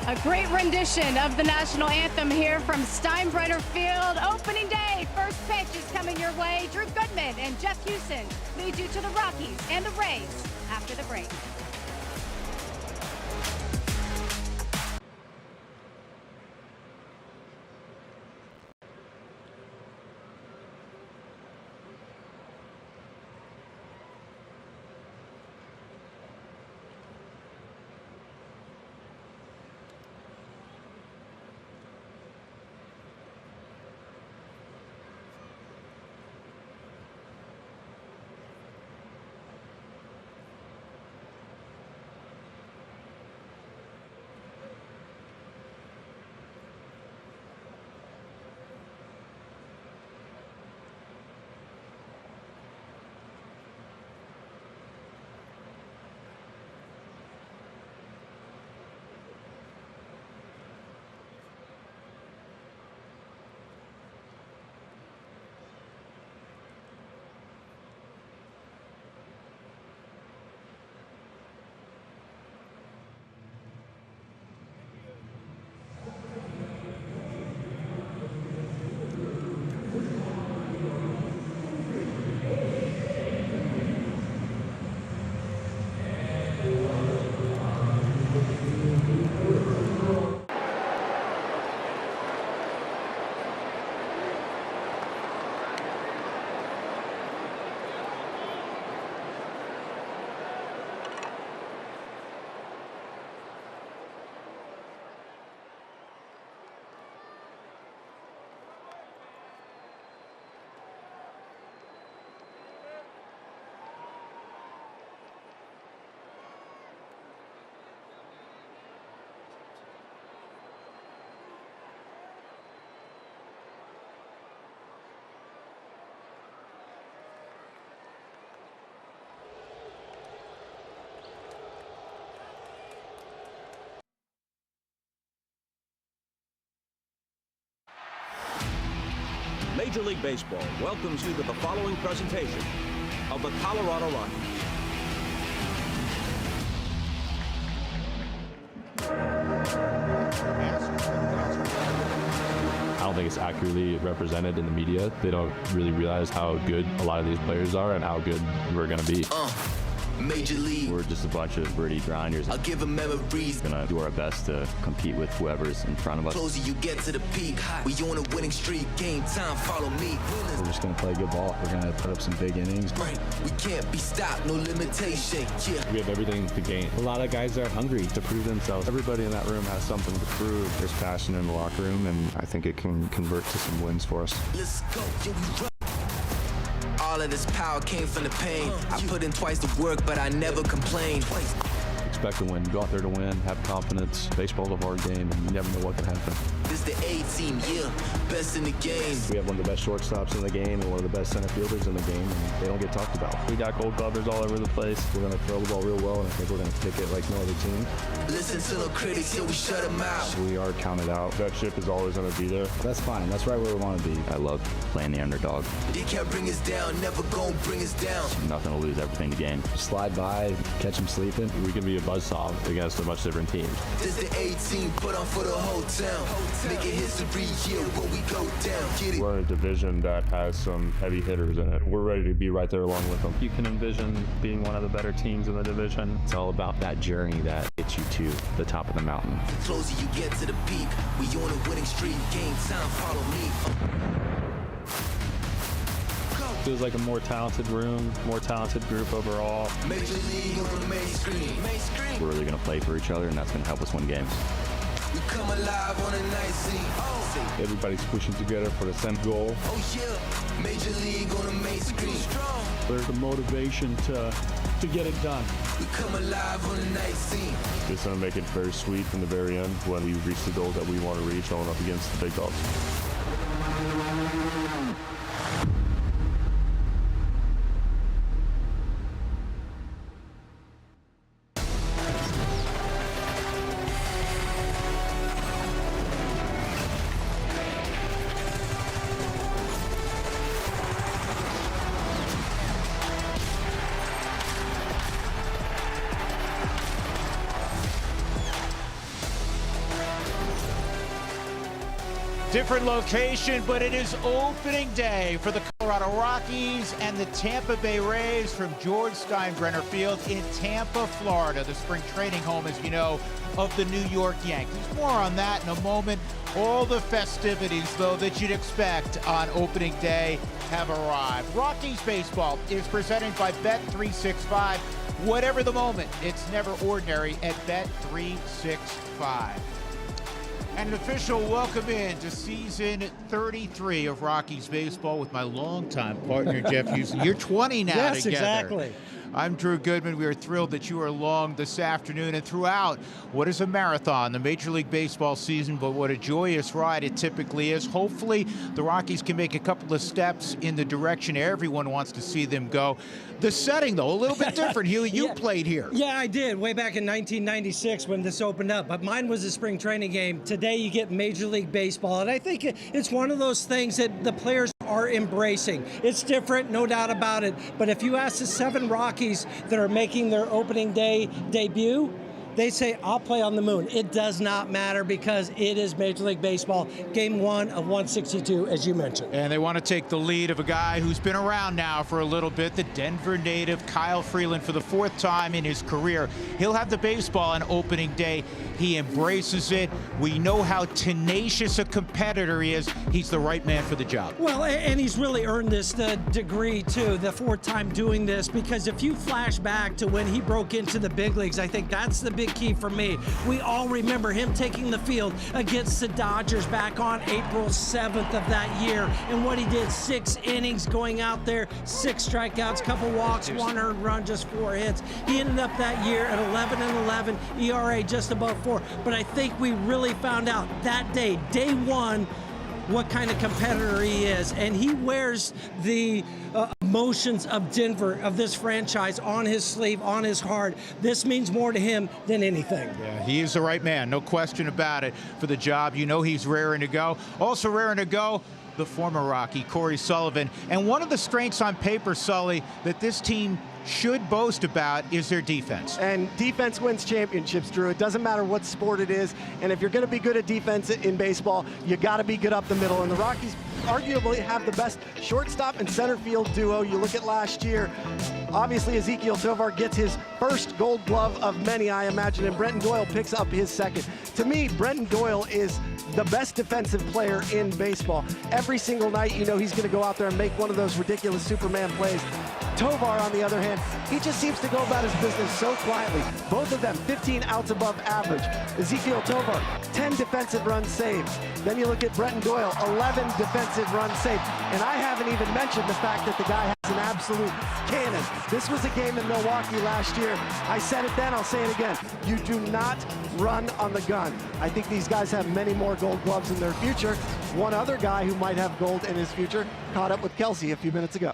A great rendition of the national anthem here from Steinbrenner Field. Opening day, first pitch is coming your way. Drew Goodman and Jeff Houston lead you to the Rockies and the Rays after the break. Major League Baseball welcomes you to the following presentation of the Colorado Rockies. I don't think it's accurately represented in the media. They don't really realize how good a lot of these players are and how good we're going to be. Major League. We're just a bunch of gritty grinders. I'll give them memories. We're gonna do our best to compete with whoever's in front of us. Closer you get to the peak. We on a winning streak. Game time, follow me. We're just gonna play good ball. We're gonna put up some big innings. Right. We can't be stopped. No limitation. Yeah. We have everything to gain. A lot of guys are hungry to prove themselves. Everybody in that room has something to prove. There's passion in the locker room, and I think it can convert to some wins for us. Let's go. Yeah, we run. All of this power came from the pain. I put in twice the work, but I never complained. Expect to win. Go out there to win. Have confidence. Baseball's a hard game, and you never know what can happen. This the A-team, yeah, best in the game. We have one of the best shortstops in the game and one of the best center fielders in the game, and they don't get talked about. We got gold glovers all over the place. We're going to throw the ball real well, and I think we're going to pick it like no other team. Listen to no critics, yeah, we shut them out. We are counted out. That ship is always going to be there. That's fine. That's right where we want to be. I love playing the underdog. They can't bring us down, never gonna bring us down. Nothing to lose, everything to gain. Slide by, catch them sleeping. We can be a buzzsaw against a much different team. This the A-team, put on for the whole town. Making history, yeah, when we go down. Get it. We're in a division that has some heavy hitters in it. We're ready to be right there along with them. You can envision being one of the better teams in the division. It's all about that journey that gets you to the top of the mountain. The closer you get to the peak, we on a winning streak. Game time, follow me. Feels like a more talented room, more talented group overall. Major League on the main screen. We're really going to play for each other, and that's going to help us win games. We come alive on a night scene. Oh, Everybody's pushing together for the same goal. oh yeah, Major League on the main screen. There's the motivation to get it done. We come alive on a night scene. It's going to make it very sweet in the very end when we reach the goal that we want to reach, going up against the big dogs. Different location, but it is opening day for the Colorado Rockies and the Tampa Bay Rays from George Steinbrenner Field in Tampa, Florida, the spring training home, as you know, of the New York Yankees. More on that in a moment. All the festivities, though, that you'd expect on opening day have arrived. Rockies baseball is presented by Bet365. Whatever the moment, it's never ordinary at Bet365. And an official welcome in to season 33 of Rockies baseball with my longtime partner, Jeff Houston. You're 20 now yes, together. Exactly. I'm Drew Goodman. We are thrilled that you are along this afternoon and throughout what is a marathon, the Major League Baseball season, but what a joyous ride it typically is. Hopefully, the Rockies can make a couple of steps in the direction everyone wants to see them go. The setting, though, a little bit different. Huey, you played here. Yeah, I did, way back in 1996 when this opened up. But mine was a spring training game. Today, you get Major League Baseball. And I think it's one of those things that the players are embracing. It's different, no doubt about it. But if you ask the 7 Rockies that are making their opening day debut, they say, I'll play on the moon. It does not matter because it is Major League Baseball, game 1 of 162, as you mentioned. And they want to take the lead of a guy who's been around now for a little bit, the Denver native Kyle Freeland, for the 4th time in his career. He'll have the baseball on opening day. He embraces it. We know how tenacious a competitor he is. He's the right man for the job. Well, and he's really earned this degree, too, the 4th time doing this, because if you flash back to when he broke into the big leagues, I think that's the big key for me. We all remember him taking the field against the Dodgers back on April 7th of that year, and what he did, 6 innings going out there, 6 strikeouts, couple walks, 1 earned run, just 4 hits. He ended up that year at 11-11, ERA just above 4. But I think we really found out that day, day 1, what kind of competitor he is, and he wears the emotions of Denver, of this franchise, on his sleeve, on his heart. This means more to him than anything. Yeah, he is the right man, no question about it, for the job. You know he's raring to go. Also raring to go, the former Rocky, Corey Sullivan. And one of the strengths on paper, Sully, that this team should boast about is their defense. And defense wins championships, Drew. It doesn't matter what sport it is. And if you're going to be good at defense in baseball, you got to be good up the middle. And the Rockies arguably have the best shortstop and center field duo. You look at last year, obviously Ezekiel Tovar gets his first Gold Glove of many, I imagine, and Brenton Doyle picks up his second. To me, Brenton Doyle is the best defensive player in baseball. Every single night, you know he's going to go out there and make one of those ridiculous Superman plays. Tovar, on the other hand, he just seems to go about his business so quietly. Both of them 15 outs above average. Ezekiel Tovar, 10 defensive runs saved. Then you look at Brenton Doyle, 11 defensive runs saved. And I haven't even mentioned the fact that the guy has an absolute cannon. This was a game in Milwaukee last year. I said it then, I'll say it again. You do not run on the gun. I think these guys have many more Gold Gloves in their future. One other guy who might have gold in his future caught up with Kelsey a few minutes ago.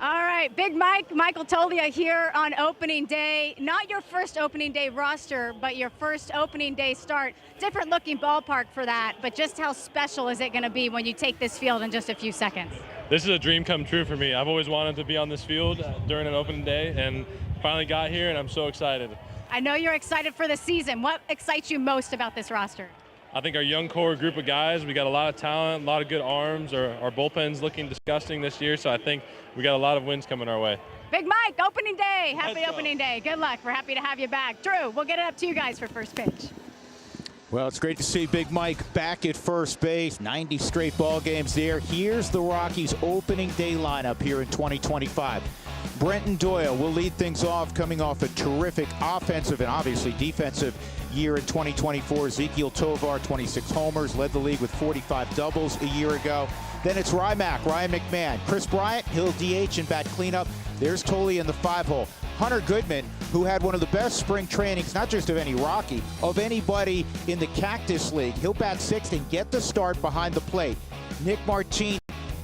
All right, Big Mike, Michael Tolia here on opening day. Not your first opening day roster, but your first opening day start. Different looking ballpark for that, but just how special is it going to be when you take this field in just a few seconds? This is a dream come true for me. I've always wanted to be on this field during an opening day, and finally got here, and I'm so excited. I know you're excited for the season. What excites you most about this roster? I think our young core group of guys, we got a lot of talent, a lot of good arms. Our bullpen's looking disgusting this year, so I think we got a lot of wins coming our way. Big Mike, opening day. Happy opening day. Good luck. We're happy to have you back. Drew, we'll get it up to you guys for first pitch. Well, it's great to see Big Mike back at first base. 90 straight ball games there. Here's the Rockies' opening day lineup here in 2025. Brenton Doyle will lead things off, coming off a terrific offensive and obviously defensive year in 2024. Ezekiel Tovar, 26 homers, led the league with 45 doubles a year ago. Then it's Ryan McMahon. Chris Bryant, he'll DH and bat cleanup. There's Tolley in the 5-hole. Hunter Goodman, who had one of the best spring trainings, not just of any Rocky, of anybody in the Cactus League. He'll bat 6th and get the start behind the plate. Nick Martini,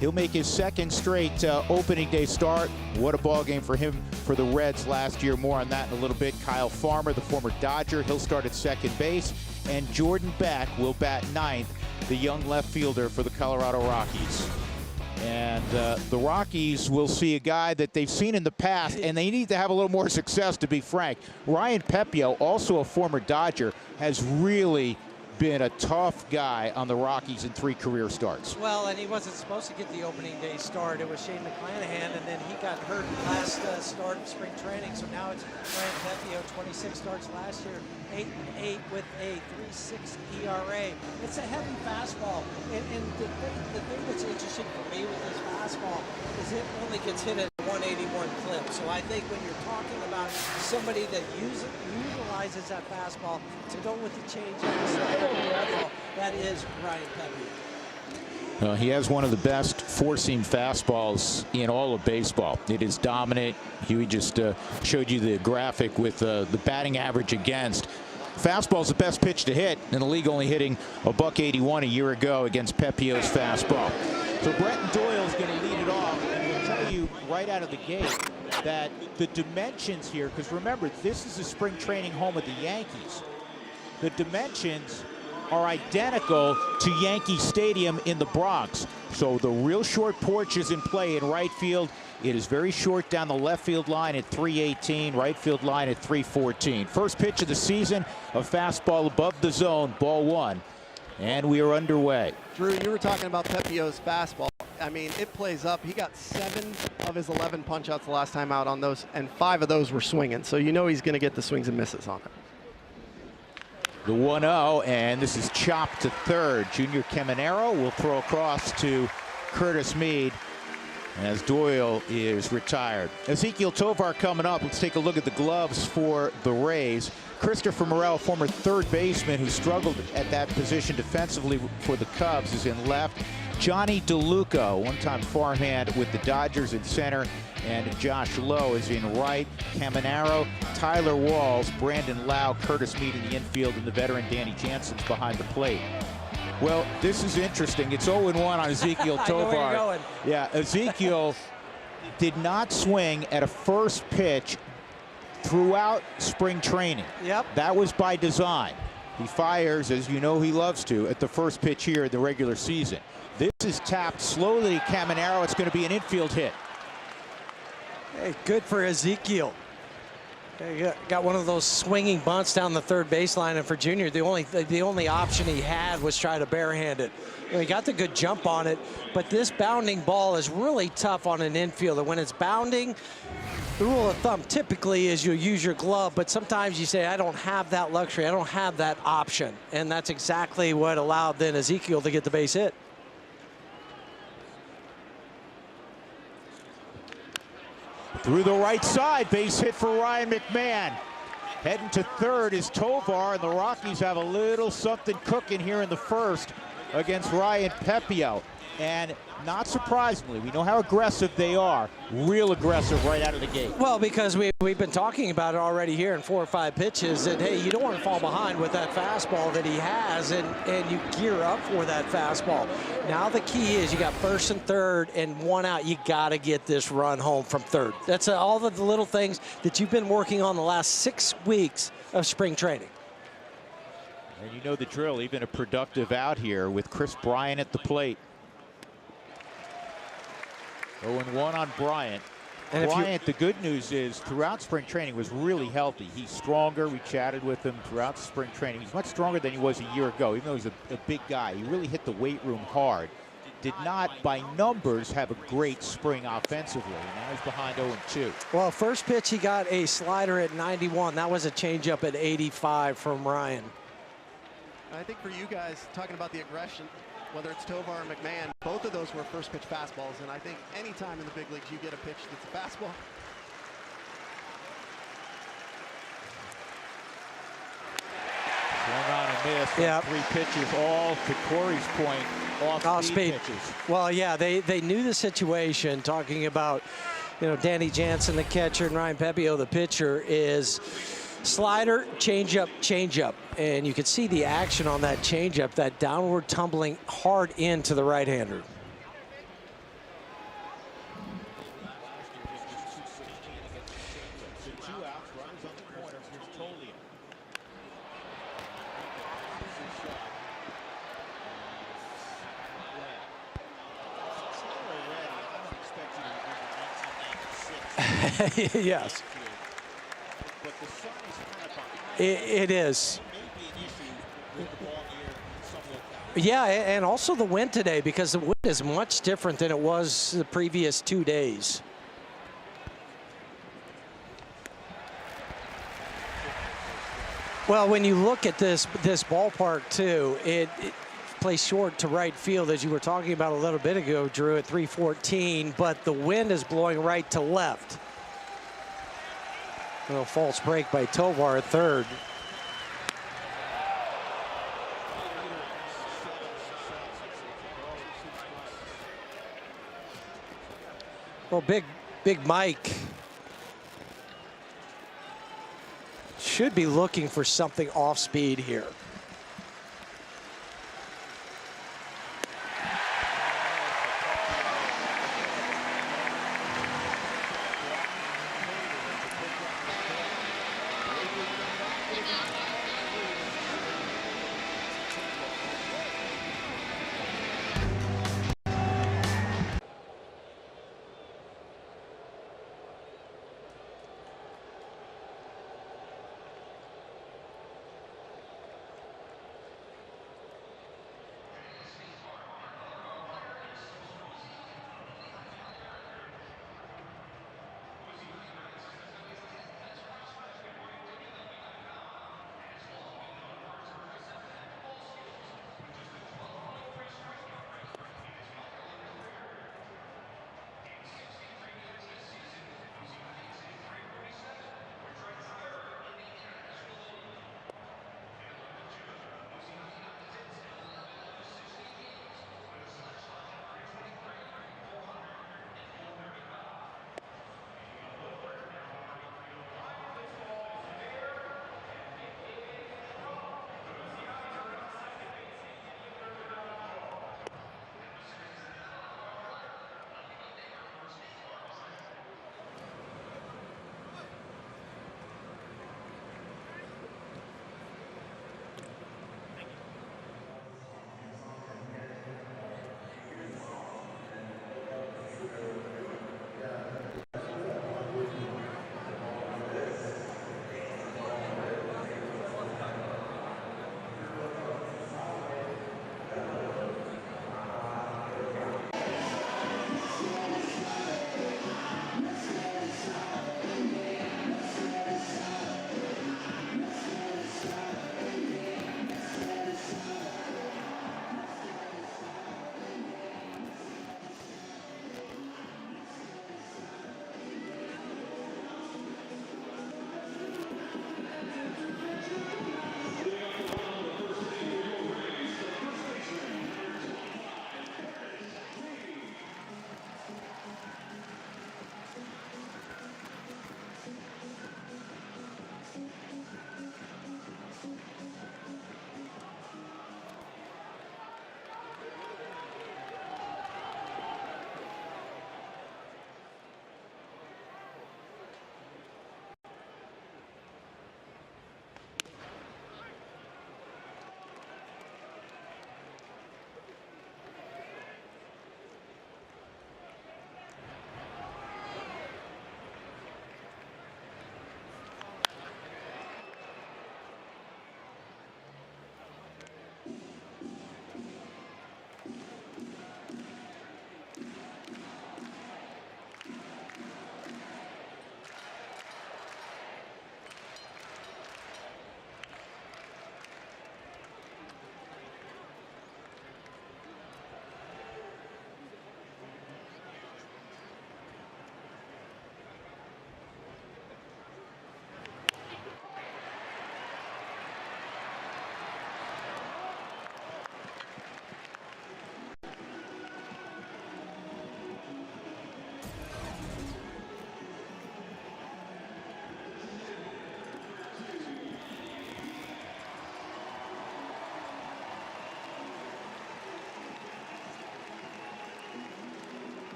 he'll make his second straight opening day start. What a ball game for him for the Reds last year. More on that in a little bit. Kyle Farmer, the former Dodger, he'll start at second base. And Jordan Beck will bat 9th, the young left fielder for the Colorado Rockies. And the Rockies will see a guy that they've seen in the past, and they need to have a little more success, to be frank. Ryan Pepio, also a former Dodger, has really been a tough guy on the Rockies in 3 career starts. Well, and he wasn't supposed to get the opening day start. It was Shane McClanahan, and then he got hurt last start of spring training. So now it's Ryan Pepiot, 26 starts last year, 8-8 with a 3.6 ERA. It's a heavy fastball, and the thing that's interesting for me with this fastball is it only gets hit at 181 clip. So I think when you're talking about somebody that utilizes that fastball to go with the changeup, that is Ryan Pepiot. He has one of the best four-seam fastballs in all of baseball. It is dominant. Huey just showed you the graphic with the batting average against. Fastball's the best pitch to hit in the league, only hitting a .181 a year ago against Pepiot's fastball. So Brenton Doyle's going to lead it off, and we'll tell you right out of the gate that the dimensions here, because remember, this is a spring training home of the Yankees. The dimensions are identical to Yankee Stadium in the Bronx. So the real short porch is in play in right field. It is very short down the left field line at 318, right field line at 314. First pitch of the season, a fastball above the zone, ball 1. And we are underway. Drew, you were talking about Pepiot's fastball. I mean, it plays up. He got 7 of his 11 punch-outs the last time out on those, and 5 of those were swinging. So you know he's going to get the swings and misses on it. The 1-0, and this is chopped to third. Junior Caminero will throw across to Curtis Mead as Doyle is retired. Ezequiel Tovar coming up. Let's take a look at the gloves for the Rays. Christopher Morel, former third baseman who struggled at that position defensively for the Cubs, is in left. Johnny DeLuca, one-time farmhand with the Dodgers in center, and Josh Lowe is in right. Caminero, Tyler Walls, Brandon Lau, Curtis Mead in the infield, and the veteran Danny Jansen's behind the plate. Well, this is interesting. It's 0-1 on Ezequiel Tovar. I know where you're going. Yeah, Ezequiel did not swing at a first pitch throughout spring training. Yep. That was by design. He fires, as you know he loves to, at the first pitch here in the regular season. This is tapped slowly to Caminero. It's going to be an infield hit. Hey, good for Ezequiel. Got one of those swinging bunts down the third baseline, and for Junior, the only option he had was try to barehand it. You know, he got the good jump on it, but this bounding ball is really tough on an infielder. When it's bounding, the rule of thumb typically is you use your glove, but sometimes you say, I don't have that luxury, I don't have that option, and that's exactly what allowed then Ezequiel to get the base hit. Through the right side, base hit for Ryan McMahon. Heading to third is Tovar, and the Rockies have a little something cooking here in the first against Ryan Pepiot. And not surprisingly, we know how aggressive they are. Real aggressive right out of the gate. Well, because we've been talking about it already here in 4 or 5 pitches that, hey, you don't want to fall behind with that fastball that he has, and you gear up for that fastball. Now the key is you got first and third and 1 out. You got to get this run home from third. That's all of the little things that you've been working on the last 6 weeks of spring training. And you know the drill, even a productive out here with Chris Bryant at the plate. 0-1 on Bryant. And Bryant, the good news is, throughout spring training, was really healthy. He's stronger. We chatted with him throughout spring training. He's much stronger than he was a year ago, even though he's a big guy. He really hit the weight room hard. Did not, by numbers, have a great spring offensively. Now he's behind 0-2. Well, first pitch, he got a slider at 91. That was a changeup at 85 from Ryan. I think for you guys, talking about the aggression, whether it's Tovar or McMahon, both of those were first pitch fastballs, and I think anytime in the big leagues you get a pitch that's a fastball. Swung on and missed. Yep. 3 pitches, all to Corey's point, off speed pitches. Well, yeah, they knew the situation. Talking about, you know, Danny Jansen, the catcher, and Ryan Pepiot, the pitcher, is slider, changeup, and you can see the action on that changeup, that downward tumbling hard into the right-hander. Yes. It is. Yeah, and also the wind today, because the wind is much different than it was the previous 2 days. Well, when you look at this ballpark too, it plays short to right field, as you were talking about a little bit ago, Drew, at 314, but the wind is blowing right to left. A little false break by Tovar at third. Well, Big Mike should be looking for something off speed here.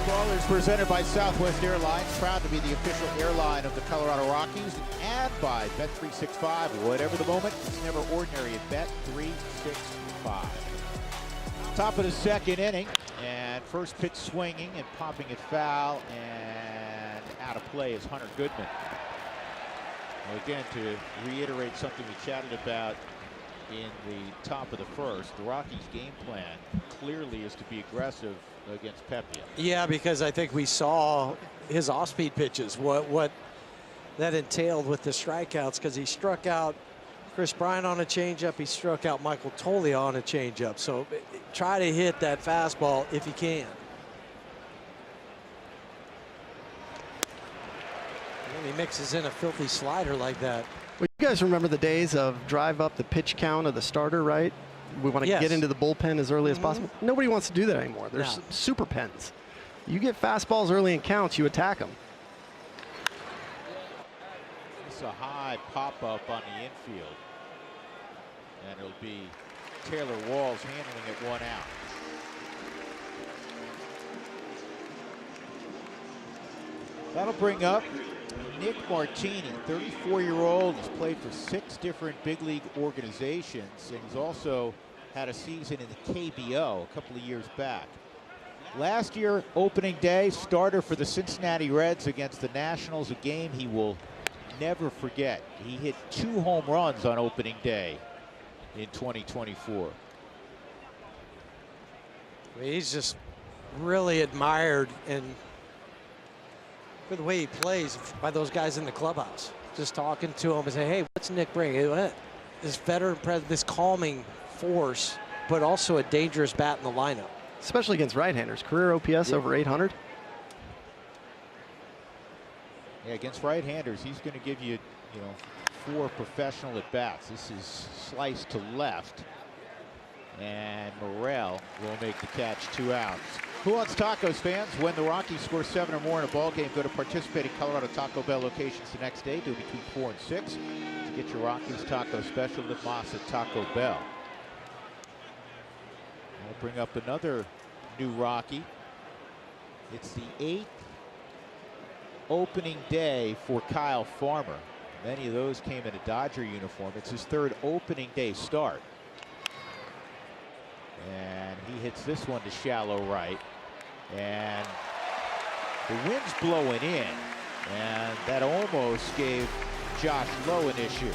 Baseball is presented by Southwest Airlines, proud to be the official airline of the Colorado Rockies, and by Bet365. Whatever the moment, it's never ordinary at Bet365. Top of the second inning, and first pitch swinging and popping it foul, and out of play is Hunter Goodman. Well, again, to reiterate something we chatted about in the top of the first, the Rockies' game plan clearly is to be aggressive against Pepia. Yeah, because I think we saw his off-speed pitches, what that entailed with the strikeouts, because he struck out Chris Bryant on a changeup, he struck out Michael Toglia on a changeup. So try to hit that fastball if you can. And he mixes in a filthy slider like that. Well, you guys remember the days of drive up the pitch count of the starter, right? We want to get into the bullpen as early as possible. Nobody wants to do that anymore. There's super pens. You get fastballs early in counts, you attack them. It's a high pop-up on the infield. And it'll be Taylor Walls handling it 1 out. That'll bring up Nick Martini, 34-year-old. He's played for 6 different big league organizations, and he's also had a season in the KBO a couple of years back. Last year, opening day, starter for the Cincinnati Reds against the Nationals, a game he will never forget. He hit 2 home runs on opening day in 2024. He's just really admired and for the way he plays by those guys in the clubhouse. Just talking to him and say, hey, what's Nick bringing? This veteran presence, this calming force, but also a dangerous bat in the lineup. Especially against right-handers. Career OPS over 800. Yeah, against right-handers, he's going to give you, 4 professional at-bats. This is sliced to left. And Morel will make the catch, 2 outs. Who wants tacos, fans? When the Rockies score 7 or more in a ball game, go to participating Colorado Taco Bell locations the next day. Do between 4 and 6 to get your Rockies taco special with Moss at Taco Bell. We'll bring up another new Rocky. It's the 8th opening day for Kyle Farmer. Many of those came in a Dodger uniform. It's his 3rd opening day start. And he hits this one to shallow right. And the wind's blowing in. And that almost gave Josh Lowe an issue.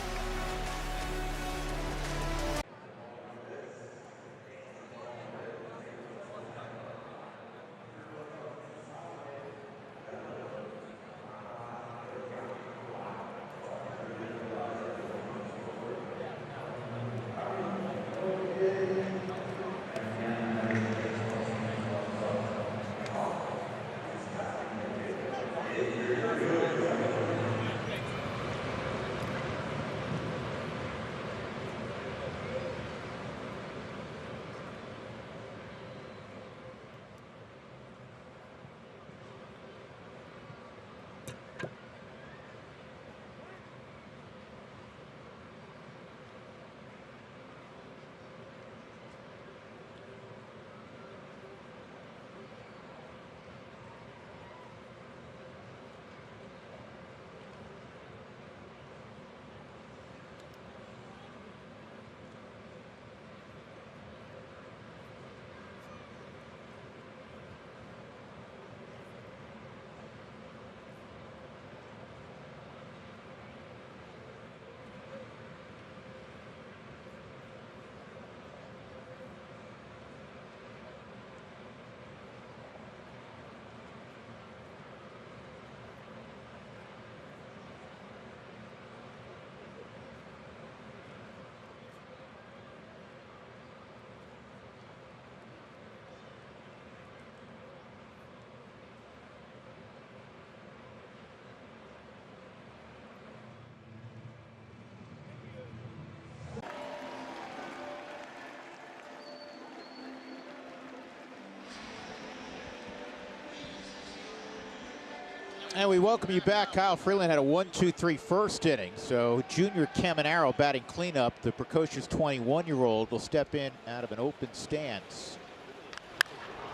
And we welcome you back. Kyle Freeland had a 1-2-3 first inning. So Junior Caminero batting cleanup. The precocious 21-year-old will step in out of an open stance.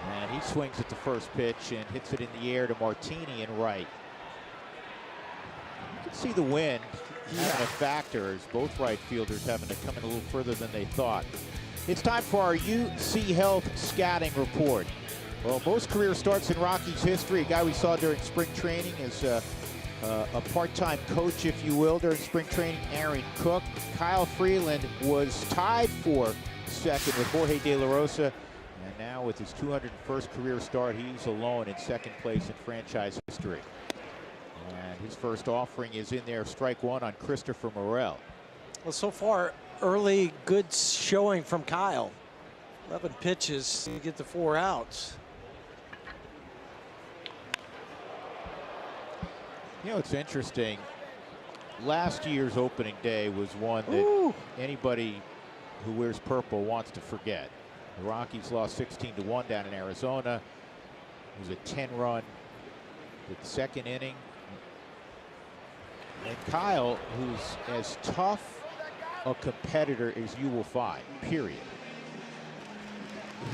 And he swings at the first pitch and hits it in the air to Martini in right. You can see the wind having a factor as both right fielders having to come in a little further than they thought. It's time for our UC Health scouting report. Well, most career starts in Rockies history. A guy we saw during spring training is a part-time coach, if you will, during spring training, Aaron Cook. Kyle Freeland was tied for second with Jorge De La Rosa. And now with his 201st career start, he's alone in second place in franchise history. And his first offering is in there, strike one on Christopher Morel. Well, so far, early good showing from Kyle. 11 pitches to get the 4 outs. You know, it's interesting. Last year's opening day was one that anybody who wears purple wants to forget. The Rockies lost 16-1 down in Arizona. It was a 10-run second inning. And Kyle, who's as tough a competitor as you will find, period.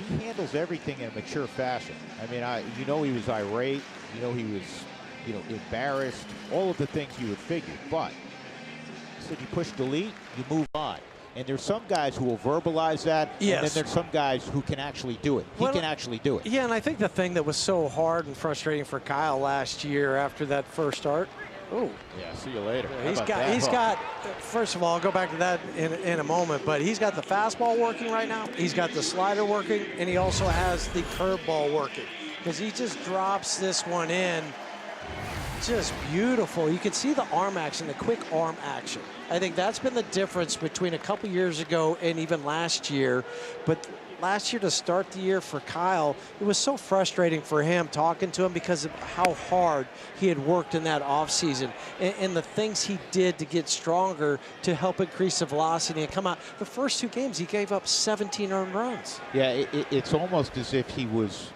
He handles everything in a mature fashion. I mean, you know he was irate. You know he was, embarrassed. All of the things you would figure. But so you push delete, you move on. And there's some guys who will verbalize that, and then there's some guys who can actually do it. He can actually do it. Yeah, and I think the thing that was so hard and frustrating for Kyle last year after that first start. Oh. Yeah, see you later. Yeah, he's got, first of all, I'll go back to that in a moment, but he's got the fastball working right now. He's got the slider working, and he also has the curveball working. Because he just drops this one in. Just beautiful. You can see the arm action, the quick arm action. I think that's been the difference between a couple years ago and even last year. But last year to start the year for Kyle, it was so frustrating for him talking to him because of how hard he had worked in that offseason and the things he did to get stronger to help increase the velocity and come out. The first 2 games, he gave up 17 earned runs. Yeah, it's almost as if he was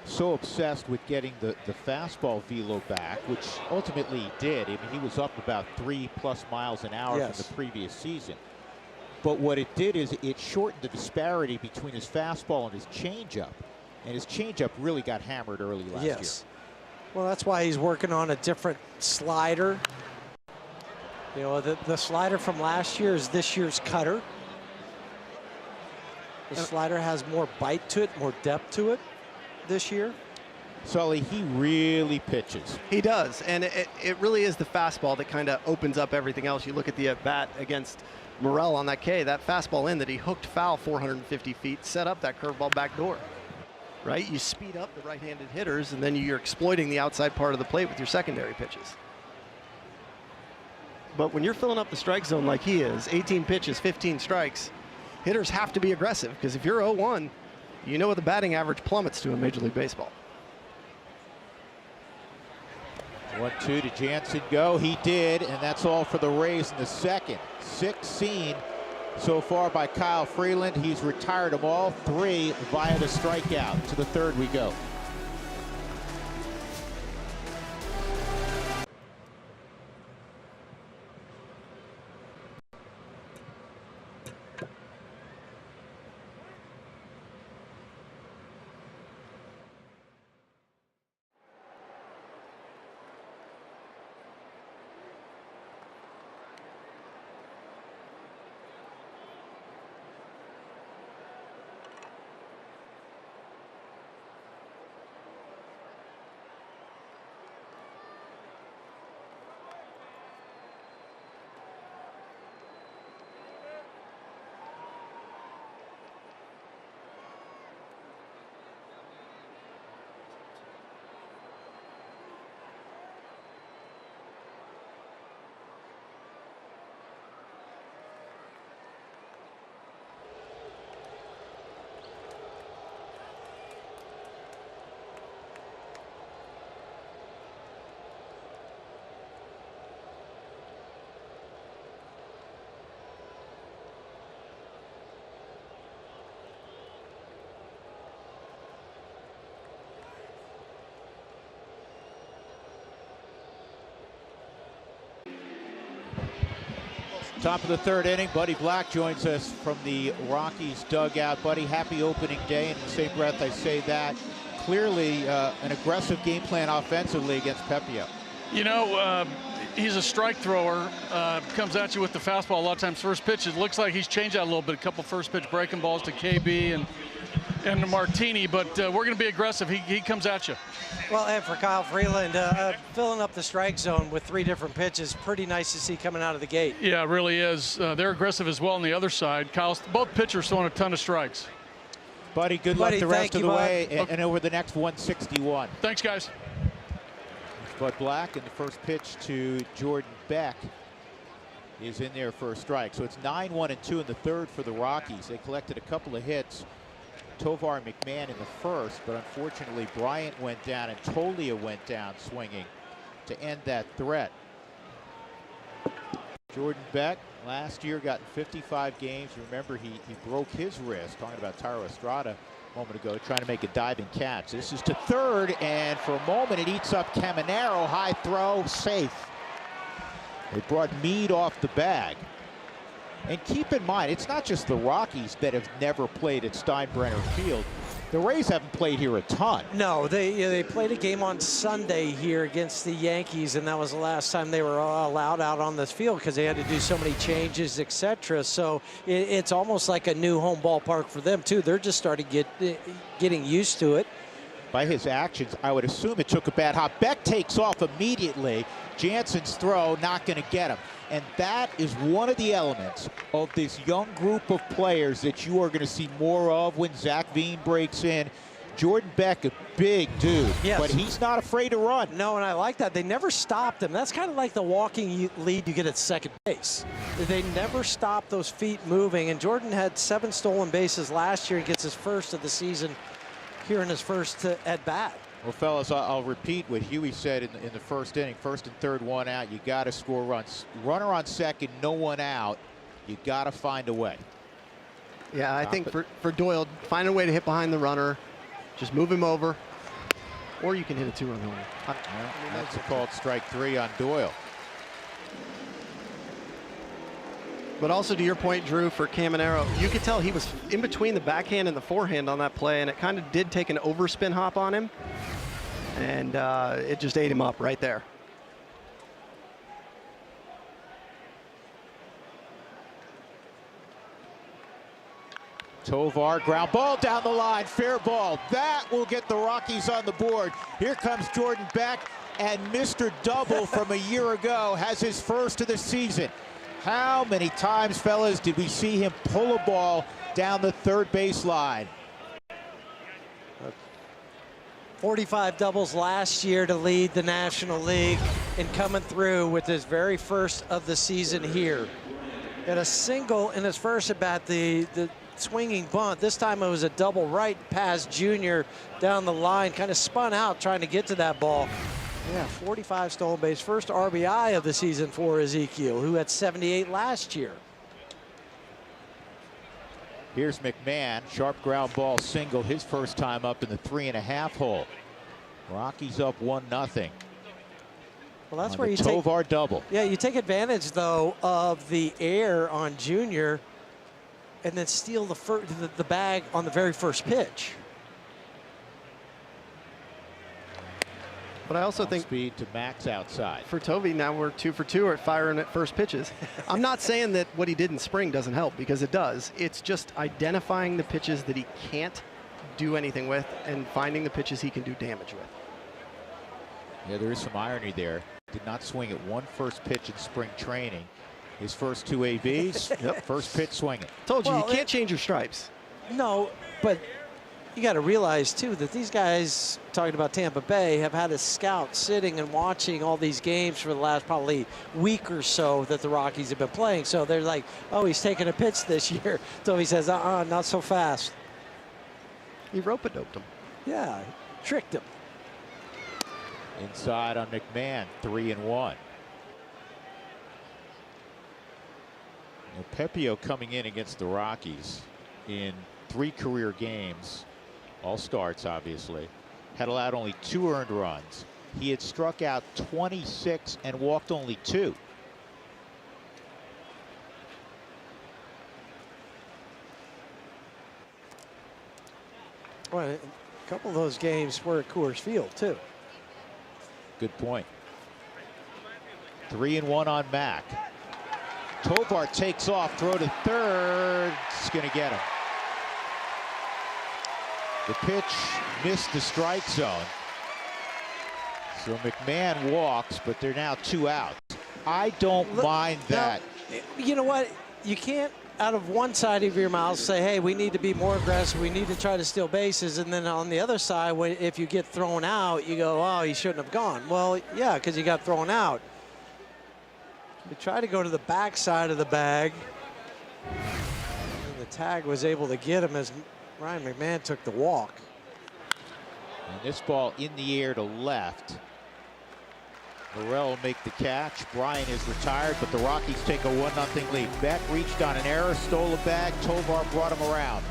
so obsessed with getting the fastball velo back, which ultimately he did. I mean, he was up about 3+ miles an hour from the previous season. But what it did is it shortened the disparity between his fastball and his changeup. And his changeup really got hammered early last year. Well, that's why he's working on a different slider. You know, the slider from last year is this year's cutter. The slider has more bite to it, more depth to it this year. Sully, he really pitches. He does, and it really is the fastball that kind of opens up everything else. You look at the at-bat against Morel on that K, that fastball in that he hooked foul 450 feet, set up that curveball back door, right? You speed up the right-handed hitters, and then you're exploiting the outside part of the plate with your secondary pitches. But when you're filling up the strike zone like he is, 18 pitches, 15 strikes, hitters have to be aggressive, because if you're 0-1, you know what the batting average plummets to in Major League Baseball. 1-2 to Jansen go. He did, and that's all for the Rays in the second. 6 seen so far by Kyle Freeland. He's retired them all 3 via the strikeout. To the third we go. Top of the third inning, Buddy Black joins us from the Rockies dugout. Buddy, happy opening day, and in the same breath I say that. Clearly an aggressive game plan offensively against Pepio. You know, he's a strike thrower, comes at you with the fastball a lot of times first pitch. It looks like he's changed that a little bit, a couple first pitch breaking balls to KB and Martini, but we're going to be aggressive. He comes at you. Well, and for Kyle Freeland, filling up the strike zone with 3 different pitches, pretty nice to see coming out of the gate. Yeah, it really is. They're aggressive as well on the other side. Both pitchers throwing a ton of strikes. Buddy, good luck the rest of the way and over the next 161. Thanks, guys. Bud Black, and the first pitch to Jordan Beck is in there for a strike. So it's 9-1 and 2 in the third for the Rockies. They collected a couple of hits. Tovar and McMahon in the first, but unfortunately Bryant went down and Tolia went down swinging to end that threat. Jordan Beck last year got in 55 games. Remember, he broke his wrist, talking about Tyro Estrada a moment ago, trying to make a diving catch. This is to third, and for a moment it eats up Caminero. High throw, safe. They brought Meade off the bag. And keep in mind, it's not just the Rockies that have never played at Steinbrenner Field. The Rays haven't played here a ton. No, they played a game on Sunday here against the Yankees, and that was the last time they were allowed out on this field because they had to do so many changes, etc. So it's almost like a new home ballpark for them, too. They're just starting getting used to it. By his actions, I would assume it took a bad hop. Beck takes off immediately. Jansen's throw not going to get him. And that is one of the elements of this young group of players that you are going to see more of when Zach Veen breaks in. Jordan Beck, a big dude, yes, but he's not afraid to run. No, and I like that. They never stopped him. That's kind of like the walking lead you get at second base. They never stop those feet moving, and Jordan had 7 stolen bases last year. He gets his first of the season here in his first at-bat. Well, fellas, I'll repeat what Huey said in the first inning. First and third, 1 out. You got to score runs. Runner on second, no one out. You got to find a way. Yeah, I think for Doyle, find a way to hit behind the runner. Just move him over. Or you can hit a 2-run home. That's called strike 3 on Doyle. But also to your point, Drew, for Caminero, you could tell he was in between the backhand and the forehand on that play, and it kind of did take an overspin hop on him. And it just ate him up right there. Tovar, ground ball down the line, fair ball. That will get the Rockies on the board. Here comes Jordan Beck, and Mr. Double from a year ago has his first of the season. How many times, fellas, did we see him pull a ball down the third baseline? 45 doubles last year to lead the National League, and coming through with his very first of the season here. Had a single in his first at bat, the swinging bunt. This time it was a double right past Junior down the line, kind of spun out trying to get to that ball. Yeah, 45 stolen base, first RBI of the season for Ezekiel, who had 78 last year. Here's McMahon, sharp ground ball single, his first time up in the 3.5 hole. Rockies up 1-0. Well, that's where you take Tovar double. Yeah, you take advantage though of the air on Junior, and then steal the bag on the very first pitch. But I also think speed to Max outside. For Tovey, now we're 2 for 2 at firing at first pitches. I'm not saying that what he did in spring doesn't help, because it does. It's just identifying the pitches that he can't do anything with and finding the pitches he can do damage with. Yeah, there is some irony there. Did not swing at one first pitch in spring training. His first 2 ABs, first pitch swinging. Told you, you can't change your stripes. No, but you got to realize, too, that these guys, talking about Tampa Bay, have had a scout sitting and watching all these games for the last probably week or so that the Rockies have been playing. So they're like, oh, he's taking a pitch this year. So he says, not so fast. He rope-a-doped him. Yeah, tricked him. Inside on McMahon, 3-1. Pepio coming in against the Rockies in 3 career games. All starts, obviously. Had allowed only 2 earned runs. He had struck out 26 and walked only 2. Well, a couple of those games were at Coors Field, too. Good point. 3-1 on Mack. Tovar takes off, throw to third. It's going to get him. The pitch missed the strike zone. So McMahon walks, but they're now 2 outs. I don't mind that. Now, you know what? You can't, out of one side of your mouth, say, hey, we need to be more aggressive. We need to try to steal bases. And then on the other side, if you get thrown out, you go, oh, he shouldn't have gone. Well, yeah, because you got thrown out. You try to go to the back side of the bag. And the tag was able to get him as Ryan McMahon took the walk. And this ball in the air to left. Morel will make the catch. Bryan is retired, but the Rockies take a 1-0 lead. Beck reached on an error, stole a bag. Tovar brought him around.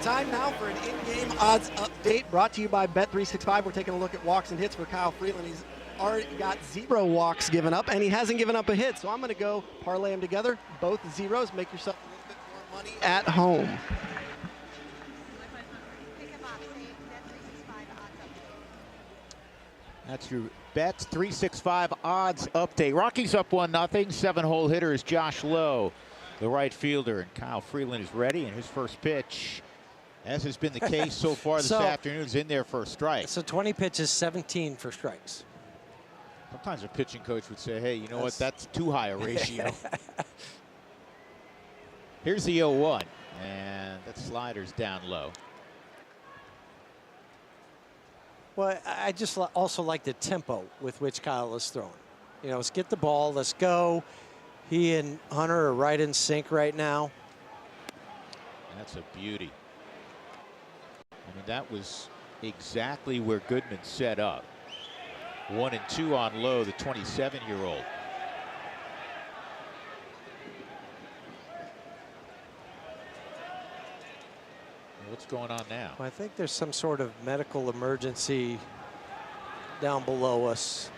Time now for an in-game odds update brought to you by Bet365. We're taking a look at walks and hits for Kyle Freeland. He's already got 0 walks given up, and he hasn't given up a hit. So I'm going to go parlay them together, both zeros. Make yourself a little bit more money at home. That's your Bet365 odds update. Rockies up 1-0. 7-hole hitter is Josh Lowe, the right fielder, and Kyle Freeland is ready. And his first pitch, as has been the case so far this afternoon, is in there for a strike. So 20 pitches, 17 for strikes. Sometimes a pitching coach would say, hey, you know what, that's too high a ratio. Here's the 0-1, and that slider's down low. Well, I just also like the tempo with which Kyle is throwing. You know, let's get the ball, let's go. He and Hunter are right in sync right now. That's a beauty. I mean, that was exactly where Goodman set up. 1-2 on Lowe, the 27-year-old. What's going on now? Well, I think there's some sort of medical emergency down below us.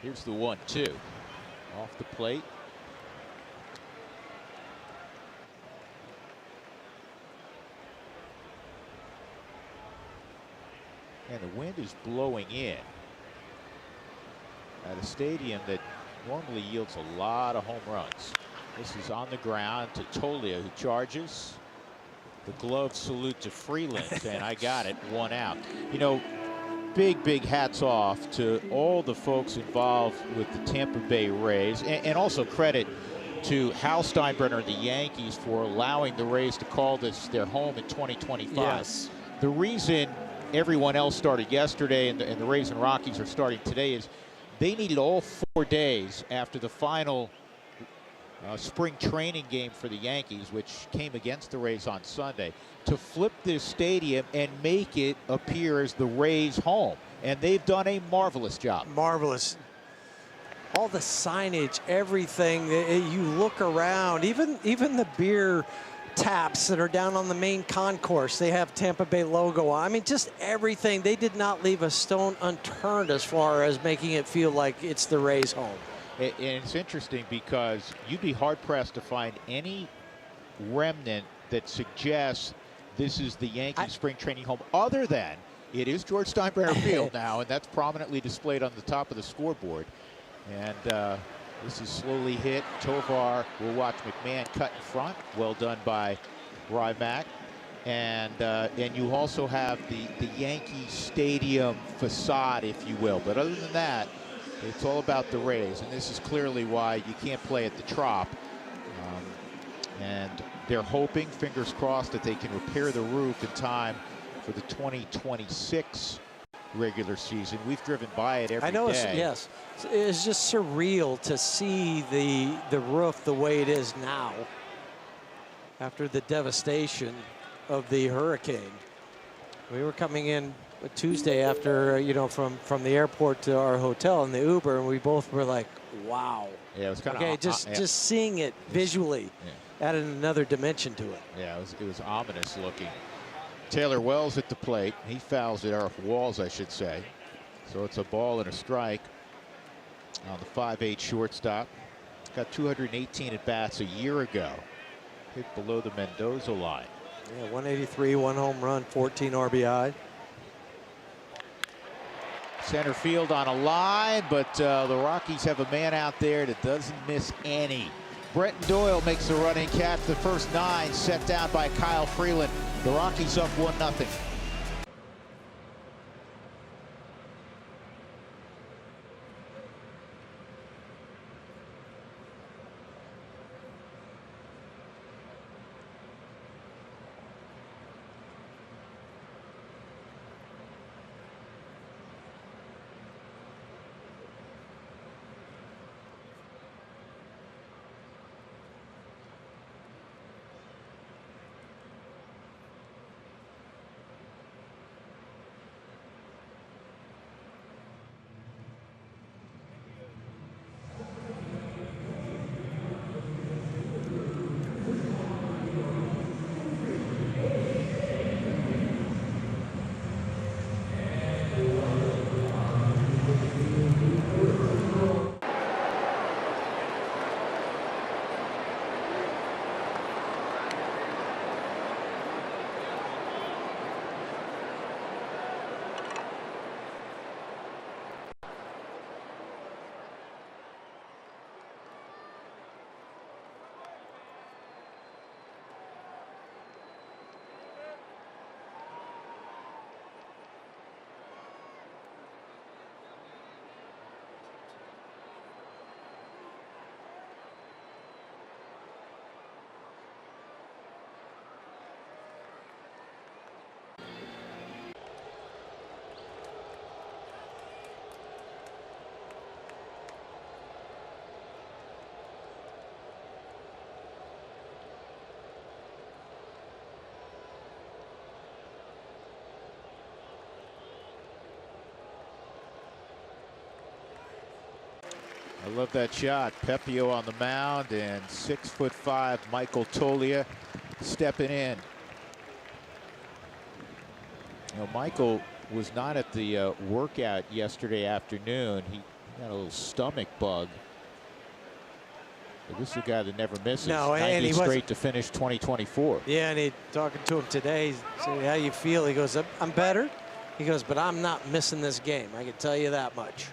Here's the 1-2 off the plate. And the wind is blowing in at a stadium that normally yields a lot of home runs. This is on the ground to Tolia, who charges. The glove salute to Freeland, and I got it, 1 out. You know, big hats off to all the folks involved with the Tampa Bay Rays, and also credit to Hal Steinbrenner and the Yankees for allowing the Rays to call this their home in 2025. Yes. The reason everyone else started yesterday and the Rays and Rockies are starting today is they needed all 4 days after the final spring training game for the Yankees, which came against the Rays on Sunday, to flip this stadium and make it appear as the Rays' home. And they've done a marvelous job. Marvelous. All the signage, everything. You look around, even the beer taps that are down on the main concourse, they have Tampa Bay logo on. I mean, just everything. They did not leave a stone unturned as far as making it feel like it's the Rays' home. And it's interesting because you'd be hard-pressed to find any remnant that suggests this is the Yankees spring training home, other than it is George Steinbrenner Field now, and that's prominently displayed on the top of the scoreboard. And this is slowly hit. Tovar will watch McMahon cut in front. Well done by Rymack. And you also have the Yankee Stadium facade, if you will. But other than that, it's all about the Rays. And this is clearly why you can't play at the Trop. And they're hoping, fingers crossed, that they can repair the roof in time for the 2026 regular season. We've driven by it every day. I know, yes. It's just surreal to see the roof the way it is now after the devastation of the hurricane. We were coming in Tuesday after, from the airport to our hotel in the Uber, and we both were like, wow. Yeah, it was kind of okay. Just seeing it visually added another dimension to it. Yeah, it was ominous looking. Taylor Wells at the plate. He fouls it, or Walls, I should say. So it's a ball and a strike on the 5'8" shortstop. Got 218 at bats a year ago. Hit below the Mendoza line. Yeah, 183, 1 home run, 14 RBI. Center field on a line, but the Rockies have a man out there that doesn't miss any. Brenton Doyle makes the running catch. The first 9 set down by Kyle Freeland. The Rockies up 1-0. I love that shot. Pepio on the mound, and 6'5" Michael Toglia stepping in. Michael was not at the workout yesterday afternoon. He got a little stomach bug. But this is a guy that never misses. No, 90 straight to finish 2024. Yeah, and talking to him today, he said, how you feel? He goes, I'm better. He goes, but I'm not missing this game. I can tell you that much.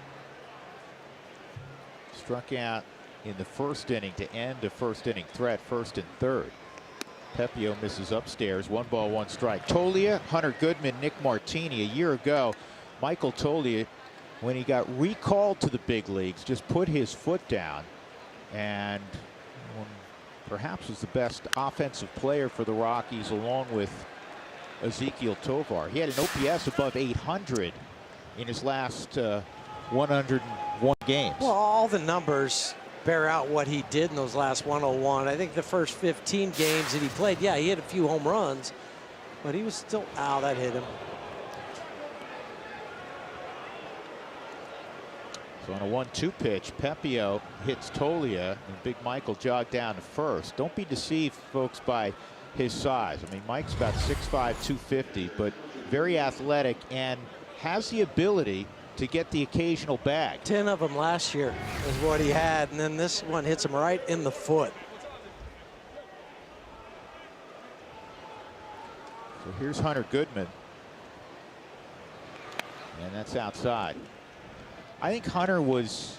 Struck out in the first inning to end a first inning threat, first and third. Pepio misses upstairs. 1 ball, 1 strike. Toglia, Hunter Goodman, Nick Martini. A year ago, Michael Toglia, when he got recalled to the big leagues, just put his foot down and perhaps was the best offensive player for the Rockies, along with Ezequiel Tovar. He had an OPS above 800 in his last 101 games. Well, all the numbers bear out what he did in those last 101. I think the first 15 games that he played, yeah, he hit a few home runs, but he was still, ow, that hit him. So on a 1-2 pitch, Pepio hits Tolia, and Big Michael jogged down to first. Don't be deceived, folks, by his size. I mean, Mike's about 6'5", 250, but very athletic and has the ability to get the occasional bag. 10 of them last year is what he had, and then this one hits him right in the foot. So here's Hunter Goodman, and that's outside. I think Hunter was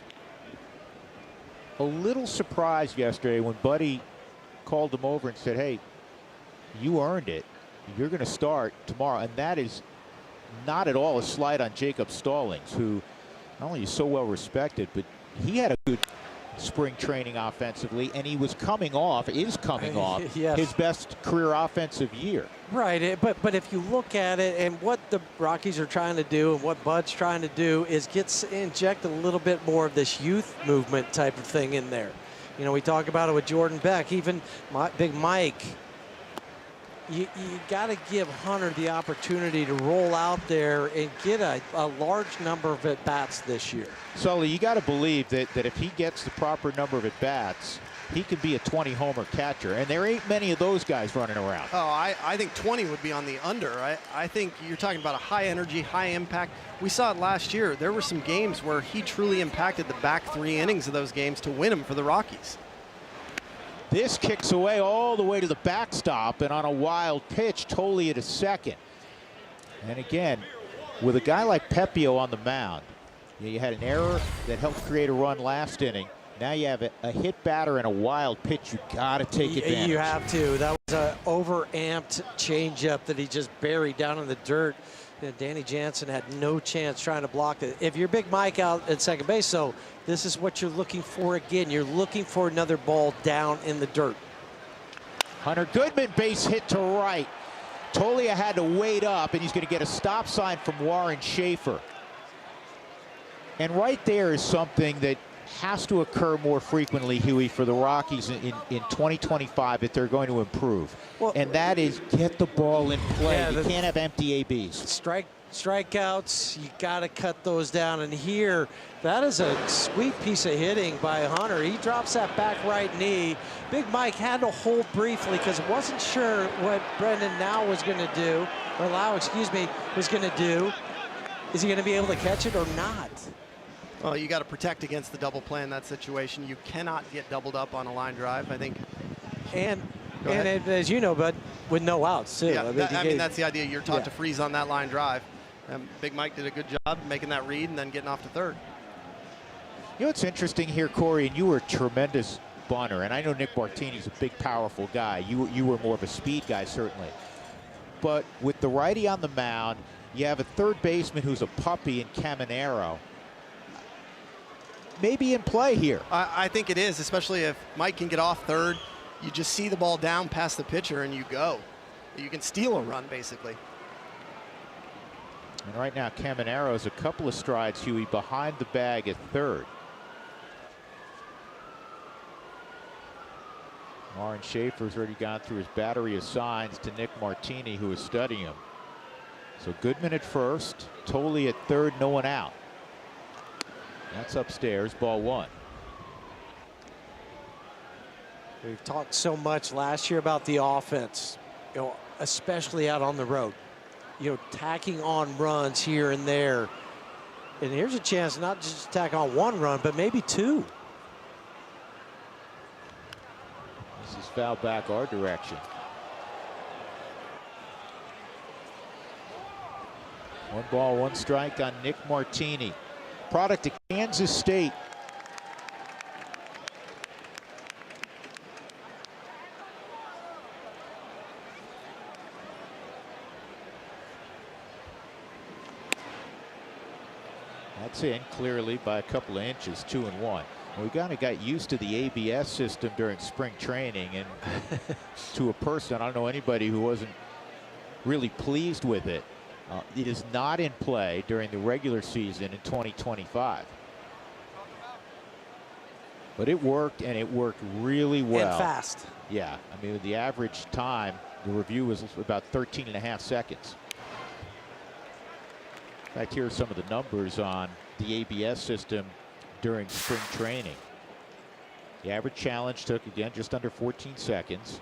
a little surprised yesterday when Buddy called him over and said, hey, you earned it. You're going to start tomorrow. And that is not at all a slight on Jacob Stallings, who not only is so well respected, but he had a good spring training offensively, and he was coming off his best career offensive year. Right, but if you look at it, and what the Rockies are trying to do and what Bud's trying to do is inject a little bit more of this youth movement type of thing in there. You know, we talk about it with Jordan Beck, even Big Mike. You got to give Hunter the opportunity to roll out there and get a large number of at-bats this year. Sully, you got to believe that if he gets the proper number of at-bats, he could be a 20-homer catcher, and there ain't many of those guys running around. Oh, I think 20 would be on the under. I think you're talking about a high energy, high impact. We saw it last year. There were some games where he truly impacted the back 3 innings of those games to win them for the Rockies. This kicks away all the way to the backstop, and on a wild pitch, Tolia to second. And again, with a guy like Pepio on the mound, you had an error that helped create a run last inning. Now you have a hit batter and a wild pitch. You got to take advantage. You have to. That was an over-amped changeup that he just buried down in the dirt. Danny Jansen had no chance trying to block it. If you're Big Mike out at second base, so this is what you're looking for again. You're looking for another ball down in the dirt. Hunter Goodman base hit to right. Tolia had to wait up, and he's going to get a stop sign from Warren Schaefer. And right there is something that has to occur more frequently, Huey, for the Rockies in 2025 if they're going to improve. Well, and that is get the ball in play. Yeah, you can't have empty ABs. Strikeouts, you got to cut those down. And here, that is a sweet piece of hitting by Hunter. He drops that back right knee. Big Mike had to hold briefly because wasn't sure what Brendan Now was going to do, or Lau, excuse me, was going to do. Is he going to be able to catch it or not? Well, you got to protect against the double play in that situation. You cannot get doubled up on a line drive, I think. And as you know, but with no outs, too. Yeah, I mean that's the idea. You're taught to freeze on that line drive. Big Mike did a good job making that read and then getting off to third. You know what's interesting here, Corey, and you were a tremendous bunter, and I know Nick Martini's a big, powerful guy. You were more of a speed guy, certainly. But with the righty on the mound, you have a third baseman who's a puppy in Caminero. Maybe in play here. I think it is, especially if Mike can get off third. You just see the ball down past the pitcher and you go. You can steal a run, basically. And right now, Caminero's a couple of strides, Huey, behind the bag at third. Warren Schaefer's already gone through his battery of signs to Nick Martini, who is studying him. So Goodman at first, Tolia at third, no one out. That's upstairs, ball 1. We've talked so much last year about the offense, you know, especially out on the road. You know, tacking on runs here and there. And here's a chance not just to tack on 1 run, but maybe 2. This is foul back our direction. 1 ball, 1 strike on Nick Martini. Product of Kansas State. That's in clearly by a couple of inches, 2-1. We kind of got used to the ABS system during spring training, and to a person, I don't know anybody who wasn't really pleased with it. It is not in play during the regular season in 2025. But it worked, and it worked really well. And fast. Yeah, I mean, the average time, the review was about 13.5 seconds. In fact, here are some of the numbers on the ABS system during spring training. The average challenge took, again, just under 14 seconds.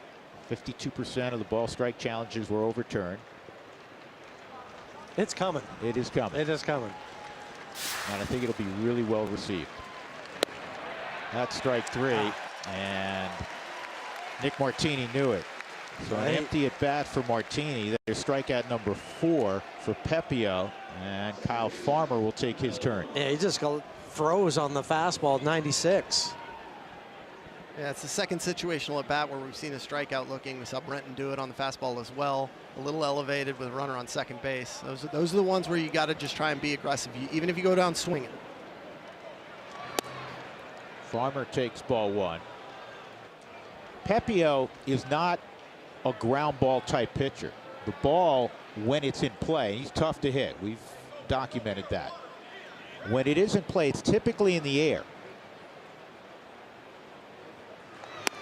52% of the ball strike challenges were overturned. It's coming. It is coming. It is coming. And I think it'll be really well received. That's strike 3, and Nick Martini knew it. So an empty at bat for Martini. There's strikeout number 4 for Pepio, and Kyle Farmer will take his turn. Yeah, he just froze on the fastball at 96. Yeah, it's the second situational at bat where we've seen a strikeout looking. We saw Brenton do it on the fastball as well. A little elevated with a runner on second base. Those are the ones where you got to just try and be aggressive, even if you go down swinging. Farmer takes ball 1. Pepio is not a ground ball type pitcher. The ball, when it's in play, he's tough to hit. We've documented that. When it is in play, it's typically in the air.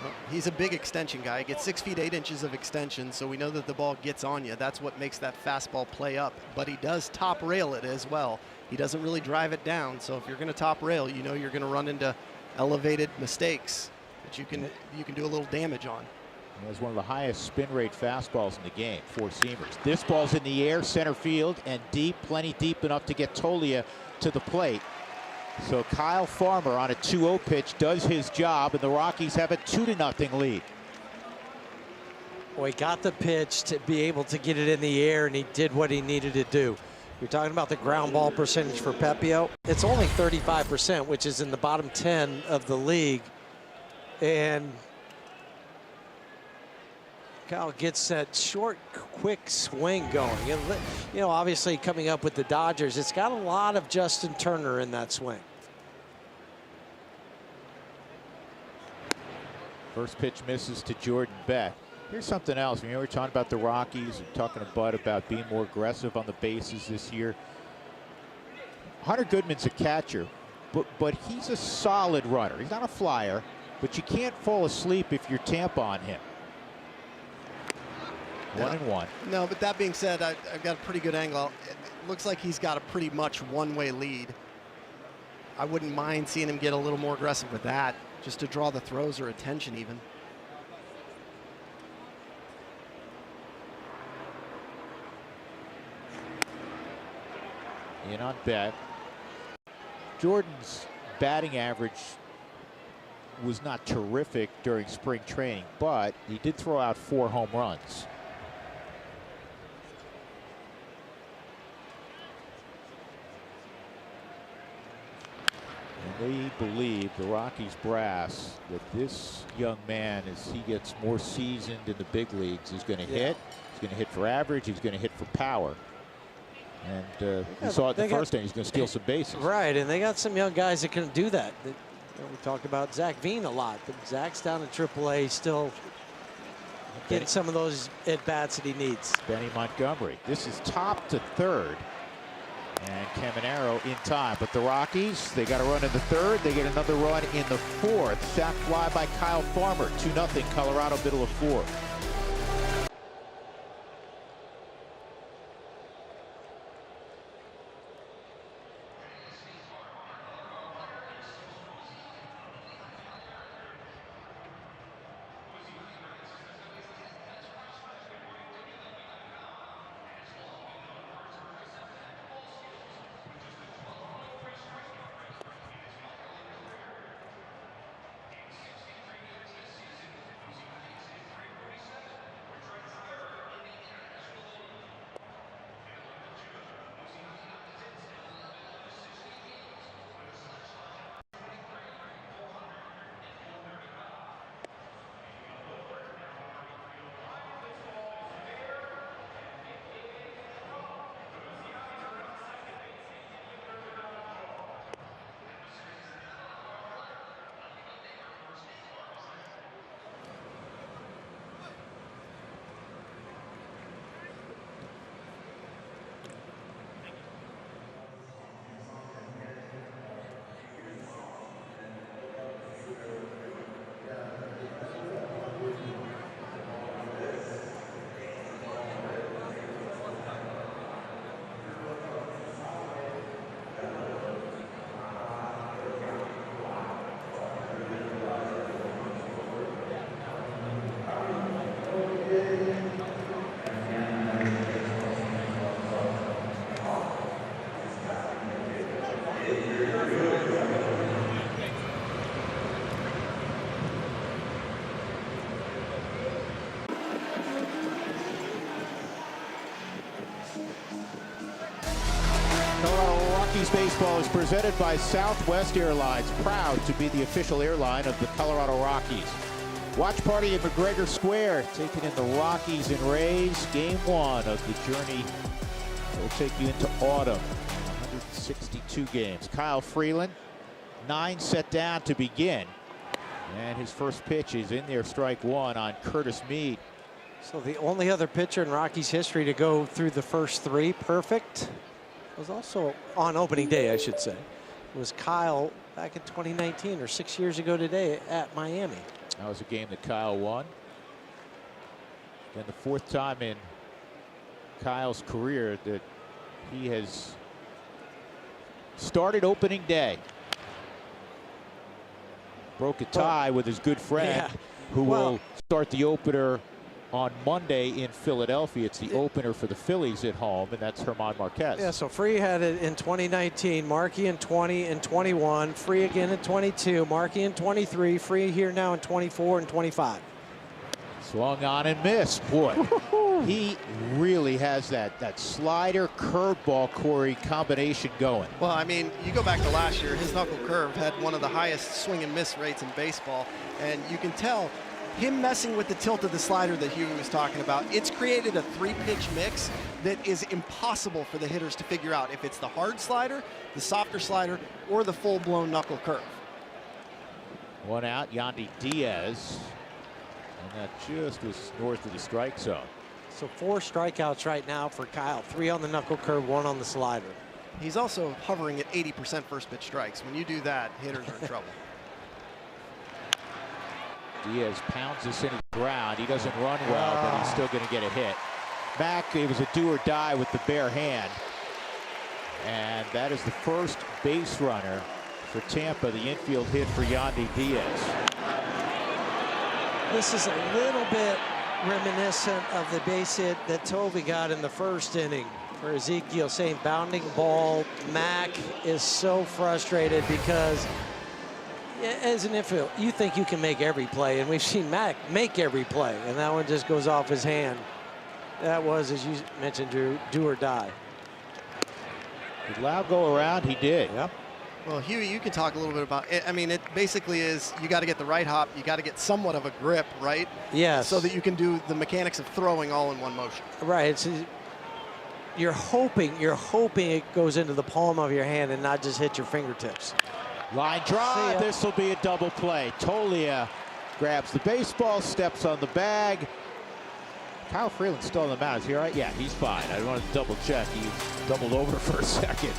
Well, he's a big extension guy. He gets 6 feet 8 inches of extension, so we know that the ball gets on you. That's what makes that fastball play up. But he does top rail it as well. He doesn't really drive it down. So if you're going to top rail, you know you're going to run into elevated mistakes that you can do a little damage on. It was one of the highest spin rate fastballs in the game, 4-seamers. This ball's in the air, center field, and deep, plenty deep enough to get Tolia to the plate. So Kyle Farmer on a 2-0 pitch does his job, and the Rockies have a 2-0 lead. Well, he got the pitch to be able to get it in the air, and he did what he needed to do. You're talking about the ground ball percentage for Pepio. It's only 35%, which is in the bottom 10 of the league. And Kyle gets that short, quick swing going. And, you know, obviously coming up with the Dodgers, it's got a lot of Justin Turner in that swing. First pitch misses to Jordan Beck. Here's something else. We were talking about the Rockies and talking to Bud about being more aggressive on the bases this year. Hunter Goodman's a catcher, but he's a solid runner. He's not a flyer, but you can't fall asleep if you're Tampa on him. 1-1. No, but that being said, I've got a pretty good angle. It looks like he's got a pretty much one-way lead. I wouldn't mind seeing him get a little more aggressive with that, just to draw the throws or attention even. In on Beck. Jordan's batting average was not terrific during spring training, but he did throw out 4 home runs. And they believe, the Rockies brass, that this young man, as he gets more seasoned in the big leagues, is going to hit. He's going to hit for average. He's going to hit for power. And we saw it the first inning. He's going to steal some bases. Right, and they got some young guys that can do that. We talked about Zach Veen a lot, but Zach's down in AAA, still getting some of those at-bats that he needs. Benny Montgomery. This is top to third. And Caminero in time. But the Rockies, they got a run in the third. They get another run in the fourth. Sac fly by Kyle Farmer. 2-0 Colorado, middle of 4. Rockies baseball is presented by Southwest Airlines, proud to be the official airline of the Colorado Rockies. Watch party at McGregor Square, taking in the Rockies and Rays. Game 1 of the journey will take you into autumn. 162 games. Kyle Freeland, 9 set down to begin. And his first pitch is in there, strike 1 on Curtis Mead. So the only other pitcher in Rockies history to go through the first 3 perfect was also on opening day, I should say. It was Kyle back in 2019, or 6 years ago today, at Miami. That was a game that Kyle won. And the 4th time in Kyle's career that he has started opening day. Broke a tie with his good friend, who will start the opener on Monday in Philadelphia. It's the opener for the Phillies at home, and that's German Marquez. Yeah, so Free had it in 2019, Markey in 20 and 21, Free again in 22, Markey in 23, Free here now in 24 and 25. Swung on and missed. Boy, he really has that slider curveball, Corey, combination going. Well, I mean, you go back to last year, his knuckle curve had one of the highest swing and miss rates in baseball, and you can tell him messing with the tilt of the slider that Huey was talking about. It's created a 3-pitch mix that is impossible for the hitters to figure out if it's the hard slider, the softer slider, or the full-blown knuckle curve. 1 out, Yandy Diaz. And that just was north of the strike zone. So 4 strikeouts right now for Kyle. 3 on the knuckle curve, 1 on the slider. He's also hovering at 80% first pitch strikes. When you do that, hitters are in trouble. Diaz pounds this into the ground. He doesn't run well, but he's still going to get a hit. Mack, it was a do or die with the bare hand. And that is the first base runner for Tampa, the infield hit for Yandy Diaz. This is a little bit reminiscent of the base hit that Tovey got in the first inning, for Ezekiel saying bounding ball. Mack is so frustrated because as an infield, you think you can make every play, and we've seen Mack make every play, and that one just goes off his hand. That was, as you mentioned, Drew, do or die. Did Lau go around? He did. Yep. Well, Huey, you can talk a little bit about it. I mean, it basically is you got to get the right hop, you got to get somewhat of a grip, right? Yes. So that you can do the mechanics of throwing all in one motion. Right. It's, you're hoping it goes into the palm of your hand and not just hit your fingertips. Line drive, this will be a double play. Tolia grabs the baseball, steps on the bag. Kyle Freeland's still on the mound. Is he all right? Yeah, he's fine. I wanted to double check. He doubled over for a second.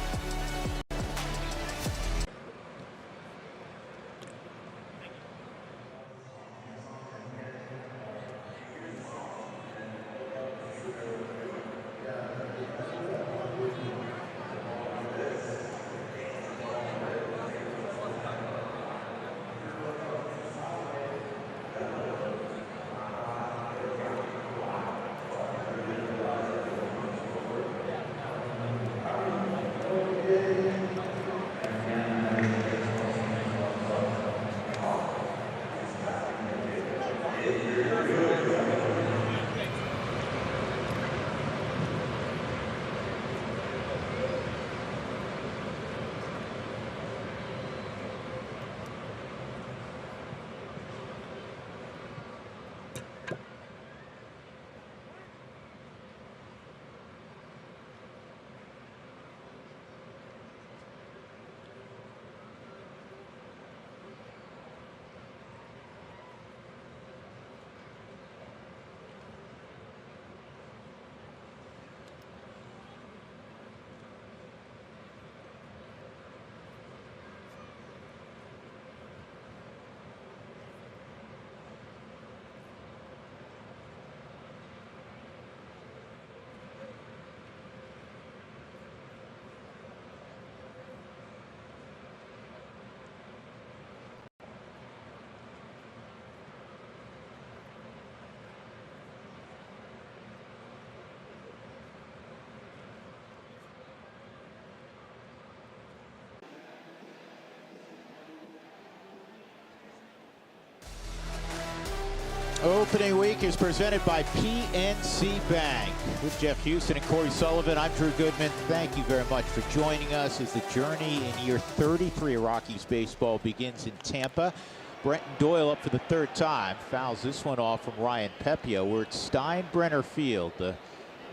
Opening week is presented by PNC Bank. With Jeff Houston and Corey Sullivan, I'm Drew Goodman. Thank you very much for joining us as the journey in year 33 of Rockies baseball begins in Tampa. Brenton Doyle up for the third time. Fouls this one off from Ryan Pepio. We're at Steinbrenner Field, the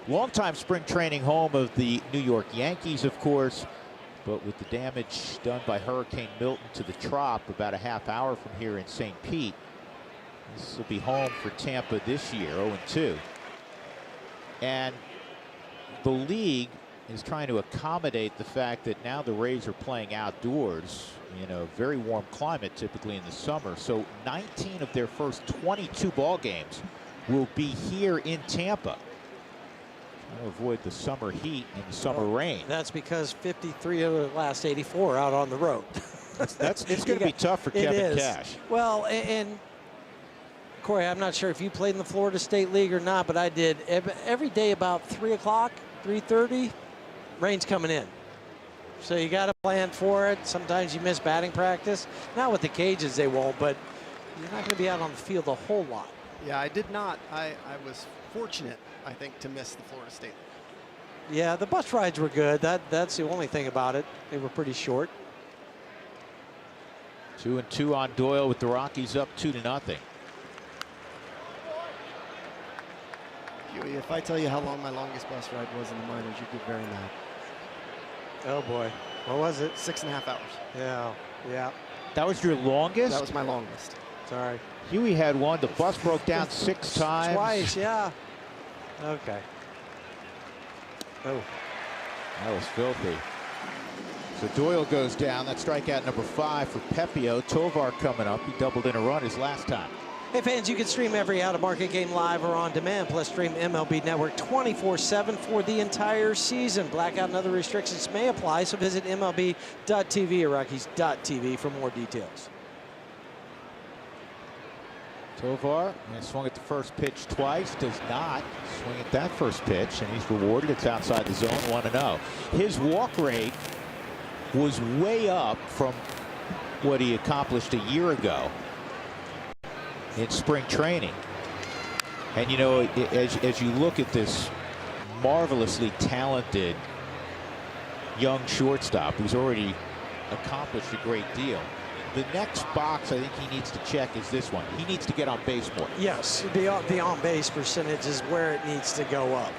longtime spring training home of the New York Yankees, of course. But with the damage done by Hurricane Milton to the Trop about a half hour from here in St. Pete, this will be home for Tampa this year, 0-2. And the league is trying to accommodate the fact that now the Rays are playing outdoors in a very warm climate, typically in the summer. So 19 of their first 22 ball games will be here in Tampa. Trying to avoid the summer heat and the summer rain. That's because 53 of the last 84 are out on the road. It's going to be tough for Kevin Cash. Well, and Corey, I'm not sure if you played in the Florida State League or not, but I did. Every day about 3 o'clock, 3:30, rain's coming in. So you got to plan for it. Sometimes you miss batting practice. Not with the cages, they won't, but you're not going to be out on the field a whole lot. Yeah, I did not. I was fortunate, I think, to miss the Florida State. Yeah, the bus rides were good. That's the only thing about it. They were pretty short. 2-2 on Doyle with the Rockies up 2-0. If I tell you how long my longest bus ride was in the minors, you'd be very mad. Oh boy, what was it? 6.5 hours. Yeah. That was your longest? That was my longest. Sorry. Huey had one. The bus broke down 6 times. Twice, yeah. Okay. Oh. That was filthy. So Doyle goes down. That's strikeout number 5 for Pepio. Tovar coming up. He doubled in a run his last time. Hey fans, you can stream every out-of-market game live or on demand, plus stream MLB Network 24/7 for the entire season. Blackout and other restrictions may apply, so visit MLB.tv or Rockies.tv for more details. Tovar swung at the first pitch twice, does not swing at that first pitch, and he's rewarded. It's outside the zone, 1-0. His walk rate was way up from what he accomplished a year ago in spring training. And you know, as you look at this marvelously talented young shortstop who's already accomplished a great deal, the next box I think he needs to check is this one. He needs to get on base more. Yes, the on-base percentage is where it needs to go up.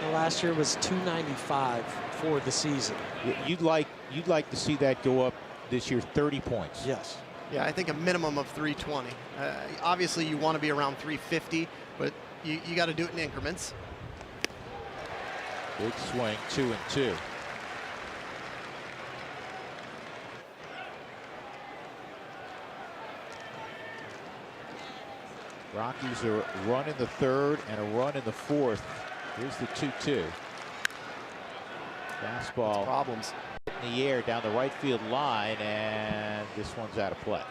Well, last year was 295 for the season. You'd like to see that go up this year, 30 points. Yes. Yeah, I think a minimum of 320. Obviously, you want to be around 350, but you got to do it in increments. Big swing, 2-2. Rockies are a run in the third and a run in the fourth. Here's the 2-2. Fastball. Problems. In the air down the right field line, and this one's out of play.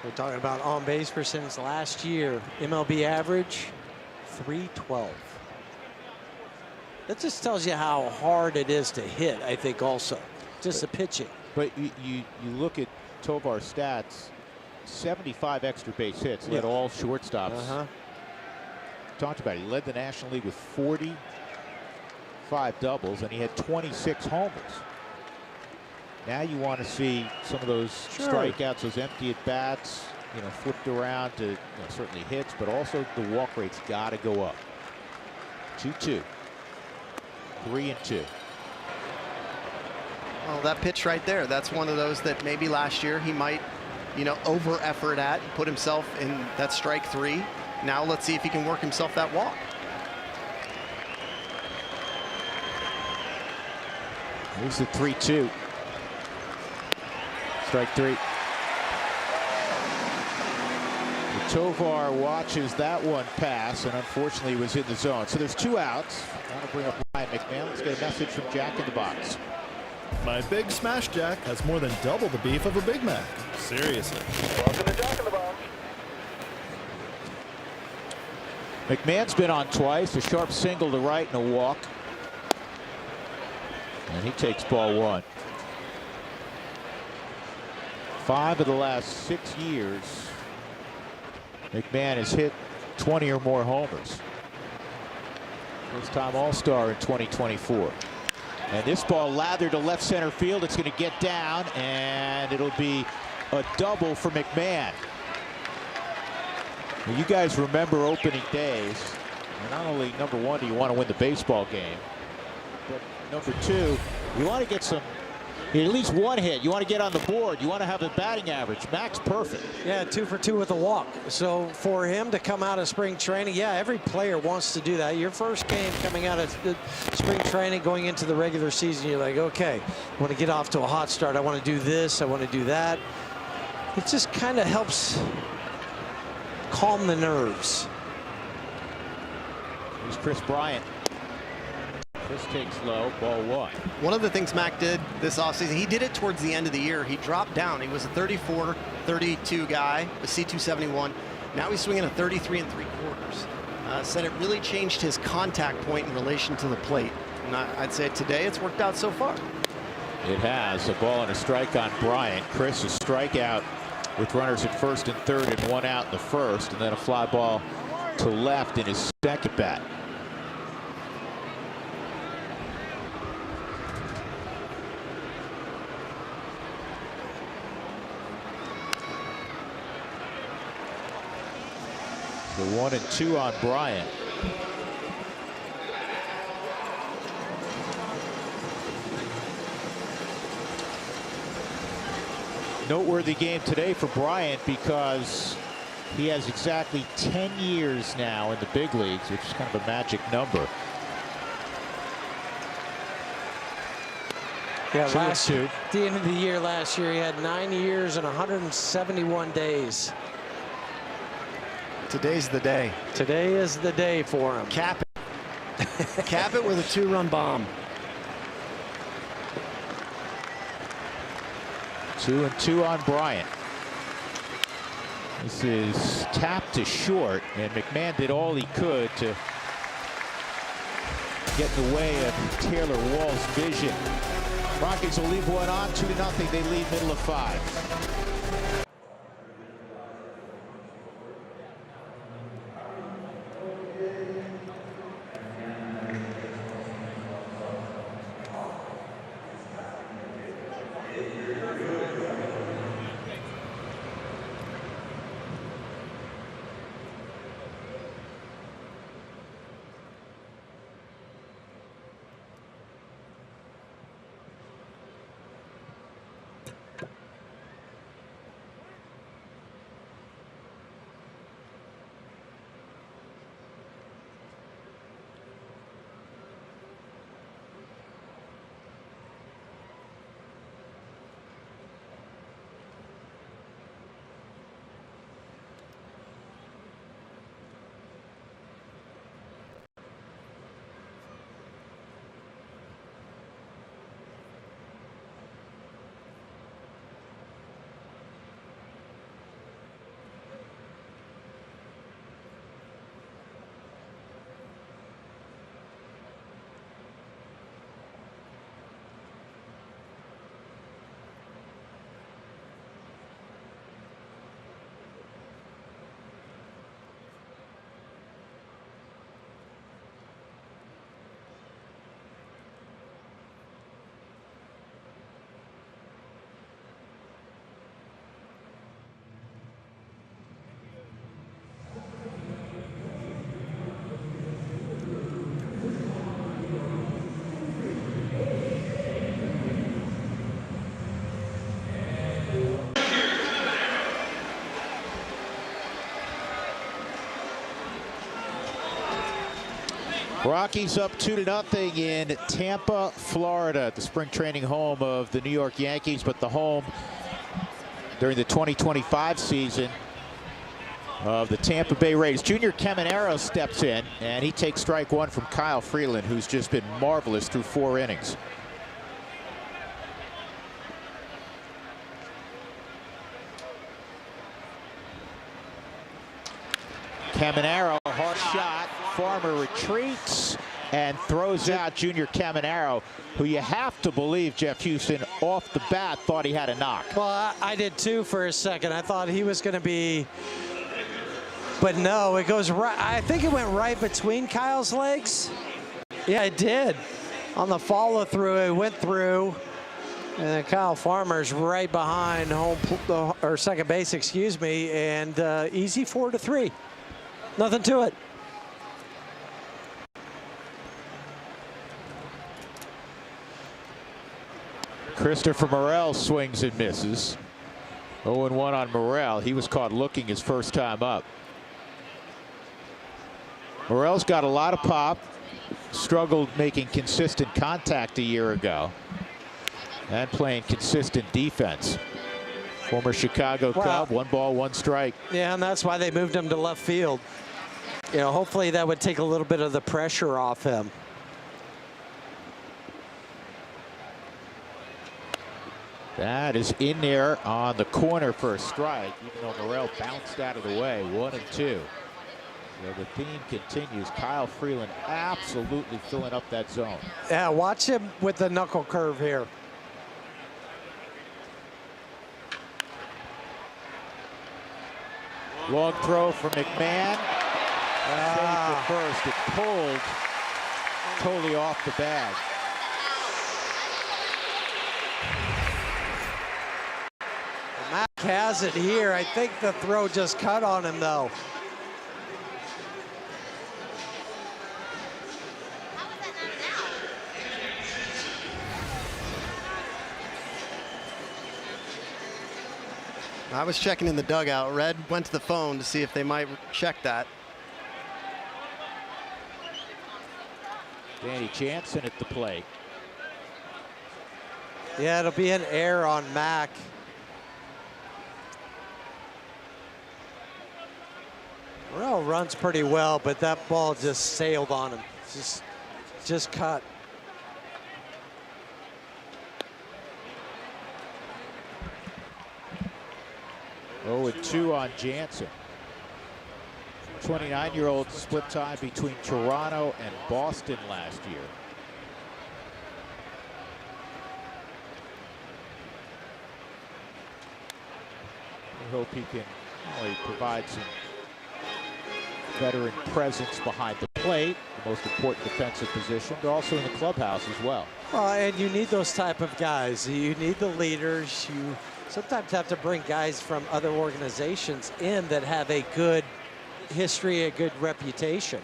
We're talking about on-base percentage last year. MLB average, 312. That just tells you how hard it is to hit, I think, also. Just the pitching. But you look at Tovar's stats, 75 extra base hits, led all shortstops. Talked about it. He led the National League with 45 doubles, and he had 26 homers. Now you want to see some of those strikeouts, those empty at bats, flipped around to certainly hits, but also the walk rate's got to go up. 2-2, 3-2. Well, that pitch right there, that's one of those that maybe last year he might, over effort at, put himself in that strike 3. Now let's see if he can work himself that walk. Here's the 3-2. Strike 3. Tovar watches that one pass and unfortunately was in the zone. So there's 2 outs. I want to bring up Ryan McMahon. Let's get a message from Jack in the Box. My Big Smash Jack has more than double the beef of a Big Mac. Seriously. Welcome to Jack in the Box. McMahon's been on twice, a sharp single to right and a walk. And he takes ball 1. 5 of the last 6 years, McMahon has hit 20 or more homers. First-time All-Star in 2024. And this ball lathered to left center field. It's going to get down, and it'll be a double for McMahon. Well, you guys remember opening days. And not only, number one, do you want to win the baseball game, but number two, you want to get some, at least one hit. You want to get on the board. You want to have a batting average. Max perfect. Yeah, 2 for 2 with a walk. So for him to come out of spring training, yeah, every player wants to do that. Your first game coming out of spring training, going into the regular season, you're like, okay, I want to get off to a hot start. I want to do this. I want to do that. It just kind of helps calm the nerves. Here's Chris Bryant. Chris takes low, ball 1. One of the things Mac did this offseason, he did it towards the end of the year. He dropped down. He was a 34, 32 guy, a C271. Now he's swinging a 33 3/4. Said it really changed his contact point in relation to the plate. And I'd say today it's worked out so far. It has. A ball and a strike on Bryant. Chris, a strikeout with runners at first and third and 1 out in the first, and then a fly ball to left in his second bat. The 1 and 2 on Bryant. Noteworthy game today for Bryant because he has exactly 10 years now in the big leagues, which is kind of a magic number. Yeah, last year, at the end of the year last year, he had 9 years and 171 days. Today's the day. Today is the day for him. Cap it. Cap it with a 2-run bomb. 2 and 2 on Bryant. This is tapped to short, and McMahon did all he could to get in the way of Taylor Wall's vision. Rockies will leave one on, 2-0. They lead middle of 5. Rockies up 2-0 in Tampa, Florida, the spring training home of the New York Yankees, but the home during the 2025 season of the Tampa Bay Rays. Junior Caminero steps in, and he takes strike 1 from Kyle Freeland, who's just been marvelous through 4 innings. Caminero, hard shot. Farmer retreats, and throws out Junior Caminero, who you have to believe, Jeff Houston, off the bat thought he had a knock. Well, I did too for a second. I thought he was going to be, but no, it goes right. I think it went right between Kyle's legs. Yeah, it did. On the follow through, it went through. And then Kyle Farmer's right behind or second base, excuse me, and easy 4-3. Nothing to it. Christopher Morel swings and misses. 0-1 on Morel. He was caught looking his first time up. Morel's got a lot of pop. Struggled making consistent contact a year ago. And playing consistent defense. Former Chicago Cub, 1 ball, 1 strike. Yeah, and that's why they moved him to left field. You know, hopefully that would take a little bit of the pressure off him. That is in there on the corner for a strike, even though Morel bounced out of the way. 1-2. So the theme continues. Kyle Freeland absolutely filling up that zone. Yeah, watch him with the knuckle curve here. Long throw from McMahon. Safe at first. It pulled totally off the bag. Mac has it here. I think the throw just cut on him, though. I was checking in the dugout. Red went to the phone to see if they might check that. Danny Jansen at the plate. Yeah, it'll be an error on Mac. Morel runs pretty well, but that ball just sailed on him. Just cut. Oh, and 2 on Jansen. 29-year-old split time between Toronto and Boston last year. We hope he can only provide some veteran presence behind the plate, the most important defensive position, but also in the clubhouse as well. And you need those type of guys. You need the leaders. You sometimes have to bring guys from other organizations in that have a good history, a good reputation.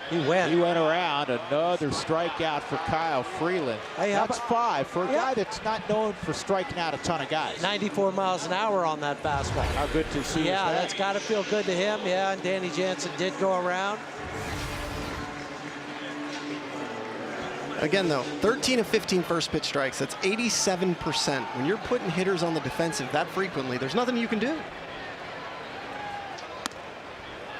He went around. Another strikeout for Kyle Freeland. Hey, that's 5 for a guy that's not known for striking out a ton of guys. 94 miles an hour on that fastball. How good to see. Yeah, that's got to feel good to him. Yeah, and Danny Jansen did go around. Again, though, 13 of 15 first pitch strikes. That's 87%. When you're putting hitters on the defensive that frequently, there's nothing you can do.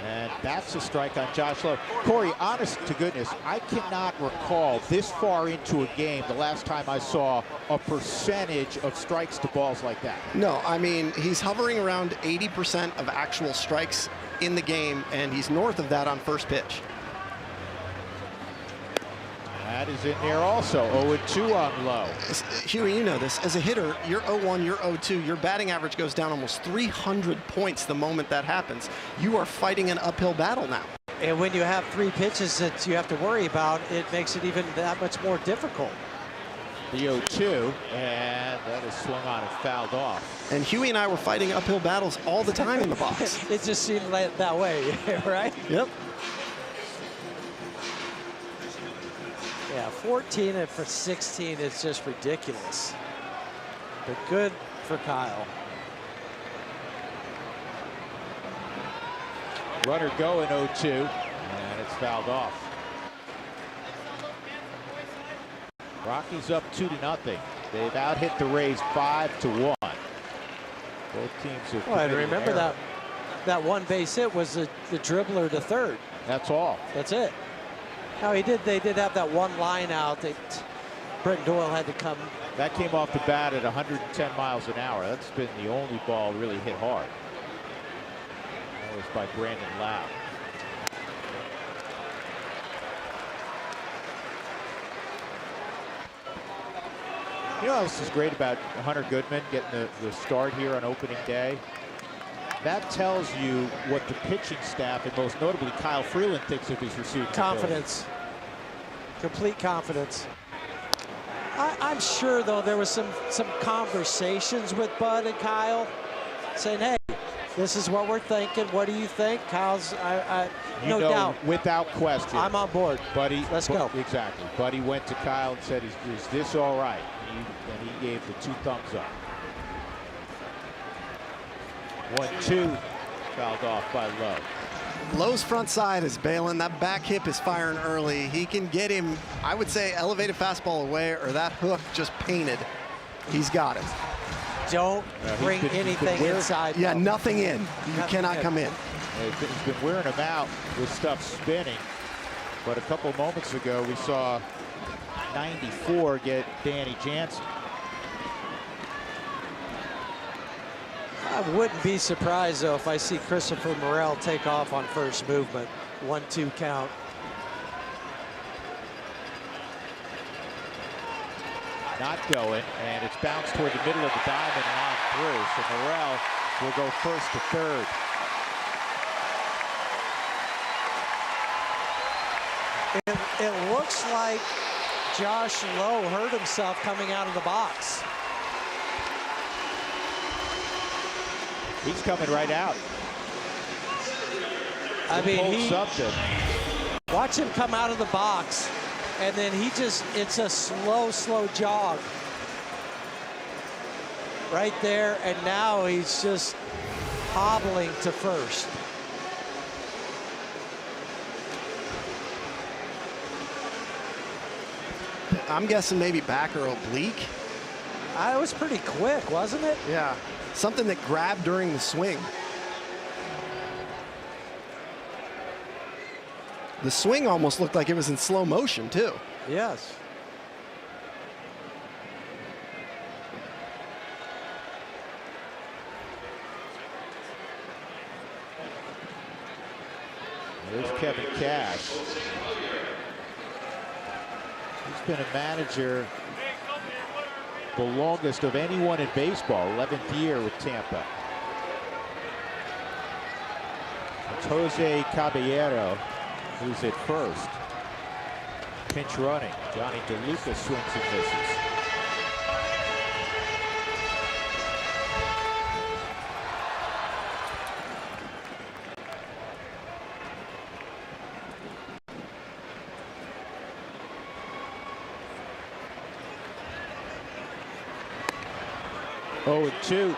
And that's a strike on Josh Lowe. Corey, honest to goodness, I cannot recall this far into a game the last time I saw a percentage of strikes to balls like that. No, I mean, he's hovering around 80% of actual strikes in the game, and he's north of that on first pitch. That is in there also. 0-2 on Lowe. Huey, you know this. As a hitter, you're 0-1, you're 0-2. Your batting average goes down almost 300 points the moment that happens. You are fighting an uphill battle now. And when you have 3 pitches that you have to worry about, it makes it even that much more difficult. The 0-2, and that is swung on and fouled off. And Huey and I were fighting uphill battles all the time in the box. It just seemed like that way, right? Yep. Yeah, 14 and for 16 is just ridiculous. But good for Kyle. Runner go in 0-2, and it's fouled off. Rockies up 2-0. They've out-hit the Rays 5-1. Both teams have. Well, and remember that one base hit was the dribbler to third. That's all. That's it. Now they did have that one line out that Brenton Doyle had to come. That came off the bat at 110 miles an hour. That's been the only ball really hit hard. That was by Brandon Lau. You know what else is great about Hunter Goodman getting the start here on opening day? That tells you what the pitching staff, and most notably Kyle Freeland, thinks of his receiving Confidence. Complete confidence. I'm sure, though, there was some conversations with Bud and Kyle saying, hey, this is what we're thinking. What do you think? Kyle's, no doubt. Without question. I'm on board. Buddy, let's go. Exactly. Buddy went to Kyle and said, is this all right? And he gave the 2 thumbs up. 1-2, fouled off by Lowe. Lowe's front side is bailing. That back hip is firing early. He can get him, I would say, elevated fastball away or that hook just painted. He's got it. Don't bring anything inside. Yeah, nothing in. You cannot come in. He's been wearing him out with stuff spinning. But a couple moments ago, we saw 94 get Danny Jansen. I wouldn't be surprised, though, if I see Christopher Morel take off on first movement. 1-2 count. Not going, and it's bounced toward the middle of the diamond and on through. So Morel will go first to third. It looks like Josh Lowe hurt himself coming out of the box. He's coming right out. I mean, something. Watch him come out of the box, and then it's a slow jog. Right there, and now he's just hobbling to first. I'm guessing maybe back or oblique. It was pretty quick, wasn't it? Yeah. Something that grabbed during the swing. The swing almost looked like it was in slow motion, too. Yes. There's Kevin Cash. He's been a manager the longest of anyone in baseball, 11th year with Tampa. It's Jose Caballero who's at first. Pinch running. Johnny DeLuca swings and misses. Oh, 2.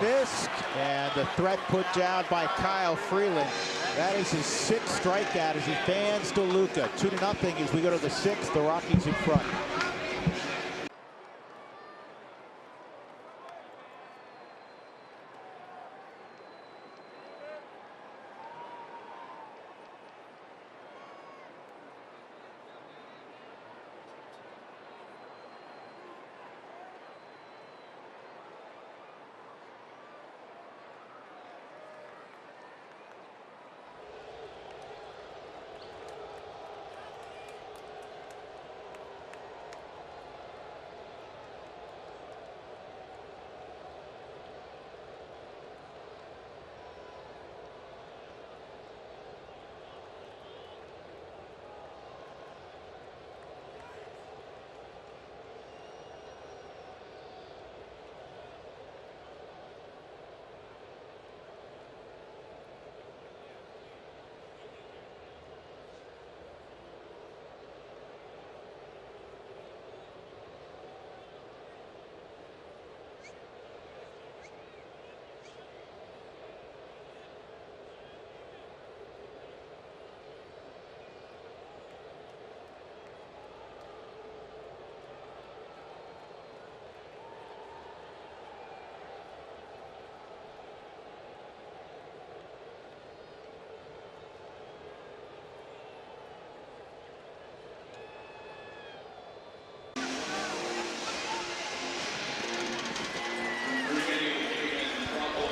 Missed, and the threat put down by Kyle Freeland. That is his 6th strikeout as he fans DeLuca. 2-0 as we go to the 6th. The Rockies in front.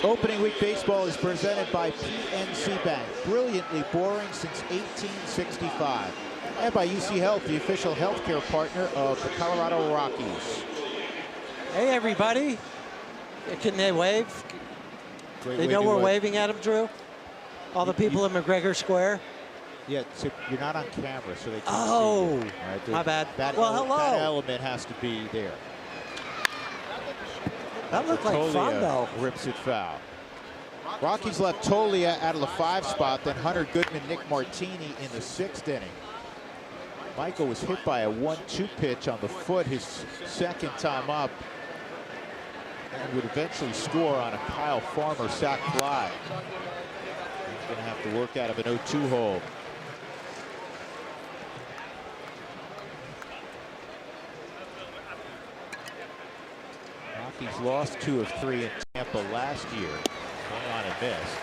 Opening week baseball is presented by PNC Bank, brilliantly boring since 1865. And by UC Health, the official healthcare partner of the Colorado Rockies. Hey, everybody. Can they wave? They know we're waving at them, Drew? All the people in McGregor Square? Yeah, so you're not on camera, so they can't oh, see you. Right, my bad. That hello. That element has to be there. That looked like fun, though. Rips it foul. Rockies left Tolia out of the 5 spot, then Hunter Goodman, Nick Martini in the 6th inning. Michael was hit by a 1-2 pitch on the foot his 2nd time up, and would eventually score on a Kyle Farmer sac fly. He's going to have to work out of an 0-2 hole. Rockies lost 2 of 3 in Tampa last year. Swung on and missed.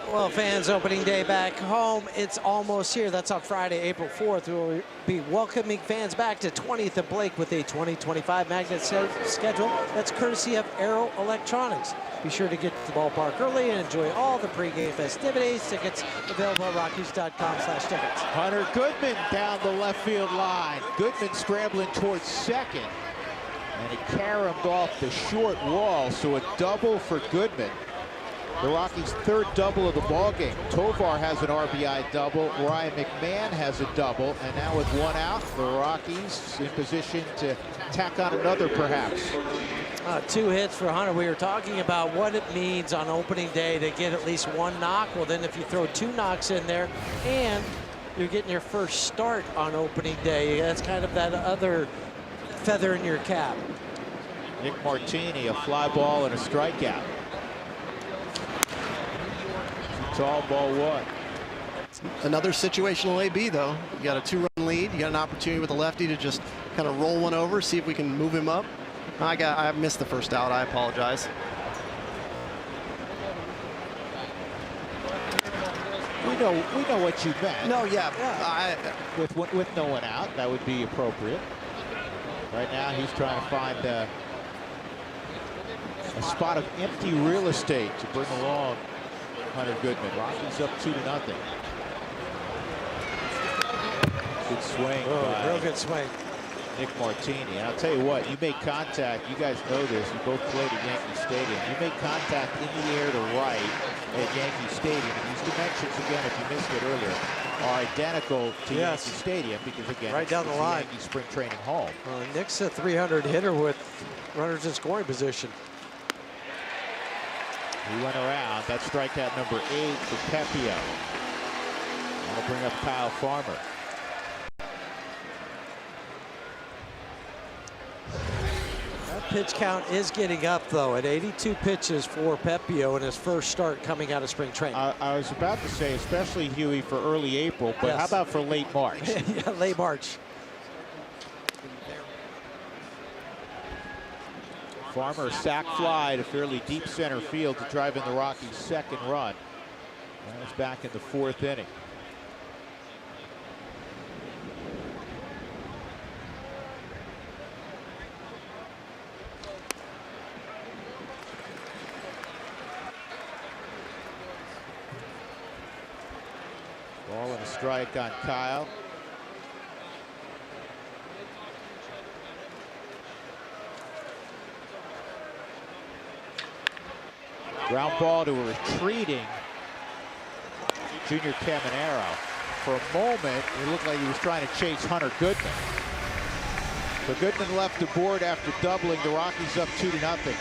Well, fans, opening day back home. It's almost here. That's on Friday, April 4th. We'll be welcoming fans back to 20th and Blake with a 2025 magnet schedule that's courtesy of Aero Electronics. Be sure to get to the ballpark early and enjoy all the pregame festivities. Tickets available at Rockies.com/tickets. Hunter Goodman down the left field line. Goodman scrambling towards second. And it caromed off the short wall, so a double for Goodman. The Rockies' 3rd double of the ballgame. Tovar has an RBI double. Ryan McMahon has a double. And now with 1 out, the Rockies in position to tack on another, perhaps. 2 hits for Hunter. We were talking about what it means on opening day to get at least 1 knock. Well, then if you throw 2 knocks in there and you're getting your first start on opening day, that's kind of that other feather in your cap. Nick Martini, a fly ball and a strikeout. Tall ball 1. Another situational AB, though. You got a 2-run lead. You got an opportunity with a lefty to just kind of roll one over, see if we can move him up. I missed the first out. I apologize. We know what you meant. No, yeah. With no one out, that would be appropriate. Right now, he's trying to find a spot of empty real estate to bring along Hunter Goodman. Rockies up 2-0. Good swing. Real good swing. Nick Martini. And I'll tell you what, you make contact. You guys know this. You both played at Yankee Stadium. You make contact in the air to right at Yankee Stadium. And these dimensions, again, if you missed it earlier, are identical to Yankee Stadium because, again, right down the line. Yankee spring training home. Nick's a 300 hitter with runners in scoring position. He went around. That's strikeout number 8 for Pepio. That'll bring up Kyle Farmer. That pitch count is getting up, though, at 82 pitches for Pepio in his first start coming out of spring training. I was about to say, especially, Huey, for early April, but how about for late March? Yeah, late March. Farmer sac fly to fairly deep center field to drive in the Rockies' 2nd run. That was back in the 4th inning. Ball and a strike on Kyle. Ground ball to a retreating Junior Caminero. For a moment, it looked like he was trying to chase Hunter Goodman. So Goodman left the board after doubling. The Rockies up 2-0.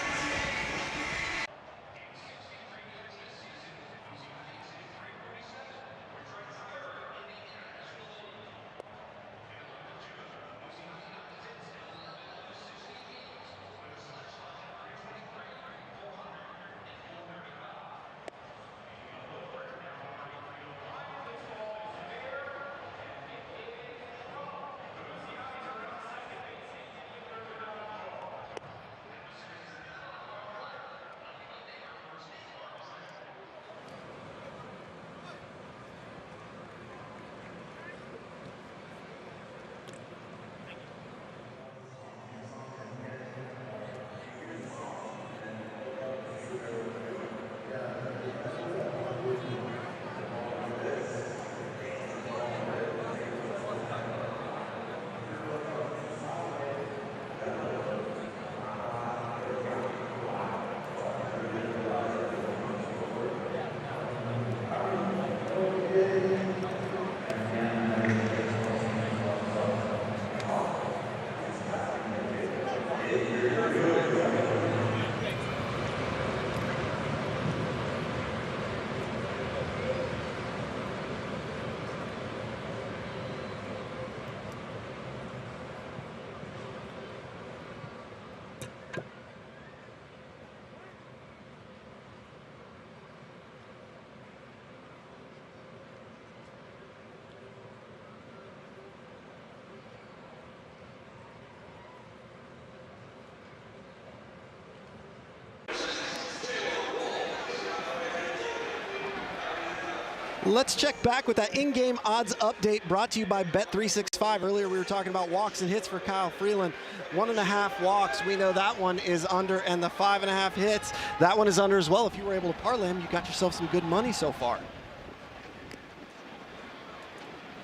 Let's check back with that in-game odds update brought to you by Bet365. Earlier we were talking about walks and hits for Kyle Freeland. 1.5 walks, we know that one is under, and the 5.5 hits, that one is under as well. If you were able to parlay him, you got yourself some good money so far.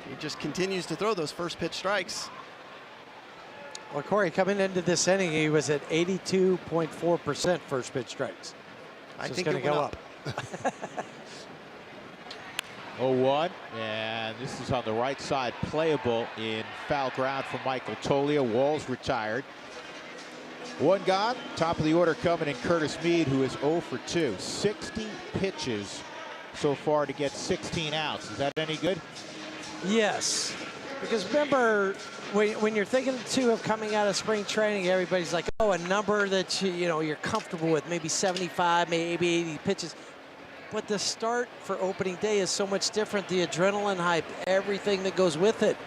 He just continues to throw those first pitch strikes. Well, Corey, coming into this inning, he was at 82.4% first pitch strikes. I think it's going to go up. 0-1, and this is on the right side, playable in foul ground for Michael Toglia. Walls retired. One gone. Top of the order coming in Curtis Mead, who is 0 for 2. 60 pitches so far to get 16 outs. Is that any good? Yes, because remember, when you're thinking too of coming out of spring training, everybody's like, oh, a number that you're comfortable with, maybe 75, maybe 80 pitches. But the start for opening day is so much different. The adrenaline hype, everything that goes with it.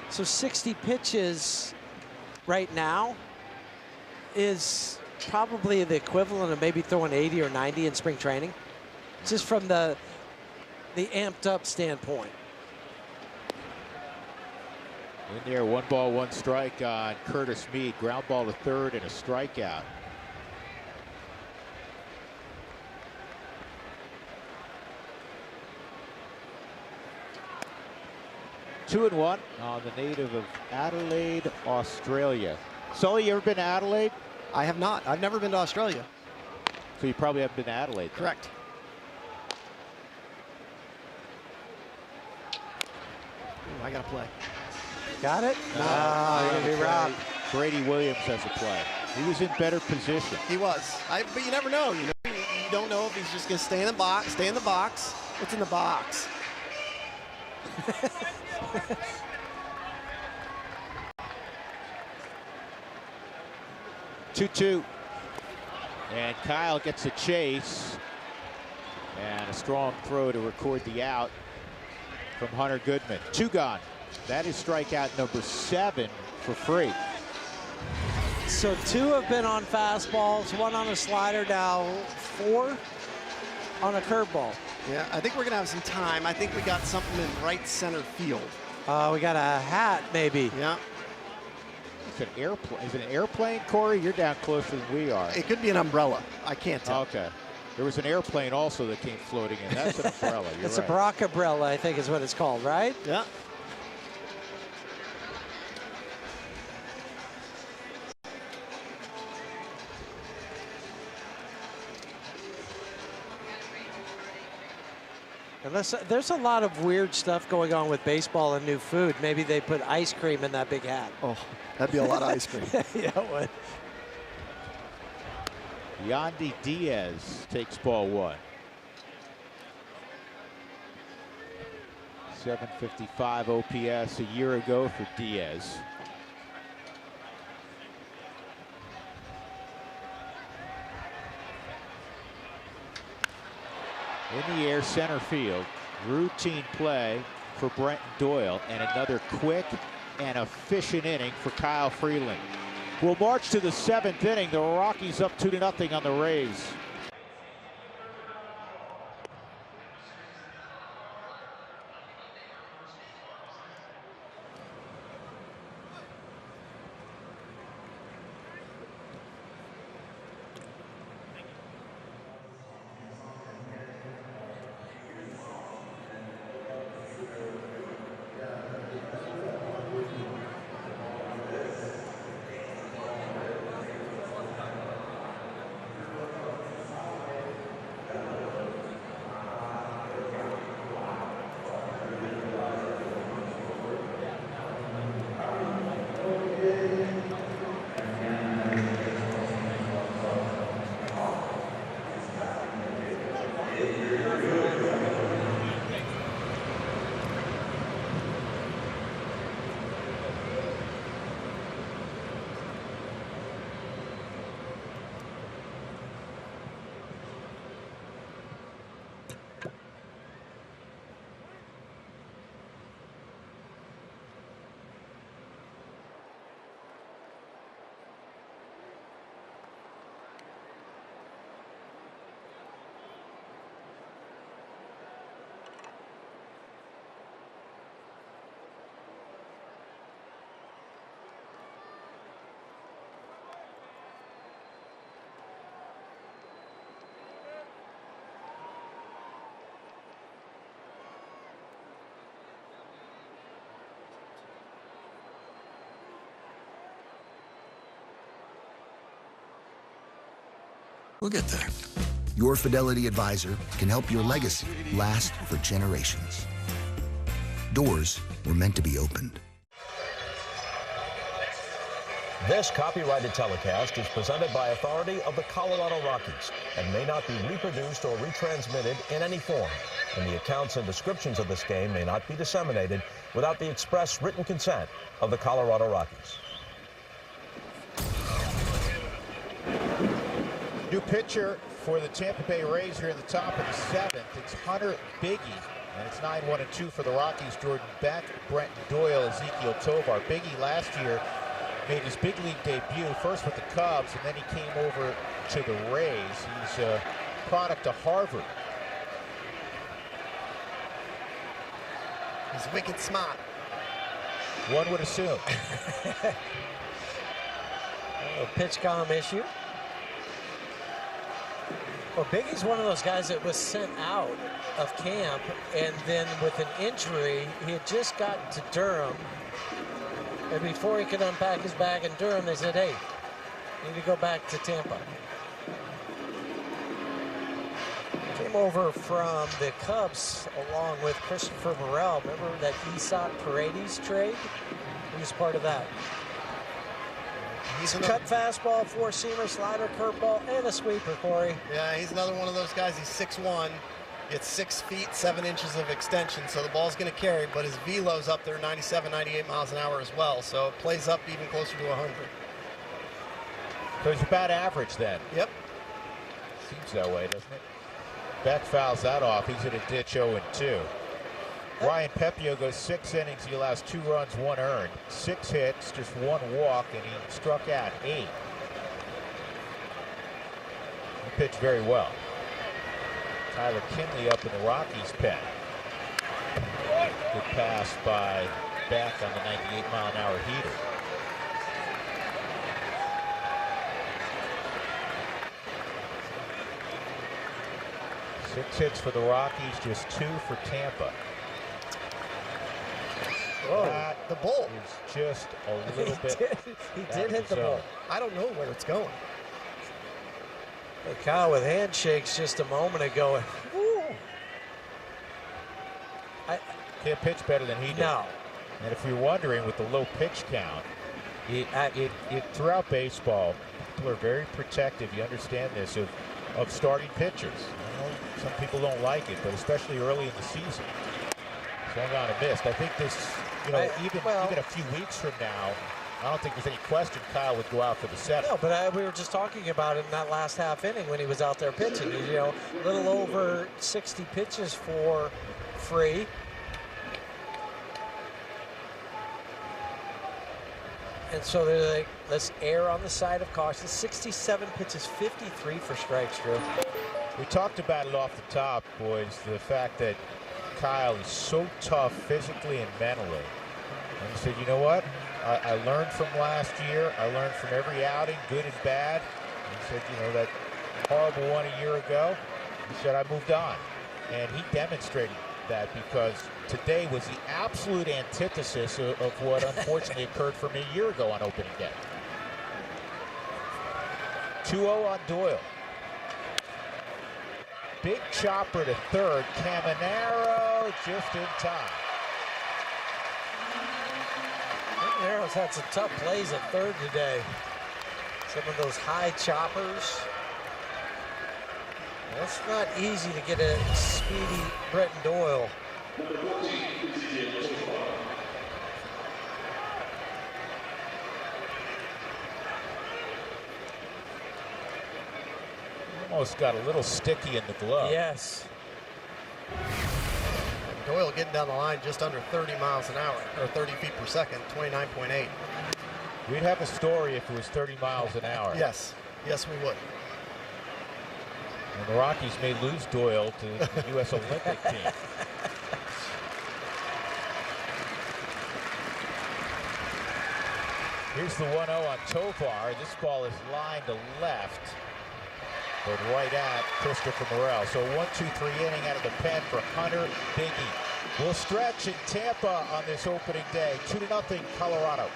So 60 pitches right now is probably the equivalent of maybe throwing 80 or 90 in spring training, just from the amped up standpoint. In there, 1 ball, 1 strike on Curtis Mead. Ground ball to third and a strikeout. Two and 1 on the native of Adelaide, Australia. Sully, you ever been to Adelaide? I have not. I've never been to Australia. So you probably haven't been to Adelaide. Correct. Ooh, I got to play. Got it? No, you're going to be robbed. Brady Williams has a play. He was in better position. He was. But you never know. You don't know if he's just going to stay in the box. Stay in the box. What's in the box? 2-2. And Kyle gets a chase. And a strong throw to record the out from Hunter Goodman. 2 gone. That is strikeout number 7 for Free. So 2 have been on fastballs, 1 on a slider, now 4 on a curveball. Yeah, I think we're going to have some time. I think we got something in right center field. We got a hat, maybe. Yeah. It's an airplane. Is it an airplane, Corey? You're down closer than we are. It could be an umbrella. I can't tell. Okay. There was an airplane also that came floating in. That's an umbrella. You're it's right. a Brock umbrella, I think is what it's called, right? Yeah. Unless there's a lot of weird stuff going on with baseball and new food. Maybe they put ice cream in that big hat. Oh, that'd be a lot of ice cream. Yeah, it would. Yandy Diaz takes ball 1. 755 OPS a year ago for Diaz. In the air, center field. Routine play for Brenton Doyle, and another quick and efficient inning for Kyle Freeland. We'll march to the 7th inning. The Rockies up 2-0 on the Rays. We'll get there. Your Fidelity Advisor can help your legacy last for generations. Doors were meant to be opened. This copyrighted telecast is presented by authority of the Colorado Rockies and may not be reproduced or retransmitted in any form. And the accounts and descriptions of this game may not be disseminated without the express written consent of the Colorado Rockies. New pitcher for the Tampa Bay Rays here in the top of the 7th. It's Hunter Biggie, and it's 9-1-2 for the Rockies. Jordan Beck, Brenton Doyle, Ezekiel Tovar. Biggie last year made his big league debut, first with the Cubs, and then he came over to the Rays. He's a product of Harvard. He's wicked smart. One would assume. A pitch column issue. Well, Biggie's one of those guys that was sent out of camp, and then with an injury, he had just gotten to Durham. And before he could unpack his bag in Durham, they said, hey, you need to go back to Tampa. Came over from the Cubs along with Christopher Morel. Remember that Esau Paredes trade? He was part of that. He's a cut fastball, four-seamer, slider, curveball, and a sweeper, Corey. Yeah, he's another one of those guys. He's 6'1", gets 6 feet, 7 inches of extension, so the ball's going to carry, but his velo's up there 97, 98 miles an hour as well, so it plays up even closer to 100. So he's about average then. Yep. Seems that way, doesn't it? Beck fouls that off. He's in a ditch 0-2. Ryan Pepio goes 6 innings. He allows 2 runs, 1 earned. 6 hits, just 1 walk, and he struck out 8. He pitched very well. Tyler Kinley up in the Rockies pen. Good pass by Beck on the 98-mile-an-hour heater. Six hits for the Rockies, just 2 for Tampa. Whoa, the ball is just a little bit. He did hit the ball. I don't know where it's going. Hey, Kyle with handshakes just a moment ago. Woo. Can't pitch better than he did. No. And if you're wondering, with the low pitch count, throughout baseball, people are very protective. You understand this of starting pitchers. I know some people don't like it, but especially early in the season. Swung on and missed. I think this, even a few weeks from now, I don't think there's any question Kyle would go out for the 7th. No, but we were just talking about it in that last half inning when he was out there pitching. A little over 60 pitches for Free. And so they're like, let's err on the side of caution. 67 pitches, 53 for strikes, Drew. We talked about it off the top, boys, the fact that Kyle is so tough physically and mentally. And he said, you know what? I learned from last year. I learned from every outing, good and bad. And he said, that horrible one a year ago, he said, I moved on. And he demonstrated that because today was the absolute antithesis of what unfortunately occurred for me a year ago on opening day. 2-0 on Doyle. Big chopper to third. Caminero just in time. Camanero's had some tough plays at third today. Some of those high choppers. It's not easy to get a speedy Brenton Doyle. Almost got a little sticky in the glove. Yes. Doyle getting down the line just under 30 miles an hour, or 30 feet per second, 29.8. We'd have a story if it was 30 miles an hour. Yes, yes we would. And the Rockies may lose Doyle to the U.S. Olympic team. Here's the 1-0 on Tovar. This ball is lined to left, but right at Christopher Morel. So 1-2-3 inning out of the pen for Hunter Biggie. We'll stretch in Tampa on this opening day. 2-0 Colorado.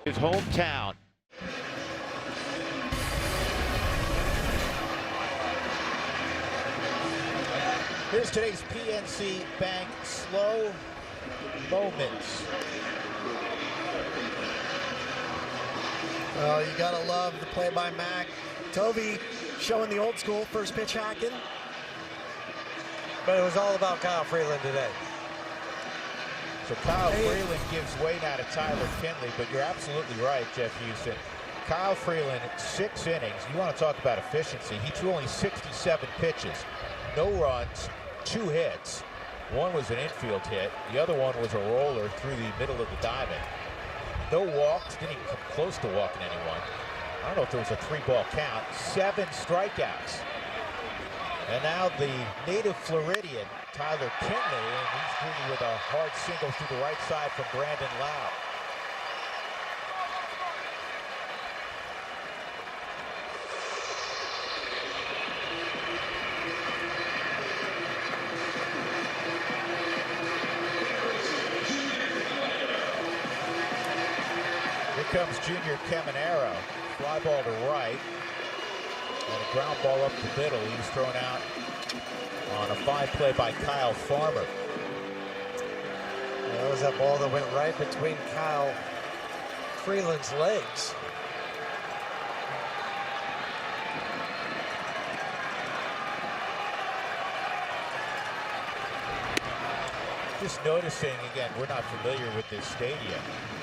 his hometown. Here's today's PNC Bank slow moments. Well, you gotta love the play by Mac. Tovey showing the old school first pitch hacking. But it was all about Kyle Freeland today. So Kyle Freeland gives way now to Tyler Kinley, but you're absolutely right, Jeff Houston. Kyle Freeland, 6 innings. You want to talk about efficiency. He threw only 67 pitches. No runs, 2 hits. One was an infield hit. The other one was a roller through the middle of the diamond. No walks, didn't even come close to walking anyone. I don't know if there was a 3-ball count. 7 strikeouts. And now the native Floridian, Tyler Kinley, and he's greeted with a hard single through the right side from Brandon Lau. Here comes Junior Caminero. Fly ball to right. And a ground ball up the middle. He was thrown out on a fine play by Kyle Farmer. That was that ball that went right between Kyle Freeland's legs. Just noticing, again, we're not familiar with this stadium.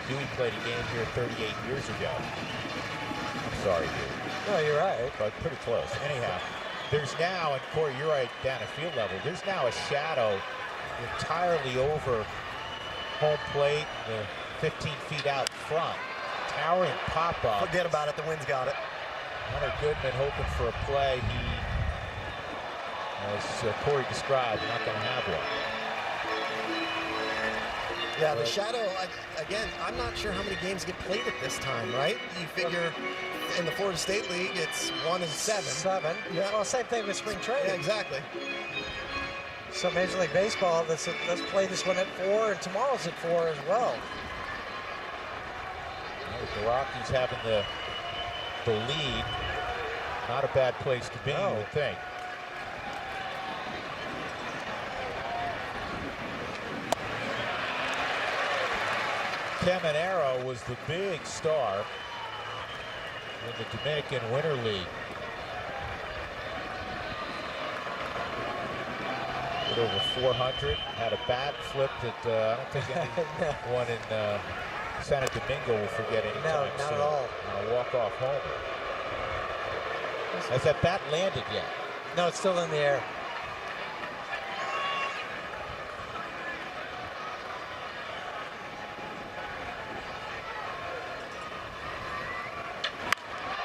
Dewey played a game here 38 years ago. I'm sorry, Dewey. No, you're right. But pretty close. Anyhow, there's now, and Corey, you're right, down at field level, there's now a shadow entirely over home plate, 15 feet out front. Towering pop-up. Forget about it, the wind's got it. Hunter Goodman hoping for a play. He, as Corey described, not going to have one. Yeah, the shadow, again, I'm not sure how many games get played at this time, right? You figure in the Florida State League, it's 1 in 7. 7. Yeah, well, same thing with spring training. Yeah, exactly. So Major League Baseball, let's play this one at 4, and tomorrow's at 4 as well. With the Rockies having the lead, not a bad place to be, you would think. Caminero was the big star in the Dominican Winter League. A little over 400, had a bat flipped at, I don't think anyone in Santo Domingo will forget any time not soon. at all. A walk-off homer. Has that bat landed yet? No, it's still in the air.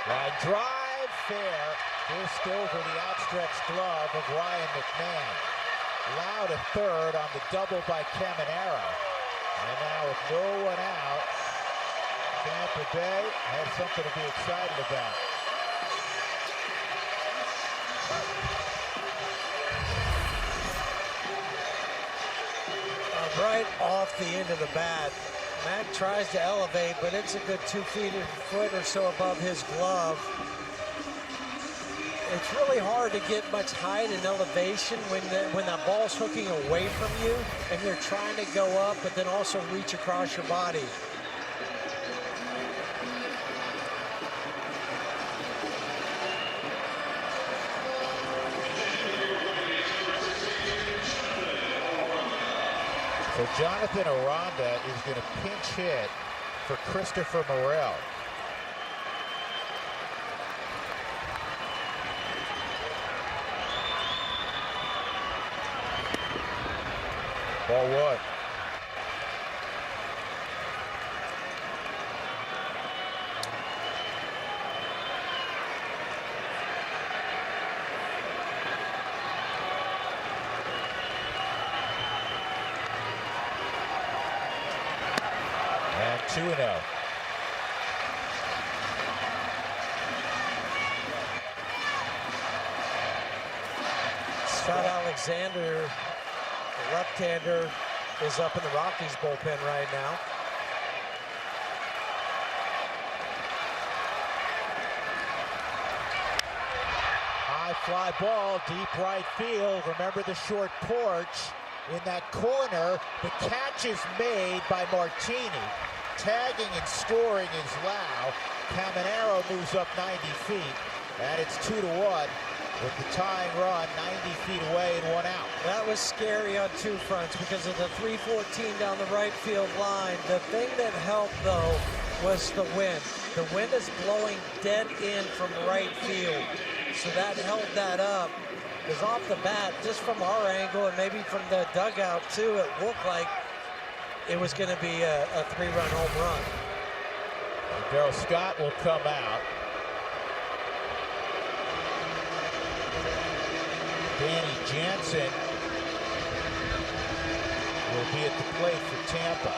Line drive, fair. Just over the outstretched glove of Ryan McMahon. Lau to third on the double by Caminero. And now with no one out, Tampa Bay has something to be excited about. Right off the end of the bat. Mac tries to elevate, but it's a good 2 foot or so above his glove. It's really hard to get much height and elevation when that ball's hooking away from you and you're trying to go up, but then also reach across your body. So Jonathan Aranda is going to pinch hit for Christopher Morel. Ball 1. And 2-0. Scott Alexander, the left-hander, is up in the Rockies bullpen right now. fly ball, deep right field. Remember the short porch in that corner. The catch is made by Martini. Tagging and scoring is Lau. Caminero moves up 90 feet, and it's 2-1 with the tying run 90 feet away and 1 out. That was scary on two fronts because of the 314 down the right field line. The thing that helped, though, was the wind. The wind is blowing dead in from right field, so that held that up. Because off the bat, just from our angle and maybe from the dugout too, it looked like it was going to be a 3-run home run. Darryl Scott will come out. Danny Jansen will be at the plate for Tampa.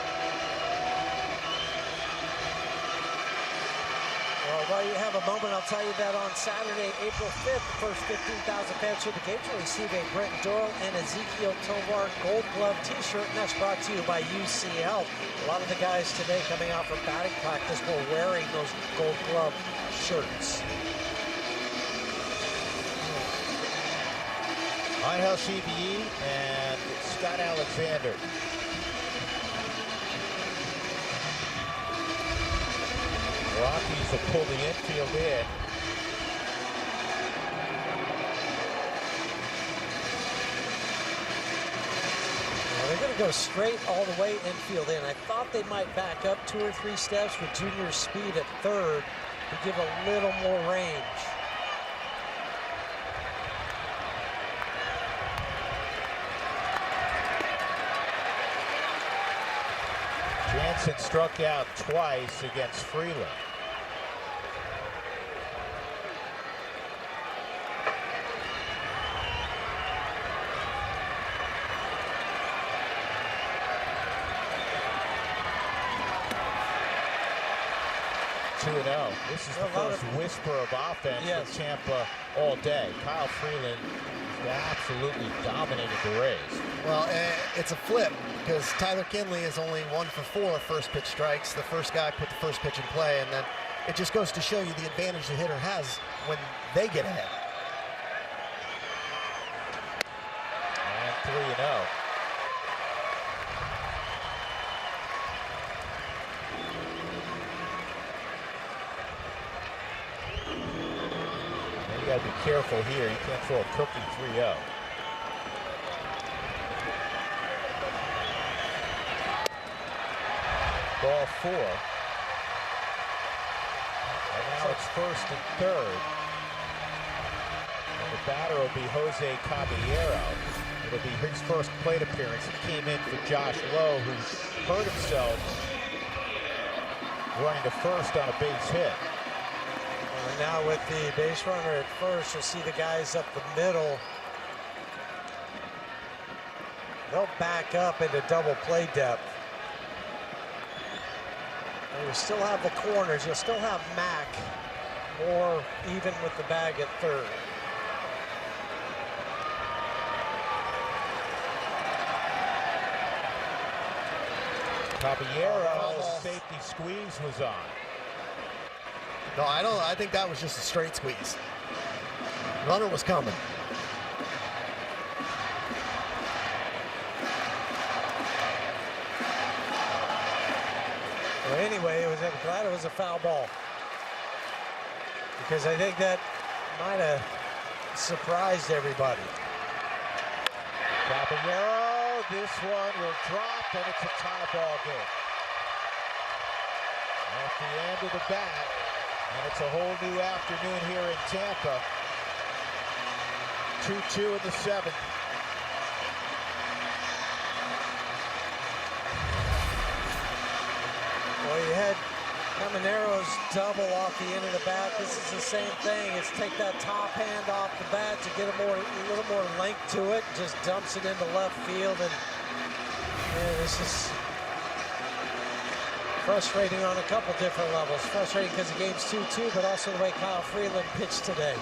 Well, while you have a moment, I'll tell you that on Saturday, April 5th, the first 15,000 fans through the gates will receive a Brenton Doyle and Ezekiel Tovar Gold Glove t-shirt, and that's brought to you by UC Health. A lot of the guys today coming out from batting practice were wearing those Gold Glove shirts. Angel CBE and Scott Alexander. Rockies will pull the infield in. Well, they're going to go straight all the way infield in. I thought they might back up 2 or 3 steps with Junior's speed at third to give a little more range. Jansen struck out twice against Freeland. This is the first whisper of offense for Tampa all day. Kyle Freeland absolutely dominated the Rays. Well, it's a flip because Tyler Kinley is only 1 for 4 first pitch strikes. The first guy put the first pitch in play, and then it just goes to show you the advantage the hitter has when they get ahead. And 3-0. You got to be careful here. You can't throw a cookie 3-0. Ball 4. And now it's first and third. And the batter will be Jose Caballero. It'll be his first plate appearance. He came in for Josh Lowe, who hurt himself running to first on a base hit. And now with the base runner at first, you'll see the guys up the middle. They'll back up into double play depth. And you still have the corners. You'll still have Mack more even with the bag at third. Caballero's safety squeeze was on. No, I think that was just a straight squeeze. Runner was coming. Well, anyway, I'm glad it was a foul ball, because I think that might have surprised everybody. Caballero, this one will drop, and it's a tie ball game. At the end of the bat, and it's a whole new afternoon here in Tampa. 2-2 in the 7th. Well, you had Caminero's double off the end of the bat. This is the same thing. It's take that top hand off the bat to get a little more length to it. Just dumps it into left field, and man, this is frustrating on a couple different levels. Frustrating because the game's 2-2, but also the way Kyle Freeland pitched today.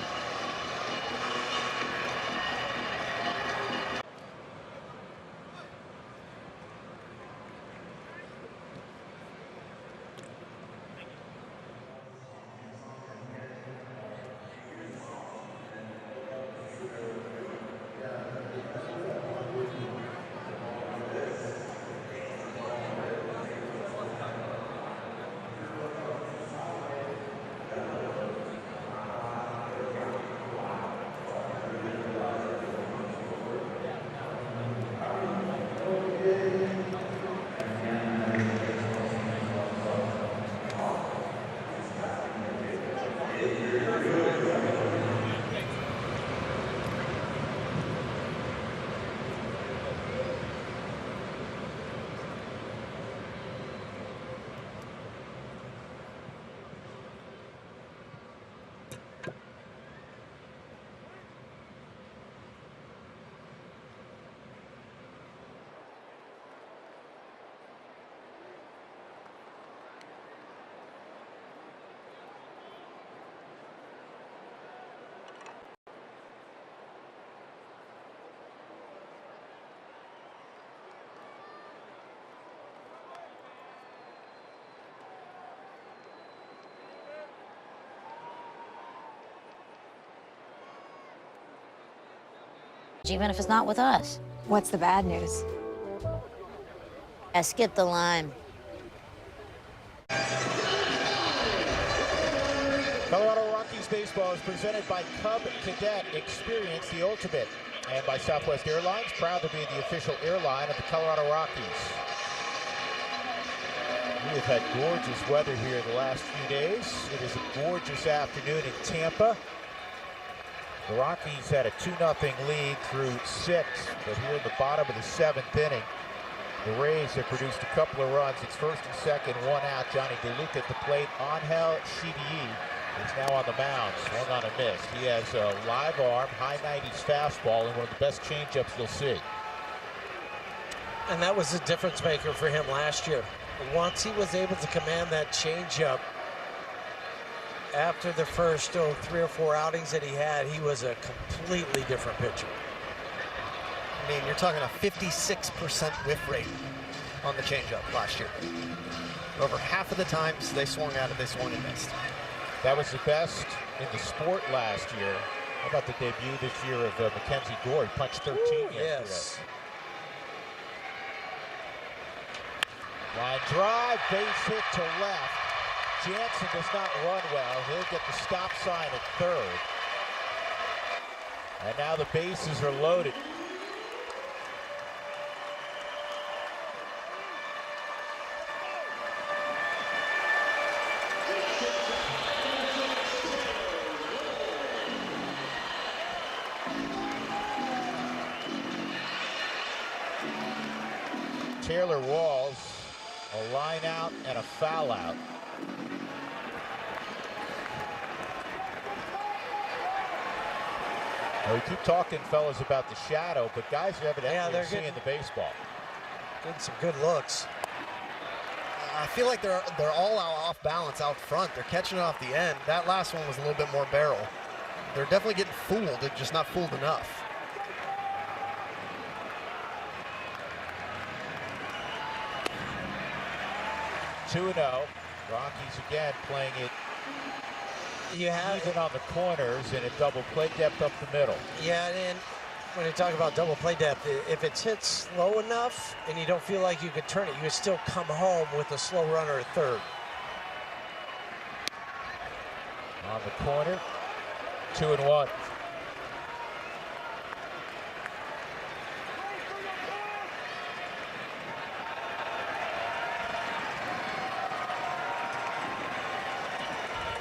even if it's not with us. What's the bad news? I skipped the line. Colorado Rockies baseball is presented by Cub Cadet. Experience the ultimate. And by Southwest Airlines, proud to be the official airline of the Colorado Rockies. We have had gorgeous weather here the last few days. It is a gorgeous afternoon in Tampa. The Rockies had a 2-0 lead through 6, but here in the bottom of the 7th inning, the Rays have produced a couple of runs. It's first and second, 1 out. Johnny DeLuca at the plate. Angel Shidi is now on the mound, swung on a miss. He has a live arm, high 90s fastball, and one of the best changeups you'll see. And that was a difference maker for him last year. Once he was able to command that changeup, after the first 3 or 4 outings that he had, he was a completely different pitcher. I mean, you're talking a 56% whiff rate on the changeup last year. Over half of the times they swung at it, they swung and missed. That was the best in the sport last year. How about the debut this year of Mackenzie Gore? He punched 13 yesterday. Yes. Line drive, base hit to left. Jansen does not run well. He'll get the stop sign at third. And now the bases are loaded. Taylor Walls, a line out and a foul out. Well, we keep talking, fellas, about the shadow, but guys are evidently seeing the baseball. Getting some good looks. I feel like they're all off balance out front. They're catching it off the end. That last one was a little bit more barrel. They're definitely getting fooled. They're just not fooled enough. Two 2-0. Rockies again playing it even on the corners and a double play depth up the middle. Yeah, and when you talk about double play depth, if it's hit slow enough and you don't feel like you could turn it, you would still come home with a slow runner at third. On the corner, 2-1.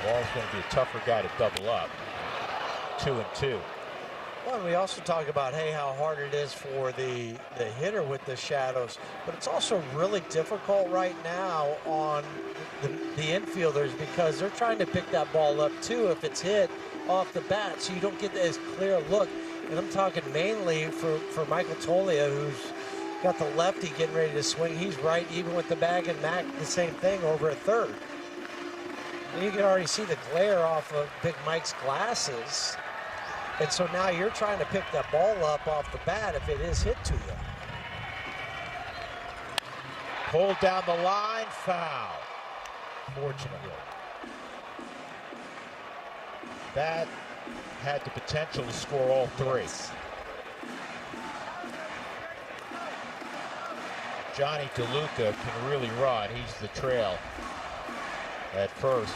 Wall's going to be a tougher guy to double up. 2-2. Well, and we also talk about, hey, how hard it is for the hitter with the shadows, but it's also really difficult right now on the infielders because they're trying to pick that ball up too if it's hit off the bat, so you don't get as clear a look. And I'm talking mainly for Michael Tolia, who's got the lefty getting ready to swing. He's right even with the bag, and Mac the same thing over at third. And you can already see the glare off of Big Mike's glasses. And so now you're trying to pick that ball up off the bat if it is hit to you. Pulled down the line, foul. Fortunately. That had the potential to score all three. Johnny DeLuca can really run. He's the trail at first.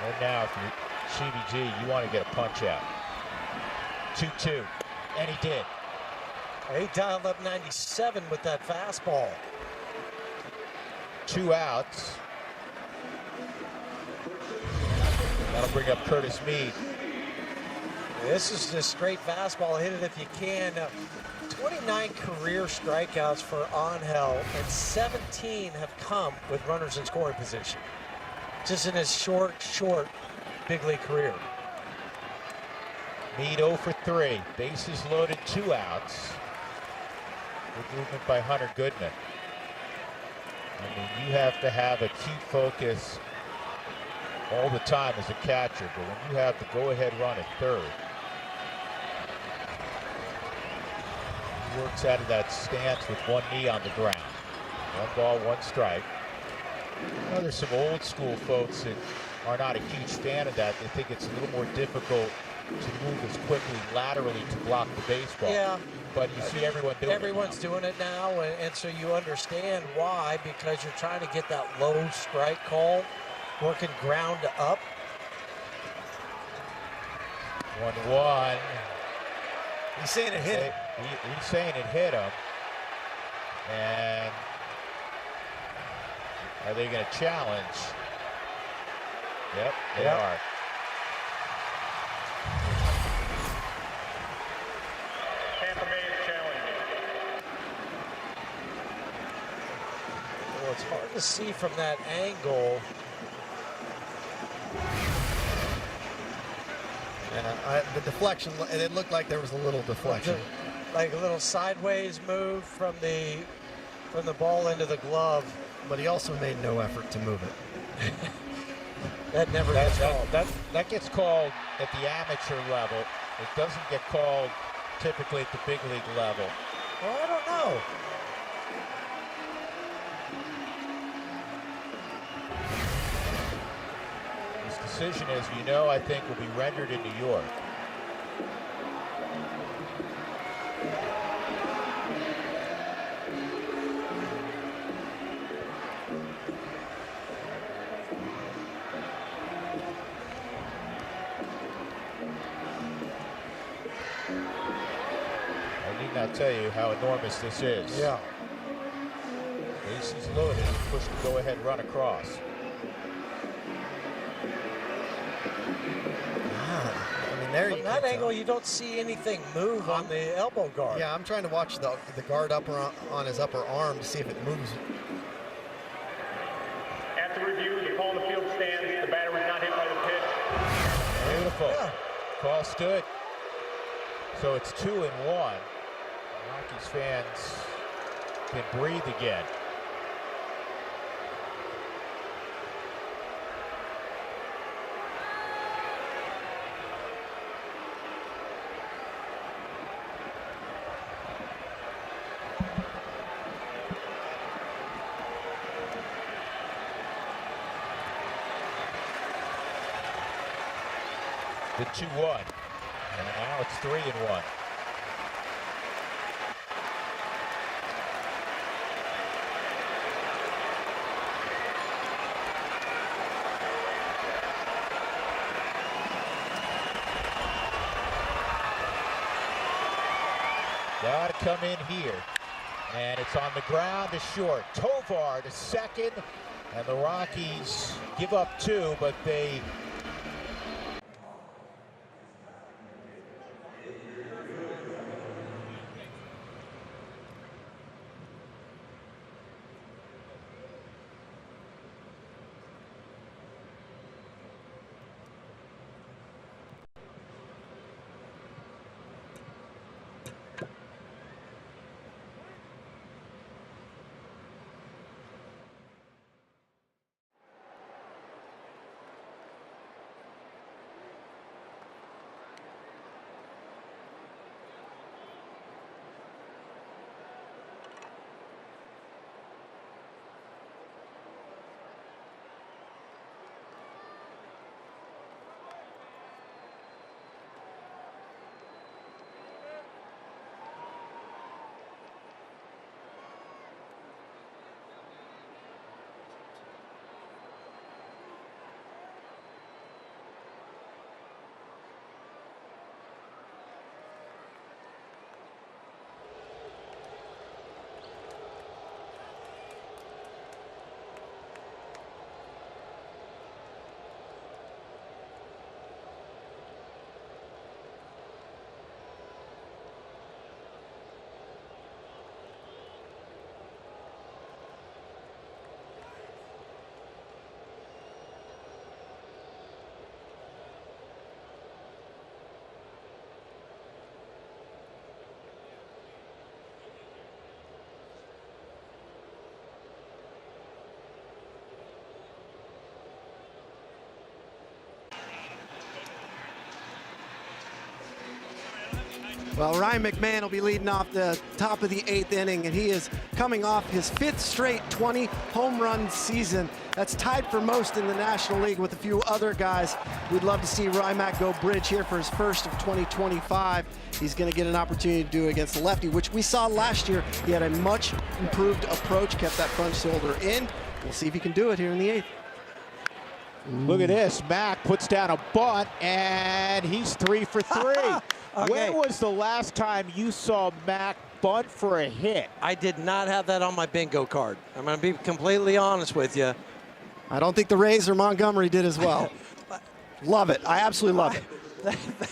And now, if you're CBG, you want to get a punch out. 2-2, and he did. He dialed up 97 with that fastball. 2 outs. That'll bring up Curtis Mead. This is just straight fastball. Hit it if you can. 29 career strikeouts for Angel, and 17 have come with runners in scoring position. Just in his short big league career. Mead 0 for 3. Bases loaded, 2 outs. Good movement by Hunter Goodman. I mean, you have to have acute focus all the time as a catcher, but when you have the go-ahead run at third, he works out of that stance with one knee on the ground. 1 ball, 1 strike. Well, there's some old school folks that are not a huge fan of that. They think it's a little more difficult to move as quickly laterally to block the baseball. Yeah. But you see everyone doing Everyone's doing it now, and so you understand why, because you're trying to get that low strike call, working ground up. 1-1. He's saying it hit him. He's saying it hit him. And are they going to challenge? Yep, they are. Tampa Bay is challenging. Well, it's hard to see from that angle. And the deflection, it looked like there was a little deflection. Like a little sideways move from the ball into the glove. But he also made no effort to move it. That never gets called. That gets called at the amateur level. It doesn't get called typically at the big league level. Well, I don't know. This decision, as you know, I think will be rendered in New York. I need not tell you how enormous this is. Yeah. Bases loaded, push the go-ahead run across. There From that angle, you don't see anything move on the elbow guard. Yeah, I'm trying to watch the guard on his upper arm to see if it moves. At the review, the call in the field stands. The batter was not hit by the pitch. Beautiful. Yeah. Call stood. So it's 2-1. Rockies fans can breathe again. The 2-1, and now it's 3-1. Got to come in here, and it's on the ground to short. Tovar to second, and the Rockies give up 2, but they Well, Ryan McMahon will be leading off the top of the 8th inning, and he is coming off his 5th straight 20 home run season. That's tied for most in the National League with a few other guys. We'd love to see Rymack go bridge here for his first of 2025. He's going to get an opportunity to do it against the lefty, which we saw last year. He had a much improved approach, kept that front shoulder in. We'll see if he can do it here in the 8th. Look at this. Mack puts down a bunt, and he's 3 for 3. Okay. When was the last time you saw Mack bunt for a hit? I did not have that on my bingo card. I'm going to be completely honest with you. I don't think the Rays or Montgomery did as well. Love it. I absolutely love it.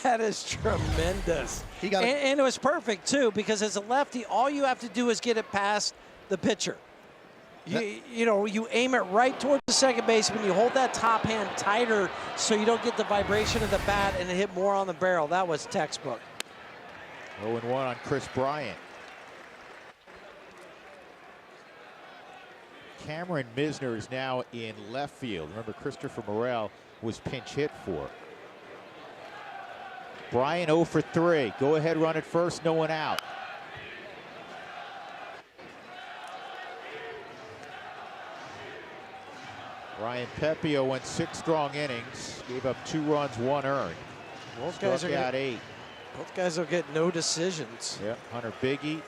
That is tremendous. And it was perfect, too, because as a lefty, all you have to do is get it past the pitcher. You know, you aim it right towards the second baseman. You hold that top hand tighter so you don't get the vibration of the bat and hit more on the barrel. That was textbook. 0-1 on Chris Bryant. Cameron Misner is now in left field. Remember, Christopher Morel was pinch hit for. Bryant 0 for 3. Go ahead, run at first, no one out. Ryan Pepio went 6 strong innings, gave up 2 runs, 1 earned. Both guys Struck out 8. Both guys will get no decisions. Yeah, Hunter Biggie,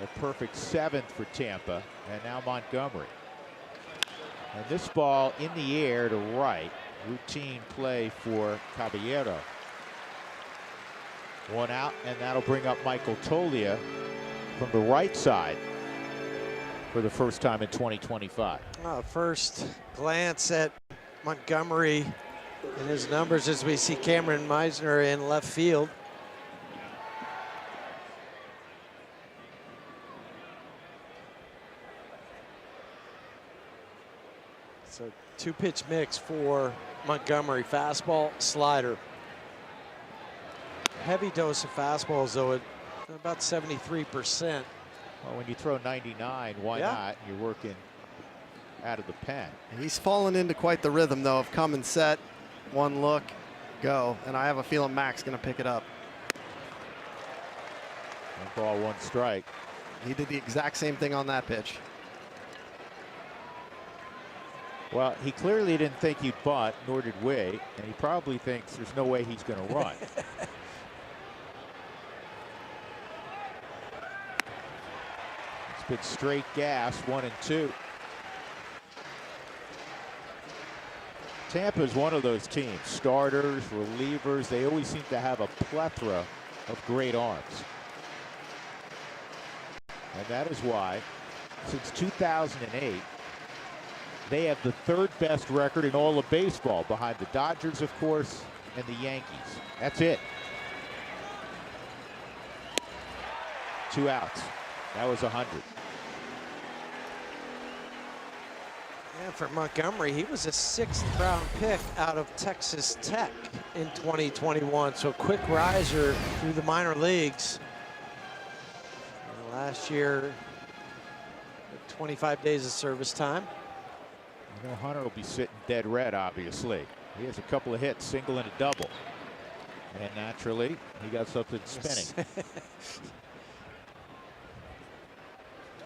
a perfect 7th for Tampa, and now Montgomery. And this ball in the air to right, routine play for Caballero. 1 out, and that'll bring up Michael Tolia from the right side for the first time in 2025. First glance at Montgomery and his numbers as we see Cameron Misner in left field. So 2-pitch mix for Montgomery. Fastball, slider. Heavy dose of fastballs, though, at about 73%. Well, when you throw 99, why not? You're working out of the pen. He's fallen into quite the rhythm, though, of come and set, 1 look, go. And I have a feeling Mac's going to pick it up. 1 ball, 1 strike. He did the exact same thing on that pitch. Well, he clearly didn't think he'd bunt, nor did we, and he probably thinks there's no way he's going to run. It's been straight gas, 1 and 2. Tampa is one of those teams, starters, relievers, they always seem to have a plethora of great arms. And that is why, since 2008, they have the 3rd best record in all of baseball, behind the Dodgers, of course, and the Yankees. That's it. 2 outs. That was 100. Yeah, for Montgomery, he was a 6th round pick out of Texas Tech in 2021. So quick riser through the minor leagues. And last year, 25 days of service time. You know, Hunter will be sitting dead red, obviously. He has a couple of hits, single and a double. And naturally, he got something spinning.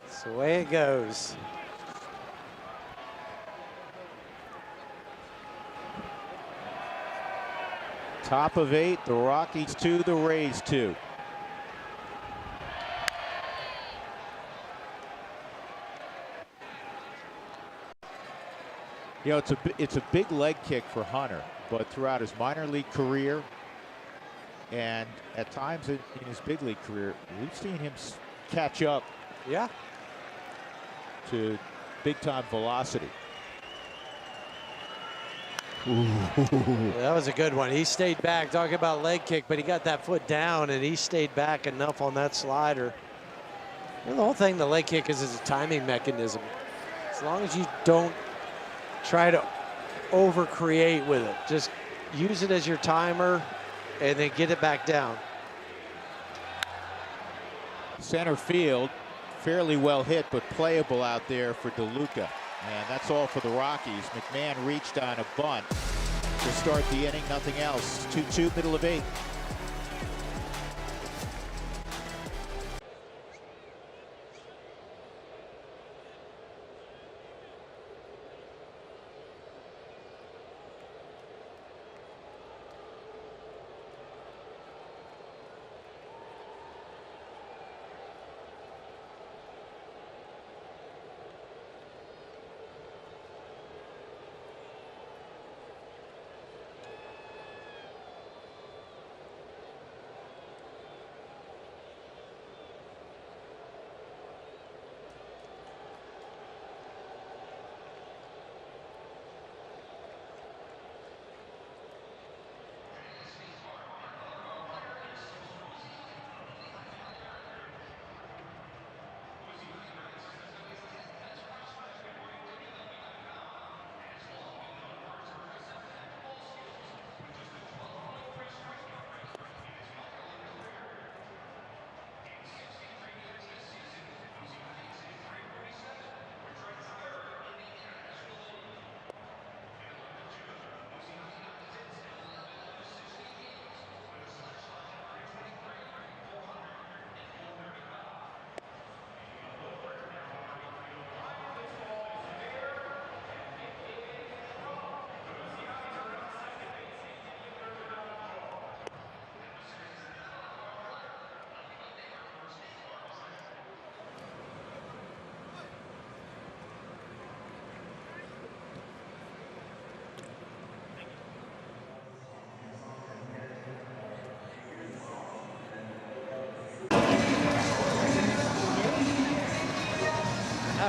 That's the way it goes. Top of 8, the Rockies 2, the Rays 2. You know, it's a big leg kick for Hunter, but throughout his minor league career and at times in his big league career, we've seen him catch up to big-time velocity. That was a good one. He stayed back. Talking about leg kick, but he got that foot down, and he stayed back enough on that slider. And the whole thing, the leg kick is a timing mechanism. As long as you don't try to over-create with it, just use it as your timer, and then get it back down. Center field, fairly well hit, but playable out there for DeLuca. And that's all for the Rockies. McMahon reached on a bunt to start the inning, nothing else. 2-2, middle of 8.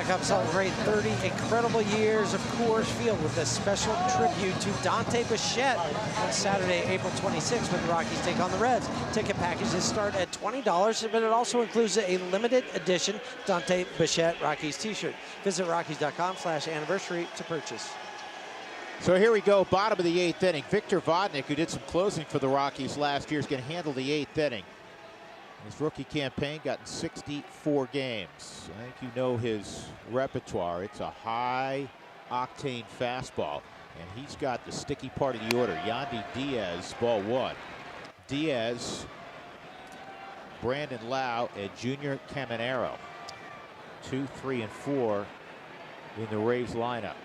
Come celebrate 30 incredible years of Coors Field with a special tribute to Dante Bichette on Saturday, April 26th when the Rockies take on the Reds. Ticket packages start at $20, but it also includes a limited edition Dante Bichette Rockies t-shirt. Visit Rockies.com/anniversary to purchase. So here we go, bottom of the 8th inning. Victor Vodnik, who did some closing for the Rockies last year, is going to handle the 8th inning. His rookie campaign gotten 64 games. I think you know his repertoire. It's a high-octane fastball, and he's got the sticky part of the order. Yandy Diaz, ball 1. Diaz, Brandon Lau, and Junior Caminero. 2, 3, and 4 in the Rays lineup.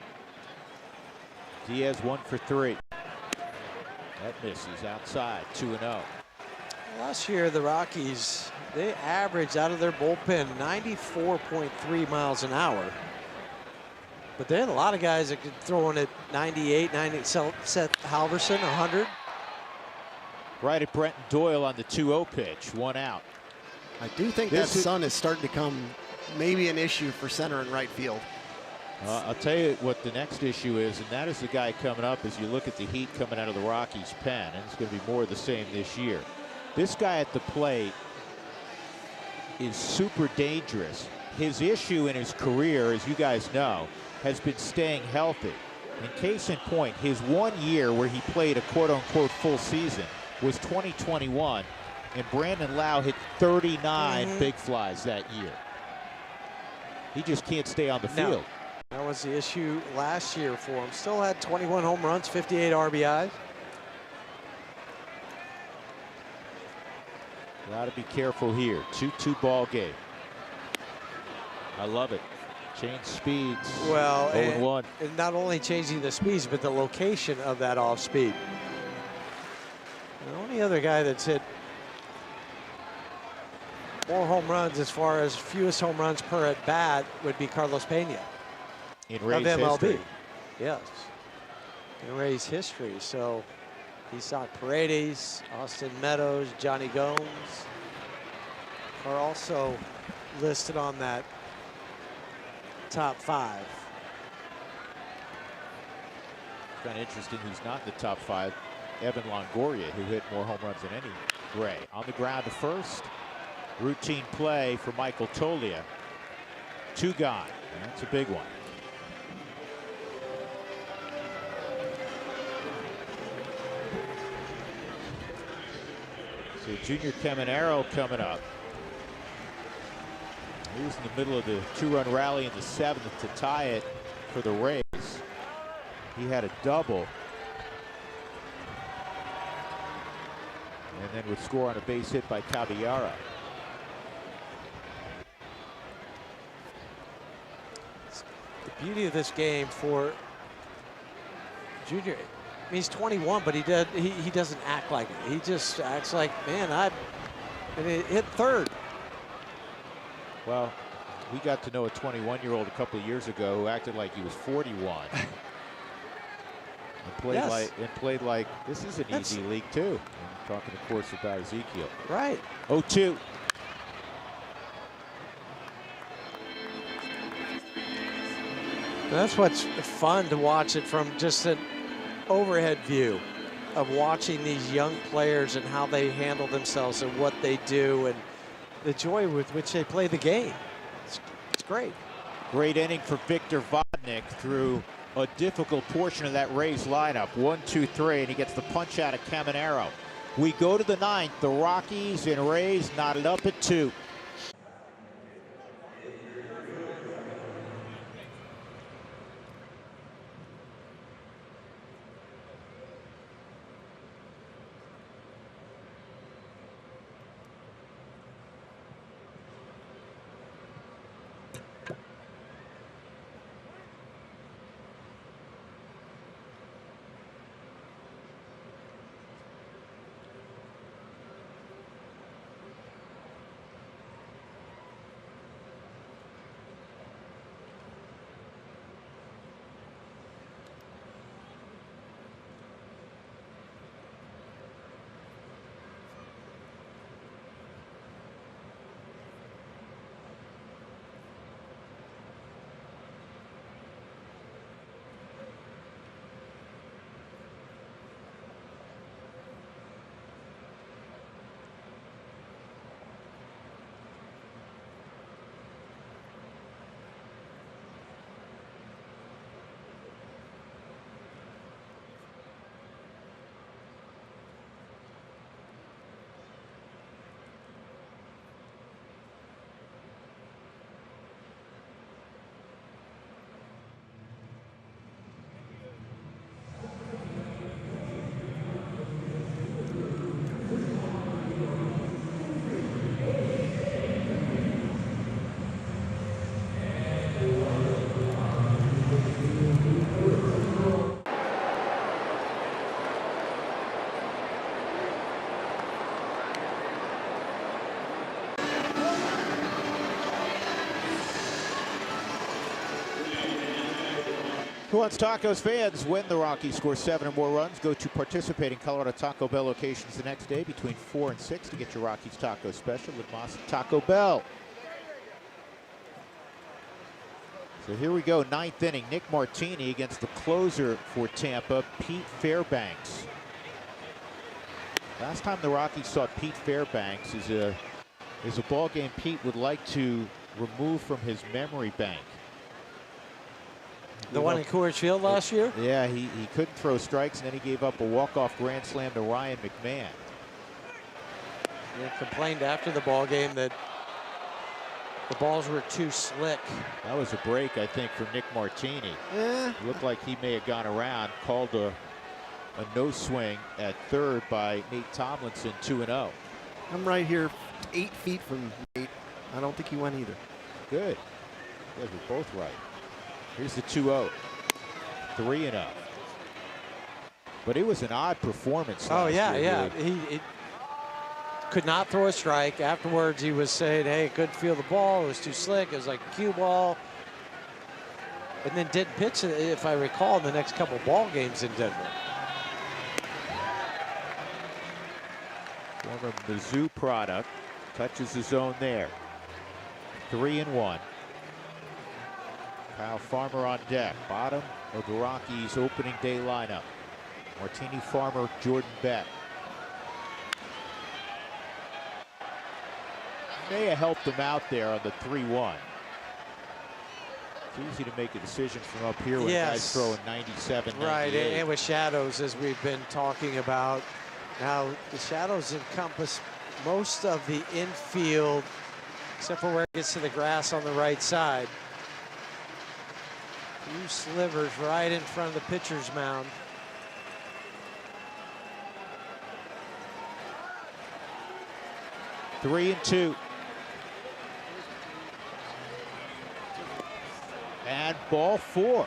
Diaz 1 for 3. That misses outside, 2-0. Last year, the Rockies, they averaged out of their bullpen 94.3 miles an hour. But they had a lot of guys that could throw in at 98, 90. Seth Halverson, 100. Right at Brenton Doyle on the 2-0 pitch, 1 out. I do think that sun is starting to become maybe an issue for center and right field. I'll tell you what the next issue is, and that is the guy coming up as you look at the heat coming out of the Rockies' pen, and it's going to be more of the same this year. This guy at the plate is super dangerous. His issue in his career, as you guys know, has been staying healthy. In case in point, his 1 year where he played a quote-unquote full season was 2021, and Brandon Lau hit 39 big flies that year. He just can't stay on the field. That was the issue last year for him. Still had 21 home runs, 58 RBIs. Got to be careful here. 2-2 ball game. I love it. Change speeds. Well, 0-1. And not only changing the speeds, but the location of that off speed. The only other guy that's hit more home runs as far as fewest home runs per at bat would be Carlos Pena. In Rays of MLB. history. Yes. In Rays history. So Isaac Paredes, Austin Meadows, Johnny Gomes are also listed on that top 5. Kind of interesting who's not in the top 5. Evan Longoria, who hit more home runs than any Ray. On the ground to first. Routine play for Michael Toglia. 2 gone. And that's a big one. So Junior Caminero coming up. He was in the middle of the 2-run rally in the 7th to tie it for the Rays. He had a double. And then would score on a base hit by Caballero. The beauty of this game for Junior, I mean, he's 21, but he doesn't act like it. He just acts like, man, and it hit third. Well, we got to know a 21-year-old a couple of years ago who acted like he was 41. And played like this is an easy league too. I'm talking, of course, about Ezekiel. Right. 0-2. That's what's fun to watch it from just an overhead view of watching these young players and how they handle themselves and what they do and the joy with which they play the game. It's great. Great inning for Victor Vodnik through a difficult portion of that Rays lineup. 1, 2, 3, and he gets the punch out of Caminero. We go to the 9th. The Rockies and Rays knotted up at 2. Who Wants Tacos fans, when the Rockies score 7 or more runs, go to participating Colorado Taco Bell locations the next day between 4 and 6 to get your Rockies taco special with Moss Taco Bell. So here we go, 9th inning. Nick Martini against the closer for Tampa, Pete Fairbanks. Last time the Rockies saw Pete Fairbanks is a ball game Pete would like to remove from his memory bank. The one in Coors Field last year? Yeah, he couldn't throw strikes, and then he gave up a walk-off grand slam to Ryan McMahon. He complained after the ball game that the balls were too slick. That was a break, I think, for Nick Martini. Looked like he may have gone around, called a no swing at third by Nate Tomlinson, 2-0. I'm right here, 8 feet from Nate. I don't think he went either. Good. You guys were both right. Here's the 2-0. 3-0. But it was an odd performance. Oh, yeah, year, yeah. really. He could not throw a strike. Afterwards, he was saying, hey, couldn't feel the ball. It was too slick. It was like a cue ball. And then didn't pitch, if I recall, in the next couple ball games in Denver. Former Mizzou product. Touches the zone there. 3-1. Kyle Farmer on deck. Bottom of the Rockies opening day lineup. Martini, Farmer, Jordan Beck. May have helped them out there on the 3-1. It's easy to make a decision from up here when guys throwing 97, Right, 98. and with shadows, as we've been talking about. Now, the shadows encompass most of the infield, except for where it gets to the grass on the right side. Few slivers right in front of the pitcher's mound. Three and 2. And ball 4.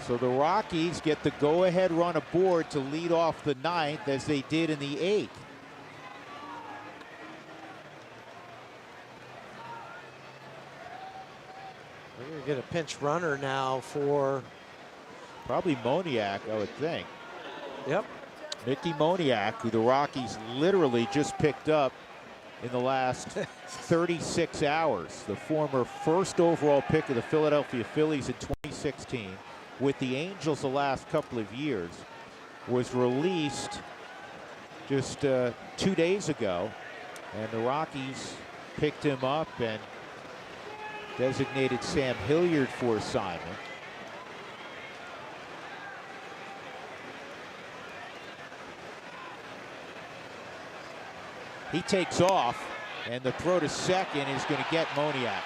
So the Rockies get the go-ahead run aboard to lead off the 9th as they did in the 8th. We're going to get a pinch runner now for... Probably Moniak, I would think. Yep. Mickey Moniak, who the Rockies literally just picked up in the last 36 hours. The former first overall pick of the Philadelphia Phillies in 2016, with the Angels the last couple of years, was released just 2 days ago, and the Rockies picked him up and designated Sam Hilliard for assignment. He takes off, and the throw to second is going to get Moniak.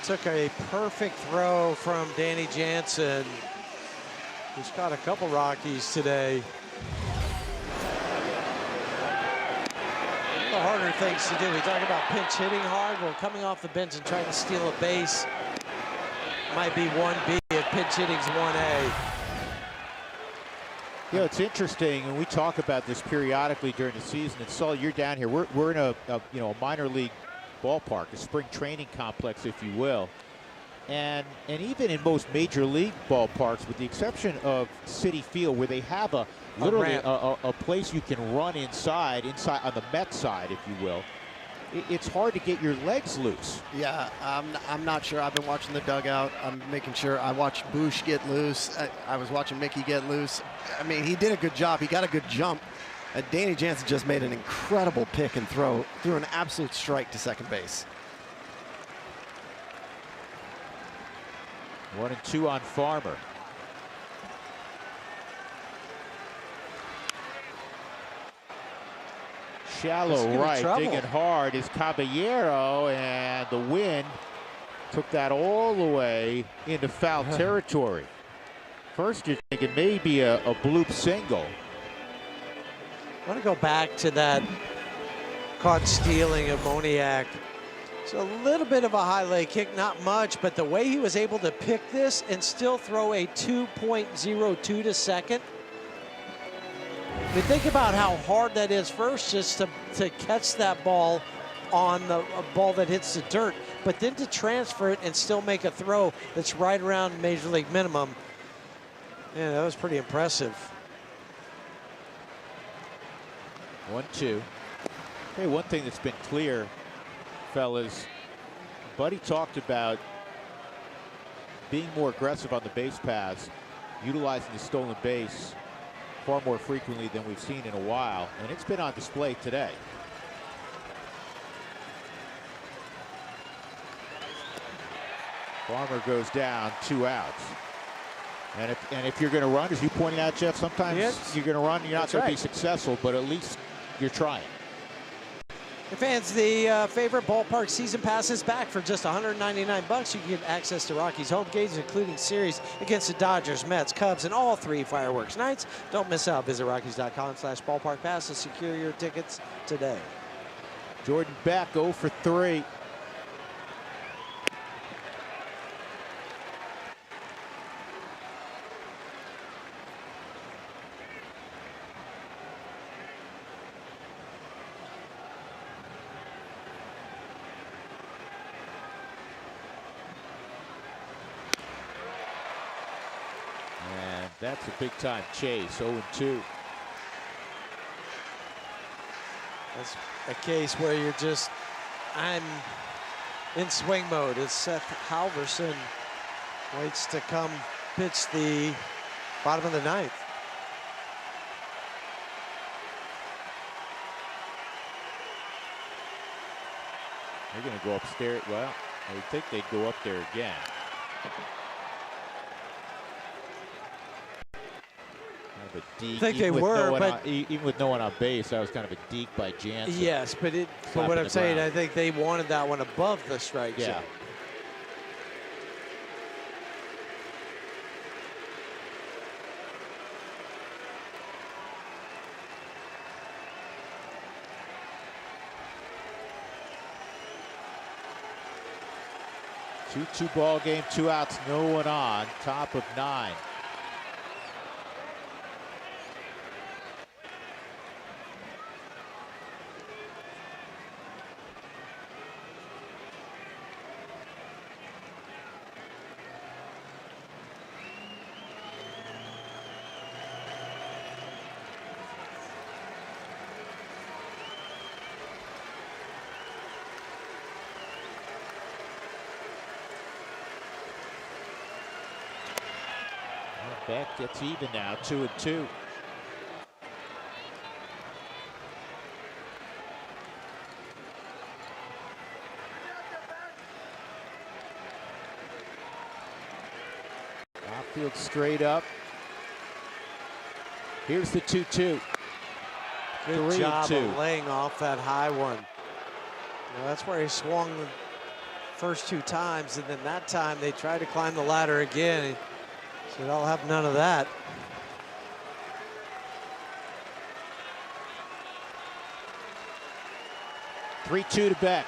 Took a perfect throw from Danny Jansen, who's caught a couple Rockies today. The harder things to do. We talk about pinch hitting hard. Well, coming off the bench and trying to steal a base might be 1B if pinch hitting's 1A. You know, it's interesting, and we talk about this periodically during the season. And Saul, you're down here. We're in a minor league ballpark, a spring training complex, if you will. And even in most major league ballparks, with the exception of Citi Field, where they have literally a place you can run inside on the Met side, if you will, it's hard to get your legs loose. Yeah, I'm not sure. I've been watching the dugout. I'm making sure. I watched Bush get loose. I was watching Mickey get loose. I mean, he did a good job. He got a good jump. Danny Jansen just made an incredible pick and throw, threw an absolute strike to second base. 1-2 on Farmer. Shallow right, digging hard is Caballero, and the wind took that all the way into foul territory. First, you're thinking maybe a bloop single. I want to go back to that caught stealing of Moniak. It's a little bit of a high leg kick, not much, but the way he was able to pick this and still throw a 2.02 to second, I mean, think about how hard that is first just to catch that ball on a ball that hits the dirt, but then to transfer it and still make a throw that's right around Major League minimum. Yeah, that was pretty impressive. 1-2. Hey, one thing that's been clear, fellas, Buddy talked about being more aggressive on the base paths, utilizing the stolen base far more frequently than we've seen in a while, and it's been on display today. Farmer goes down, 2 outs. And if you're going to run, as you pointed out, Jeff, sometimes you're going to run, you're not going to be successful, but at least you're trying. And fans, the favorite ballpark season pass is back for just $199. You can get access to Rockies home games, including series against the Dodgers, Mets, Cubs, and all 3 fireworks nights. Don't miss out. Visit Rockies.com/ballparkpass to secure your tickets today. Jordan Beck 0 for 3. That's a big-time chase, 0-2. That's a case where you're just, I'm in swing mode. As Seth Halverson waits to come pitch the bottom of the 9th. They're going to go upstairs. Well, I would think they'd go up there again. I think they were, but even with no one on base, that was kind of a deke by Jansen. Yes, but what I'm saying, I think they wanted that one above the strike zone. Yeah. 2-2 ball game, 2 outs, no one on, top of 9. Beck gets even now, 2-2. Outfield straight up. Here's the 2-2. Good job of laying off that high one. That's where he swung the first 2 times, and then that time they tried to climb the ladder again. So I'll have none of that. Three-2 to Beck.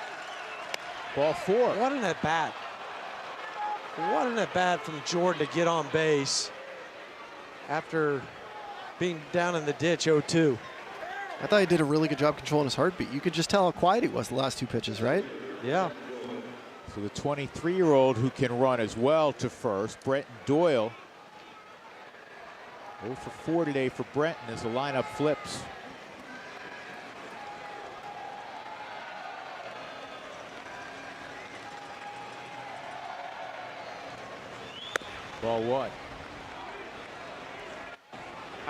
Ball 4. What an at-bat. What an at-bat from Jordan to get on base after being down in the ditch 0-2. I thought he did a really good job controlling his heartbeat. You could just tell how quiet he was the last 2 pitches, right? Yeah. So the 23-year-old who can run as well to first, Brenton Doyle. 0 for 4 today for Brenton as the lineup flips. Ball 1.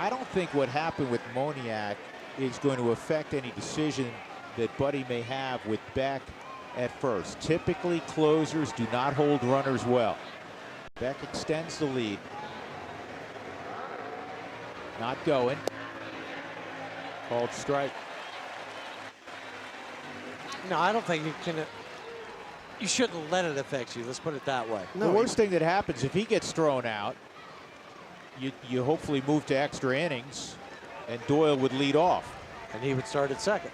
I don't think what happened with Moniak is going to affect any decision that Buddy may have with Beck at first. Typically, closers do not hold runners well. Beck extends the lead. Not going. Called strike. No, I don't think you can. You shouldn't let it affect you. Let's put it that way. No, the worst thing that happens if he gets thrown out, you hopefully move to extra innings, and Doyle would lead off, and he would start at second.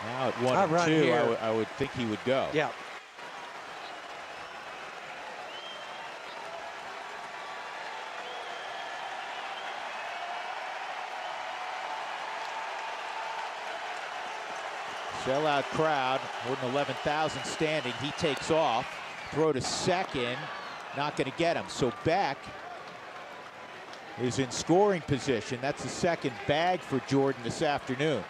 Now at 1-2, I would think he would go. Yeah. Sellout crowd, more than 11,000 standing. He takes off, throw to second, not going to get him. So Beck is in scoring position. That's the second bag for Jordan this afternoon.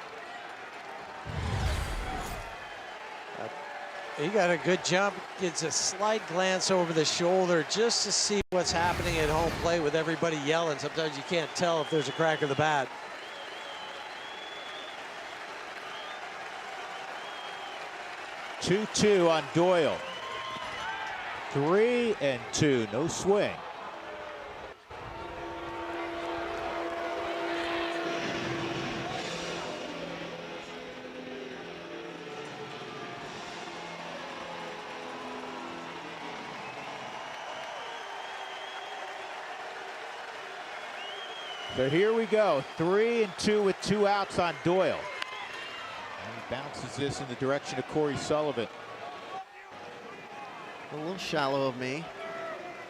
He got a good jump, gets a slight glance over the shoulder just to see what's happening at home plate with everybody yelling. Sometimes you can't tell if there's a crack of the bat. 2-2 on Doyle. 3-2, no swing. So here we go, 3-2 with 2 outs on Doyle. And he bounces this in the direction of Corey Sullivan. A little shallow of me.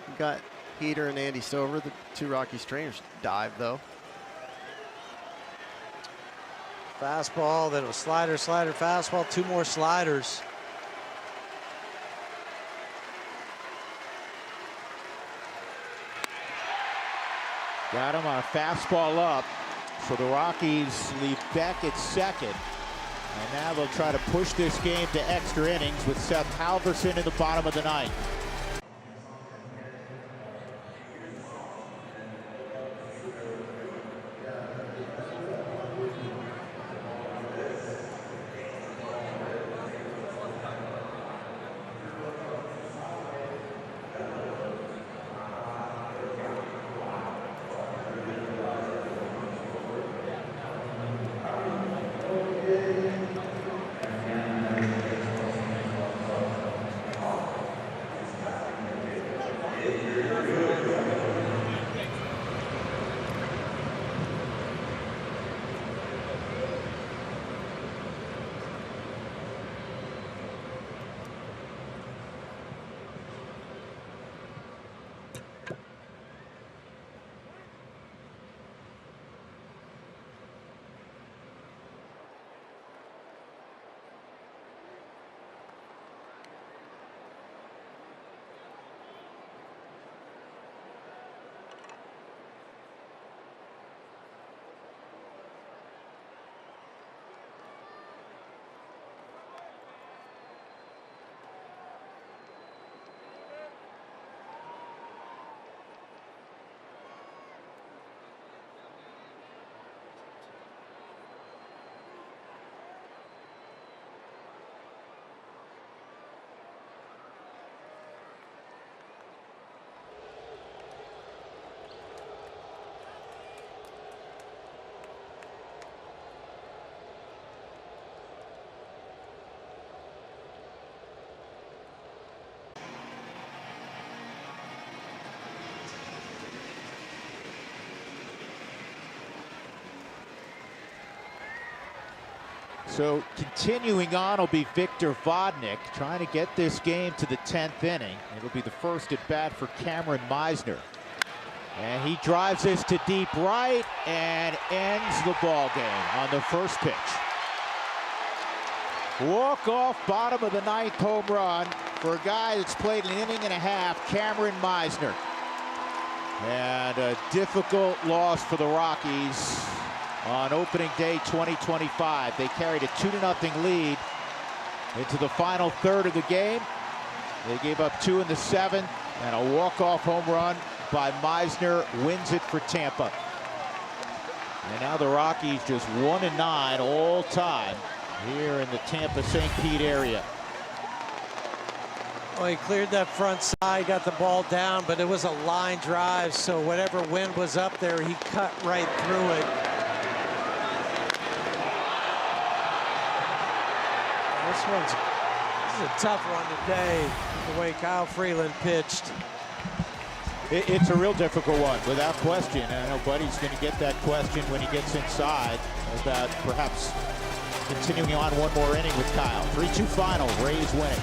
We got Peter and Andy Stover, the 2 Rockies trainers, dive though. Fastball, then it was slider, slider, fastball, 2 more sliders. Got him on a fastball up. So the Rockies leave Beck at second. And now they'll try to push this game to extra innings with Seth Halverson in the bottom of the 9th. So continuing on will be Victor Vodnik trying to get this game to the 10th inning. It'll be the first at bat for Cameron Meisner. And he drives this to deep right and ends the ball game on the first pitch. Walk-off bottom of the 9th home run for a guy that's played an inning and a half, Cameron Meisner. And a difficult loss for the Rockies on opening day 2025. They carried a 2-0 lead into the final third of the game. They gave up 2 in the 7th, and a walk-off home run by Meisner wins it for Tampa. And now the Rockies just 1-9 all time here in the Tampa-St. Pete area. Well, he cleared that front side, got the ball down, but it was a line drive, so whatever wind was up there, he cut right through it. This is a tough one today, the way Kyle Freeland pitched. It's a real difficult one, without question. And I know Buddy's going to get that question when he gets inside about perhaps continuing on one more inning with Kyle. 3-2 final, Rays winning.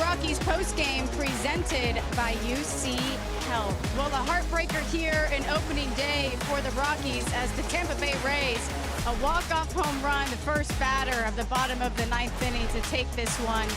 Rockies postgame presented by UC Health. Well, a heartbreaker here in opening day for the Rockies as the Tampa Bay Rays, a walk-off home run, the first batter of the bottom of the 9th inning to take this one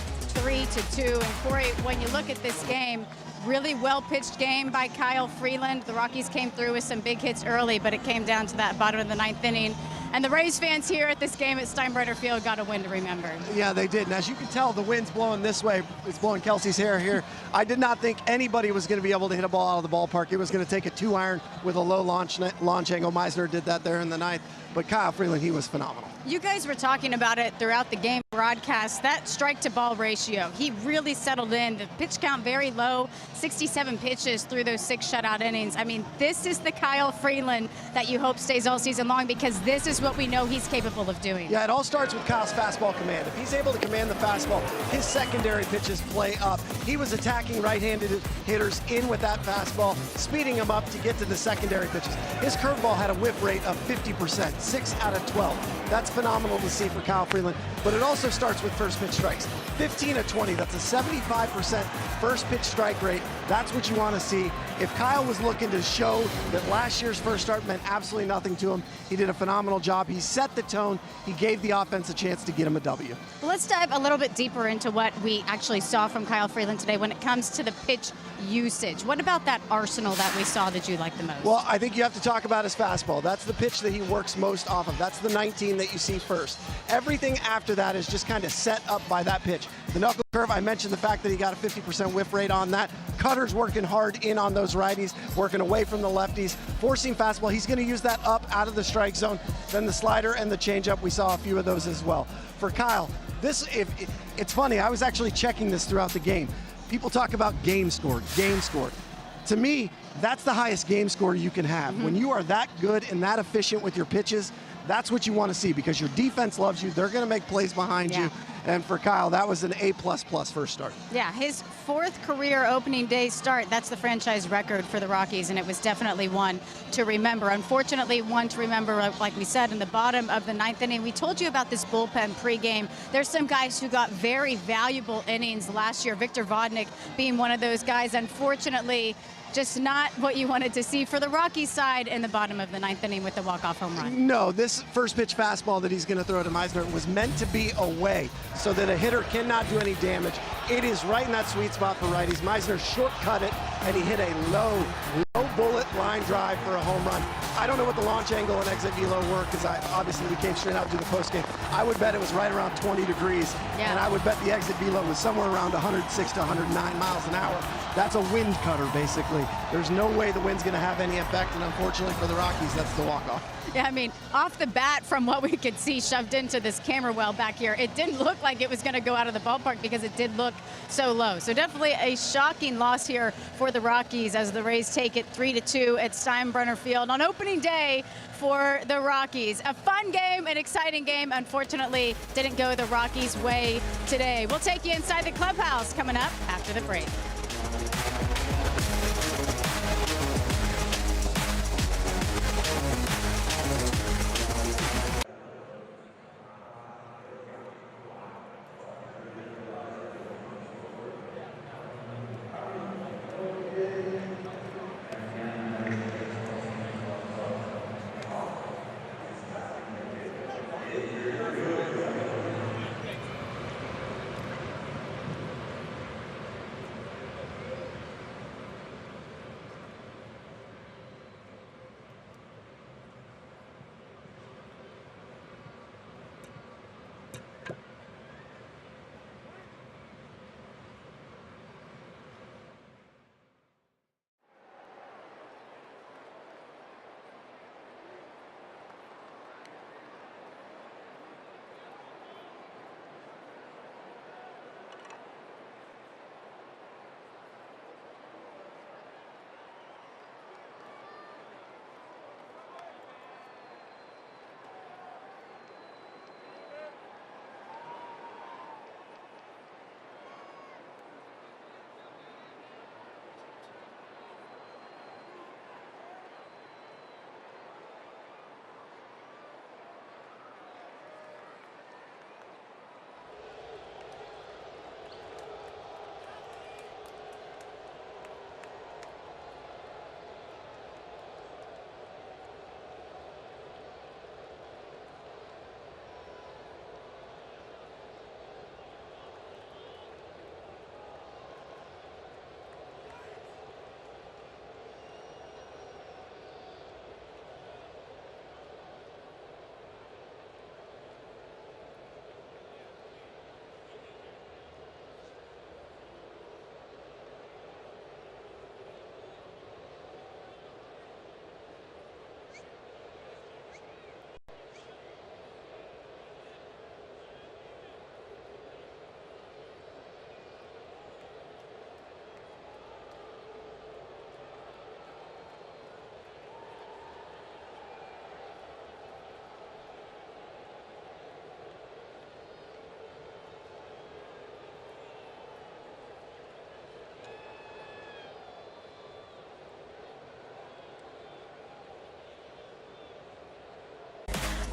3-2. And Corey, when you look at this game, really well-pitched game by Kyle Freeland. The Rockies came through with some big hits early, but it came down to that bottom of the 9th inning. And the Rays fans here at this game at Steinbrenner Field got a win to remember. Yeah, they did. And as you can tell, the wind's blowing this way. It's blowing Kelsey's hair here. I did not think anybody was going to be able to hit a ball out of the ballpark. It was going to take a 2-iron with a low launch angle. Meisner did that there in the 9th. But Kyle Freeland, he was phenomenal. You guys were talking about it throughout the game broadcast, that strike-to-ball ratio. He really settled in. The pitch count very low, 67 pitches through those 6 shutout innings. I mean, this is the Kyle Freeland that you hope stays all season long because this is what we know he's capable of doing. Yeah, it all starts with Kyle's fastball command. If he's able to command the fastball, his secondary pitches play up. He was attacking right-handed hitters in with that fastball, speeding them up to get to the secondary pitches. His curveball had a whip rate of 50%, 6 out of 12. That's phenomenal to see for Kyle Freeland, but it also starts with first pitch strikes. 15 of 20, that's a 75% first pitch strike rate. That's what you want to see. If Kyle was looking to show that last year's first start meant absolutely nothing to him, he did a phenomenal job. He set the tone. He gave the offense a chance to get him a W. Well, let's dive a little bit deeper into what we actually saw from Kyle Freeland today when it comes to the pitch usage. What about that arsenal that we saw that you liked the most? Well, I think you have to talk about his fastball. That's the pitch that he works most off of. That's the 19 that you see first. Everything after that is just kind of set up by that pitch. The knuckle curve, I mentioned the fact that he got a 50% whiff rate on that. Cutter's working hard in on those righties, working away from the lefties, forcing fastball. He's going to use that up out of the strike zone. Then the slider and the changeup, we saw a few of those as well. For Kyle, it's funny, I was actually checking this throughout the game. People talk about game score. To me, that's the highest game score you can have. When you are that good and that efficient with your pitches, that's what you want to see because your defense loves you. They're going to make plays behind you. And for Kyle, that was an A++ first start. Yeah, his 4th career opening day start, that's the franchise record for the Rockies, and it was definitely one to remember. Unfortunately, one to remember, like we said, in the bottom of the 9th inning. We told you about this bullpen pregame. There's some guys who got very valuable innings last year, Victor Vodnik being one of those guys. Unfortunately, just not what you wanted to see for the Rockies side in the bottom of the 9th inning with the walk-off home run. No, this first pitch fastball that he's going to throw to Meisner was meant to be away so that a hitter cannot do any damage. It is right in that sweet spot for righties. Meisner shortcut it, and he hit a low bullet line drive for a home run. I don't know what the launch angle and exit velo were because obviously we came straight out to the postgame. I would bet it was right around 20 degrees, and I would bet the exit velo was somewhere around 106 to 109 miles an hour. That's a wind cutter, basically. There's no way the wind's going to have any effect, and unfortunately for the Rockies, that's the walk-off. Yeah, I mean, off the bat, from what we could see shoved into this camera well back here, it didn't look like it was going to go out of the ballpark because it did look so low. So definitely a shocking loss here for the Rockies as the Rays take it 3-2 at Steinbrenner Field on opening day for the Rockies. A fun game, an exciting game. Unfortunately, didn't go the Rockies' way today. We'll take you inside the clubhouse coming up after the break.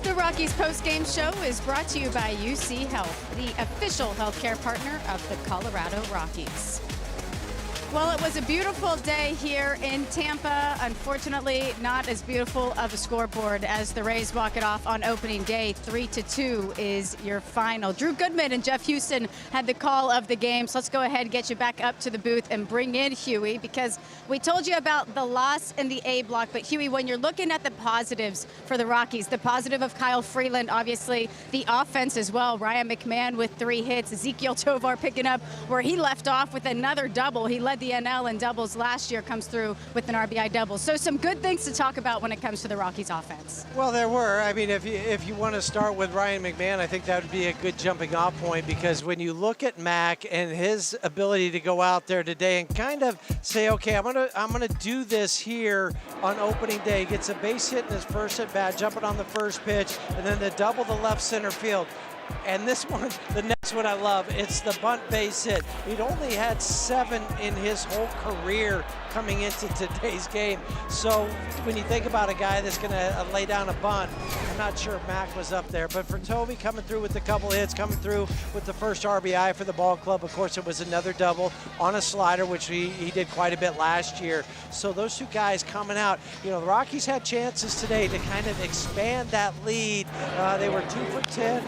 The Rockies post-game show is brought to you by UC Health, the official healthcare partner of the Colorado Rockies. Well, it was a beautiful day here in Tampa. Unfortunately, not as beautiful of a scoreboard as the Rays walk it off on opening day. 3-2 is your final. Drew Goodman and Jeff Houston had the call of the game. So let's go ahead and get you back up to the booth and bring in Huey, because we told you about the loss in the A block. But Huey, when you're looking at the positives for the Rockies, the positive of Kyle Freeland, obviously the offense as well. Ryan McMahon with 3 hits. Ezekiel Tovar picking up where he left off with another double. He led the NL in doubles last year, comes through with an RBI double. So some good things to talk about when it comes to the Rockies offense. Well, there were. I mean, if you want to start with Ryan McMahon, I think that would be a good jumping off point, because when you look at Mac and his ability to go out there today and kind of say, okay, I'm gonna do this here on opening day. Gets a base hit in his first at bat, jumping on the first pitch, and then the double to left center field. And this one, the next one I love, it's the bunt base hit. He'd only had 7 in his whole career coming into today's game. So when you think about a guy that's going to lay down a bunt, I'm not sure if Mac was up there. But for Toby, coming through with a couple hits, coming through with the first RBI for the ball club. Of course, it was another double on a slider, which he did quite a bit last year. So those 2 guys coming out. You know, the Rockies had chances today to kind of expand that lead. They were 2 for 10.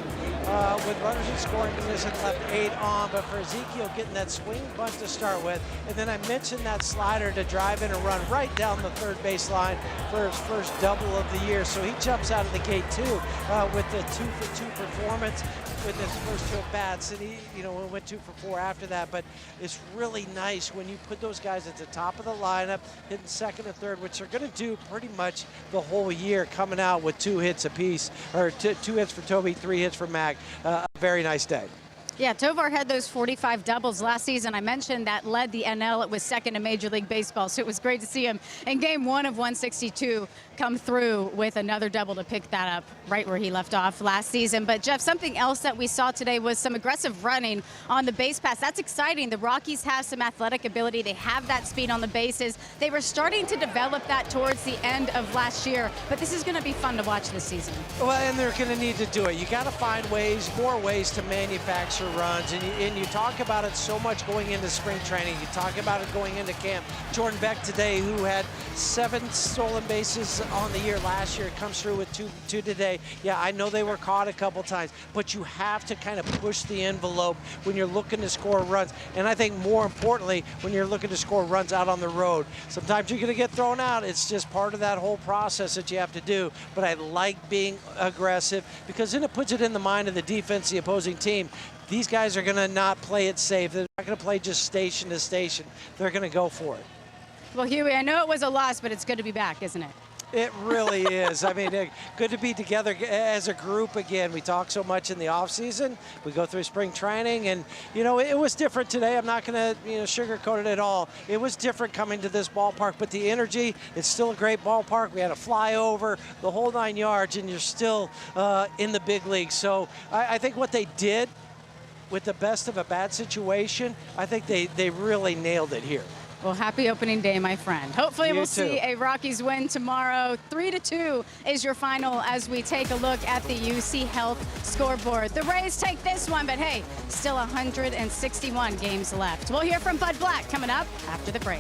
With runners in scoring position, left 8 on, but for Ezekiel getting that swing bunt to start with, and then I mentioned that slider to drive in a run right down the third baseline for his first double of the year. So he jumps out of the gate too with the 2 for 2 performance with his first 2 at bats, and he, went 2 for 4 after that. But it's really nice when you put those guys at the top of the lineup, hitting second and third, which they're going to do pretty much the whole year, coming out with 2 hits apiece, or 2 hits for Toby, 3 hits for Mac. A very nice day. Yeah, Tovar had those 45 doubles last season. I mentioned that led the NL. It was second in Major League Baseball, so it was great to see him in game 1 of 162 come through with another double to pick that up right where he left off last season. But, Jeff, something else that we saw today was some aggressive running on the base pass. That's exciting. The Rockies have some athletic ability. They have that speed on the bases. They were starting to develop that towards the end of last year, but this is going to be fun to watch this season. Well, and they're going to need to do it. You got to find more ways to manufacture runs, and you talk about it so much going into spring training. You talk about it going into camp. Jordan Beck today, who had 7 stolen bases on the year last year, comes through with two today. Yeah, I know they were caught a couple times, but you have to kind of push the envelope when you're looking to score runs. And I think more importantly, when you're looking to score runs out on the road, sometimes you're going to get thrown out. It's just part of that whole process that you have to do. But I like being aggressive, because then it puts it in the mind of the defense, the opposing team. These guys are going to not play it safe. They're not going to play just station to station. They're going to go for it. Well, Huey, I know it was a loss, but it's good to be back, isn't it? It really is. I mean, good to be together as a group again. We talk so much in the offseason. We go through spring training, and, it was different today. I'm not going to, sugarcoat it at all. It was different coming to this ballpark, but the energy, it's still a great ballpark. We had a flyover, the whole 9 yards, and you're still in the big leagues. So I think what they did with the best of a bad situation, I think they really nailed it here. Well, happy opening day, my friend. Hopefully we'll see a Rockies win tomorrow. 3-2 is your final as we take a look at the UC Health scoreboard. The Rays take this one, but hey, still 161 games left. We'll hear from Bud Black coming up after the break.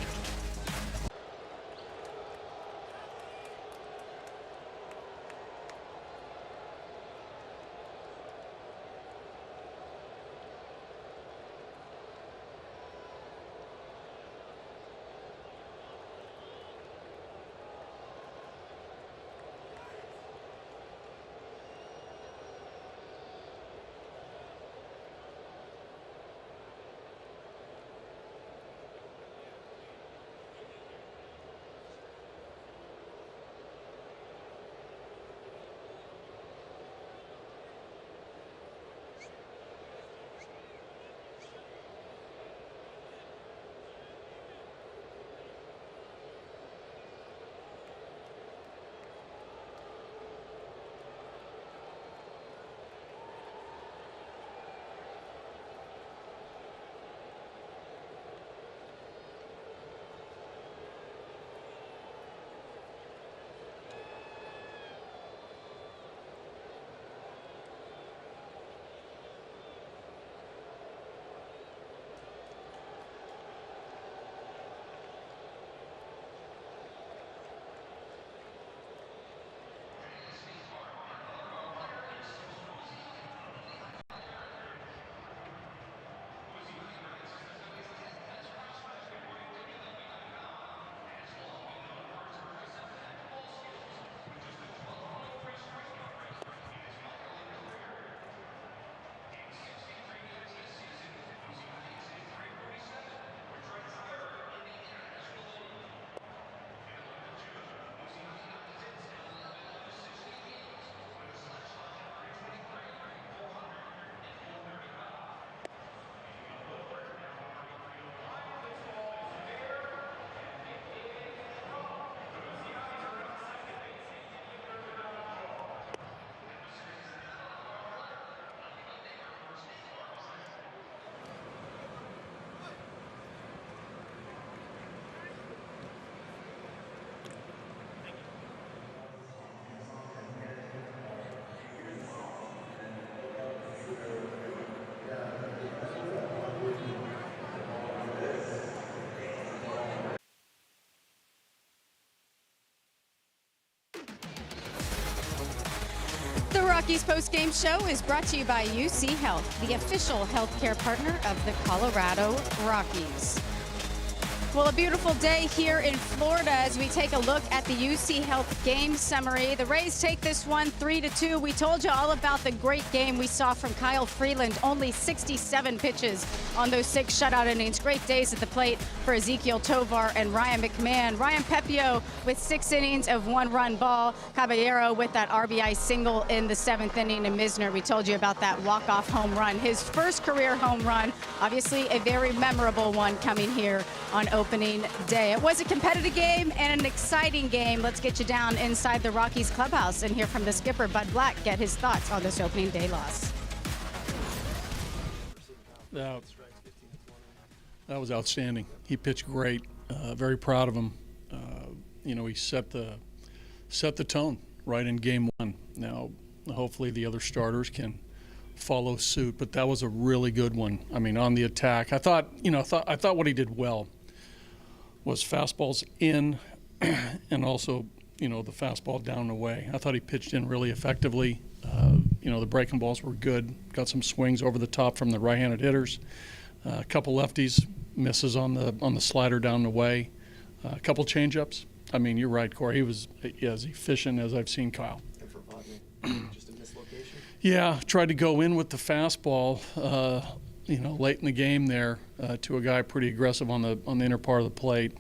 Rockies postgame show is brought to you by UC Health, the official healthcare partner of the Colorado Rockies. Well, a beautiful day here in Florida as we take a look at the UC Health game summary. The Rays take this one 3-2. We told you all about the great game we saw from Kyle Freeland. Only 67 pitches on those 6 shutout innings. Great days at the plate for Ezekiel Tovar and Ryan McMahon. Ryan Pepio with 6 innings of 1-run ball. Caballero with that RBI single in the 7th inning. And Misner, we told you about that walk-off home run. His first career home run, obviously a very memorable one coming here on opening day. It was a competitive game and an exciting game. Let's get you down inside the Rockies clubhouse and hear from the skipper, Bud Black, get his thoughts on this opening day loss. That was outstanding. He pitched great. Very proud of him. You know, he set the tone right in game 1. Now, hopefully the other starters can follow suit, but that was a really good one. I mean, on the attack, I thought what he did well was fastballs in and also, you know, the fastball down and away. I thought he pitched in really effectively. You know, the breaking balls were good. Got some swings over the top from the right-handed hitters. A couple lefties, misses on the slider down and away. A couple changeups. I mean, you're right, Corey. He was as efficient as I've seen Kyle. And for Vodney, just a mislocation? Yeah, tried to go in with the fastball, you know, late in the game there to a guy pretty aggressive on the inner part of the plate.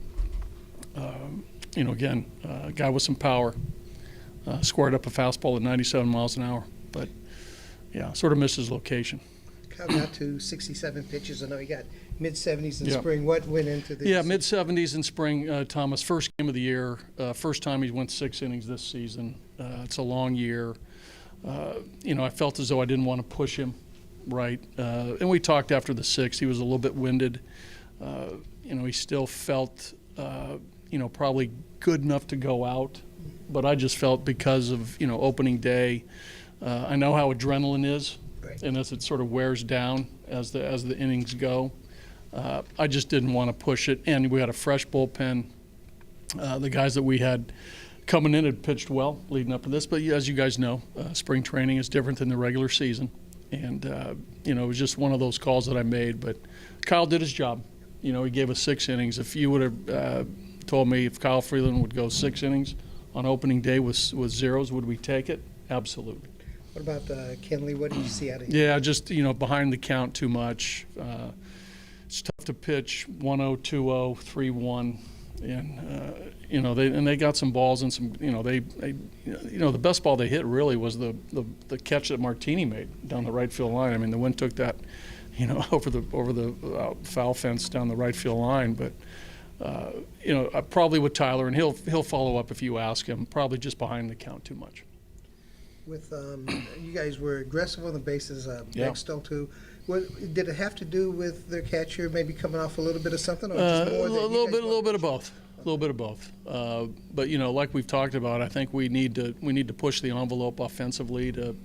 You know, again, a guy with some power, squared up a fastball at 97 miles an hour, but yeah, sort of missed his location. Kyle got to 67 pitches. I know he got mid-70s in spring. What went into this? Yeah, mid-70s in spring, Thomas. First game of the year. First time he went 6 innings this season. It's a long year. You know, I felt as though I didn't want to push him, right? And we talked after the 6th. He was a little bit winded. You know, he still felt, you know, probably good enough to go out. But I just felt because of, you know, opening day, I know how adrenaline is. Right. And as it sort of wears down as the innings go. I just didn't want to push it. And we had a fresh bullpen. The guys that we had coming in had pitched well leading up to this, but as you guys know, spring training is different than the regular season, and you know, it was just one of those calls that I made. But Kyle did his job. You know, he gave us 6 innings. If you would have told me if Kyle Freeland would go 6 innings on opening day with zeros, would we take it? Absolutely. What about Kenley? What did you see out of him? Yeah, just, you know, behind the count too much. It's tough to pitch 1-0, 2-0, 3-1. And you know, they got some balls and some, you know, they you know, the best ball they hit really was the catch that Martini made down the right field line. I mean, the wind took that, you know, over the foul fence down the right field line. But you know, probably with Tyler, and he'll follow up if you ask him. Probably just behind the count too much. With you guys were aggressive on the bases. Yeah. Bextel too. Did it have to do with their catcher maybe coming off a little bit of something, or just more? A little bit of both. A little bit of both. But you know, like we've talked about, I think we need to push the envelope offensively to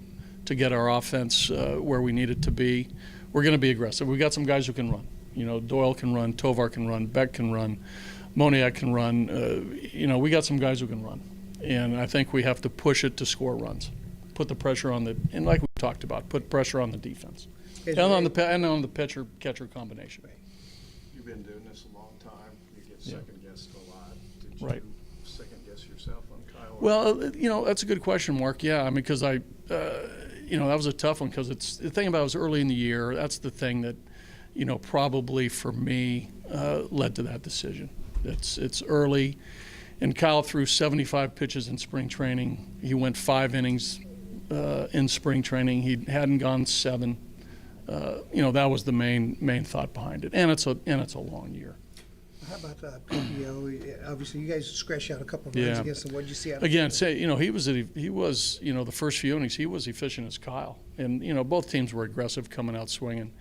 get our offense where we need it to be. We're going to be aggressive. We've got some guys who can run. You know, Doyle can run, Tovar can run, Beck can run, Moniak can run. You know, we got some guys who can run, and I think we have to push it to score runs. Put the pressure on the, and like we talked about, put pressure on the defense. And on the pitcher-catcher combination. You've been doing this a long time. You get second-guessed a lot. Did you second-guess yourself on Kyle? Well, you know, that's a good question, Mark. Yeah, I mean, because you know, that was a tough one because it's the thing about it was early in the year. That's the thing that, you know, probably for me led to that decision. It's early, and Kyle threw 75 pitches in spring training. He went 5 innings in spring training. He hadn't gone 7. You know, that was the main thought behind it, and it's a long year. How about PPO? Obviously, you guys scratched out a couple of runs against him. What did you see out of him? Again, you know, he was you know, the first few innings he was efficient as Kyle, and you know, both teams were aggressive coming out swinging,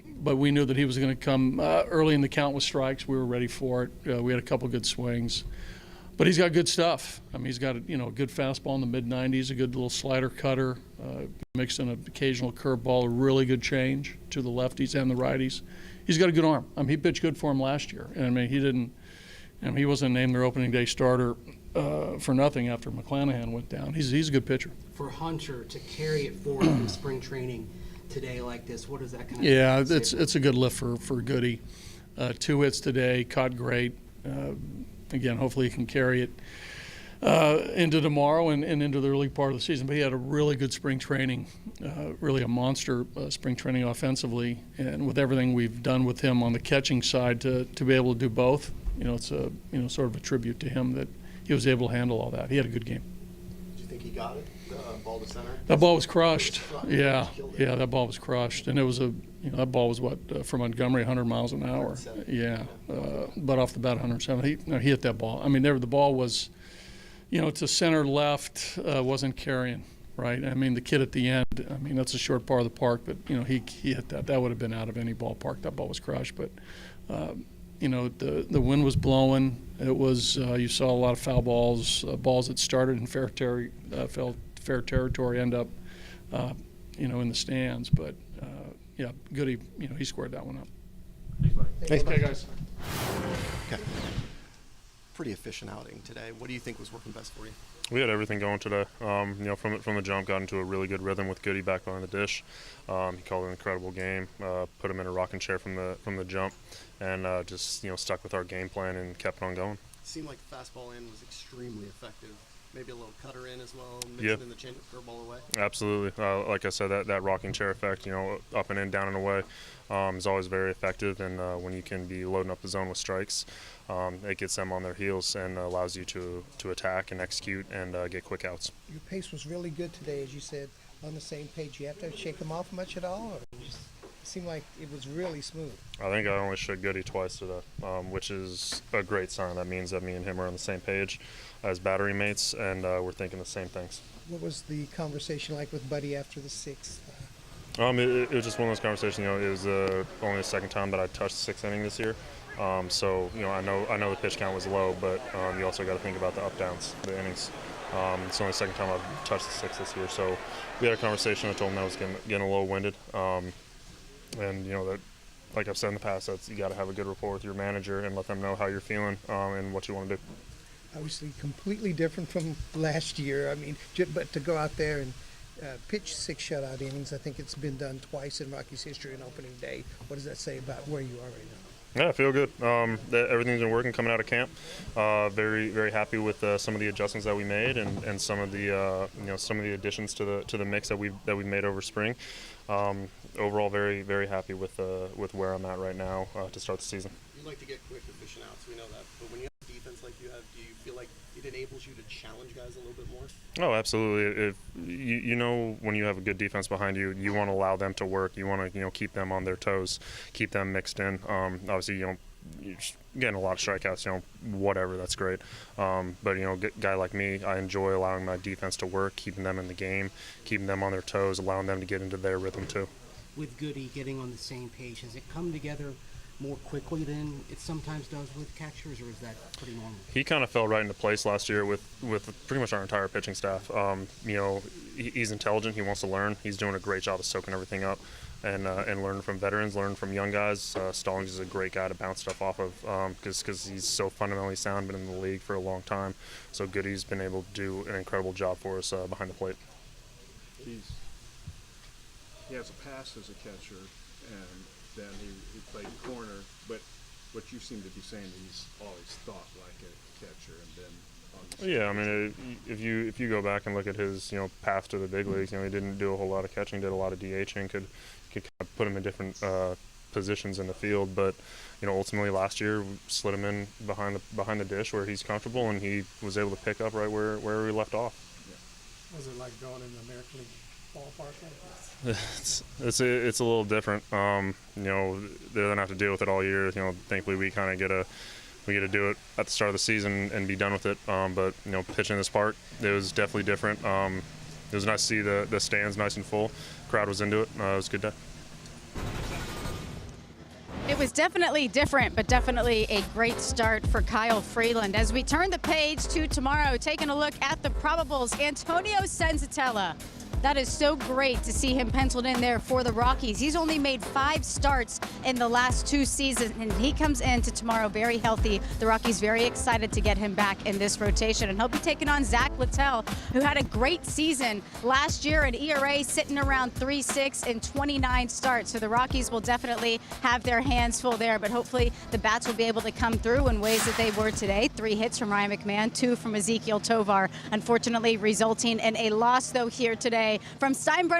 but we knew that he was going to come early in the count with strikes. We were ready for it. We had a couple good swings. But he's got good stuff. I mean, he's got a good fastball in the mid-90s, a good little slider cutter, mixed in an occasional curveball, a really good change to the lefties and the righties. He's got a good arm. I mean, he pitched good for him last year. And I mean, he wasn't named their opening day starter. for nothing after McClanahan went down. He's a good pitcher. For Hunter to carry it forward from spring training today like this, what does that kind of? Yeah, it's a good lift for Goody. 2 hits today, caught great. Again, hopefully he can carry it into tomorrow and into the early part of the season. But he had a really good spring training, really a monster spring training offensively. And with everything we've done with him on the catching side, to be able to do both, it's a sort of a tribute to him that he was able to handle all that. He had a good game. Do you think he got it? Ball to center? That ball was crushed. Yeah, that ball was crushed, and it was that ball was for Montgomery 100 miles an hour. Yeah, but off the bat 107. He hit that ball. I mean, the ball was, to center left, wasn't carrying, right? I mean, the kid at the end. I mean, that's a short part of the park, but he hit that. That would have been out of any ballpark. That ball was crushed, but. The wind was blowing. It was you saw a lot of foul balls, balls that started in fair territory, end up, in the stands. But yeah, Goody, he squared that one up. Thanks, okay, guys. Okay. Pretty efficient outing today. What do you think was working best for you? We had everything going today. From the jump, got into a really good rhythm with Goody back behind the dish. He called an incredible game. Put him in a rocking chair from the jump, and just stuck with our game plan and kept on going. It seemed like the fastball in was extremely effective. Maybe a little cutter in as well, mixing in the changeup curveball away. Absolutely. Like I said, that rocking chair effect, up and in, down and away, is always very effective. And when you can be loading up the zone with strikes, it gets them on their heels and allows you to attack and execute and get quick outs. Your pace was really good today, as you said, on the same page. You have to shake them off much at all? Or it seemed like it was really smooth. I think I only shook Goody twice today, which is a great sign. That means that me and him are on the same page as battery mates, and we're thinking the same things. What was the conversation like with Buddy after the 6th? It was just one of those conversations. It was only the second time that I touched the 6th inning this year. So I know the pitch count was low, but you also got to think about the up downs, the innings. It's only the second time I've touched the 6th this year. So we had a conversation. I told him I was getting a little winded, and that, like I've said in the past, that's you got to have a good rapport with your manager and let them know how you're feeling and what you want to do. Obviously, completely different from last year. I mean, but to go out there and pitch 6 shutout innings, I think it's been done twice in Rockies history on opening day. What does that say about where you are right now? Yeah, I feel good. Everything's been working coming out of camp. Very, very happy with some of the adjustments that we made and some of the some of the additions to the mix that we made over spring. Overall, very, very happy with where I'm at right now to start the season. You like to get quick, efficient outs. We know that. But when you have defense like you have, do you feel like it enables you to challenge guys a little bit more? Oh, absolutely. If when you have a good defense behind you, you want to allow them to work. You want to keep them on their toes, keep them mixed in. Obviously, you're getting a lot of strikeouts. Whatever, that's great. But a guy like me, I enjoy allowing my defense to work, keeping them in the game, keeping them on their toes, allowing them to get into their rhythm too. With Goody getting on the same page, has it come together more quickly than it sometimes does with catchers, or is that pretty normal? He kind of fell right into place last year with pretty much our entire pitching staff. He's intelligent. He wants to learn. He's doing a great job of soaking everything up and learning from veterans, learning from young guys. Stallings is a great guy to bounce stuff off of because he's so fundamentally sound, been in the league for a long time. So Goody's been able to do an incredible job for us behind the plate. He has a past as a catcher, and then he played corner, but what you seem to be saying, he's always thought like a catcher, and then yeah, I mean, if you go back and look at his path to the big leagues, he didn't do a whole lot of catching, did a lot of DHing, could kind of put him in different positions in the field, but ultimately last year we slid him in behind the dish where he's comfortable, and he was able to pick up right where we left off. Yeah. Was it like going in the American League ballpark like this? It's a little different. They don't have to deal with it all year. Thankfully we kind of get to do it at the start of the season and be done with it. But pitching this park, it was definitely different. It was nice to see the stands nice and full. Crowd was into it. It was a good day. It was definitely different, but definitely a great start for Kyle Freeland. As we turn the page to tomorrow, taking a look at the probables, Antonio Senzatella That is so great to see him penciled in there for the Rockies. He's only made 5 starts in the last 2 seasons, and he comes into tomorrow very healthy. The Rockies very excited to get him back in this rotation, and he'll be taking on Zach Littell, who had a great season last year, an ERA sitting around 3.6 in 29 starts. So the Rockies will definitely have their hands full there, but hopefully the bats will be able to come through in ways that they were today. 3 hits from Ryan McMahon, 2 from Ezekiel Tovar, unfortunately resulting in a loss, though, here today from Steinbrenner.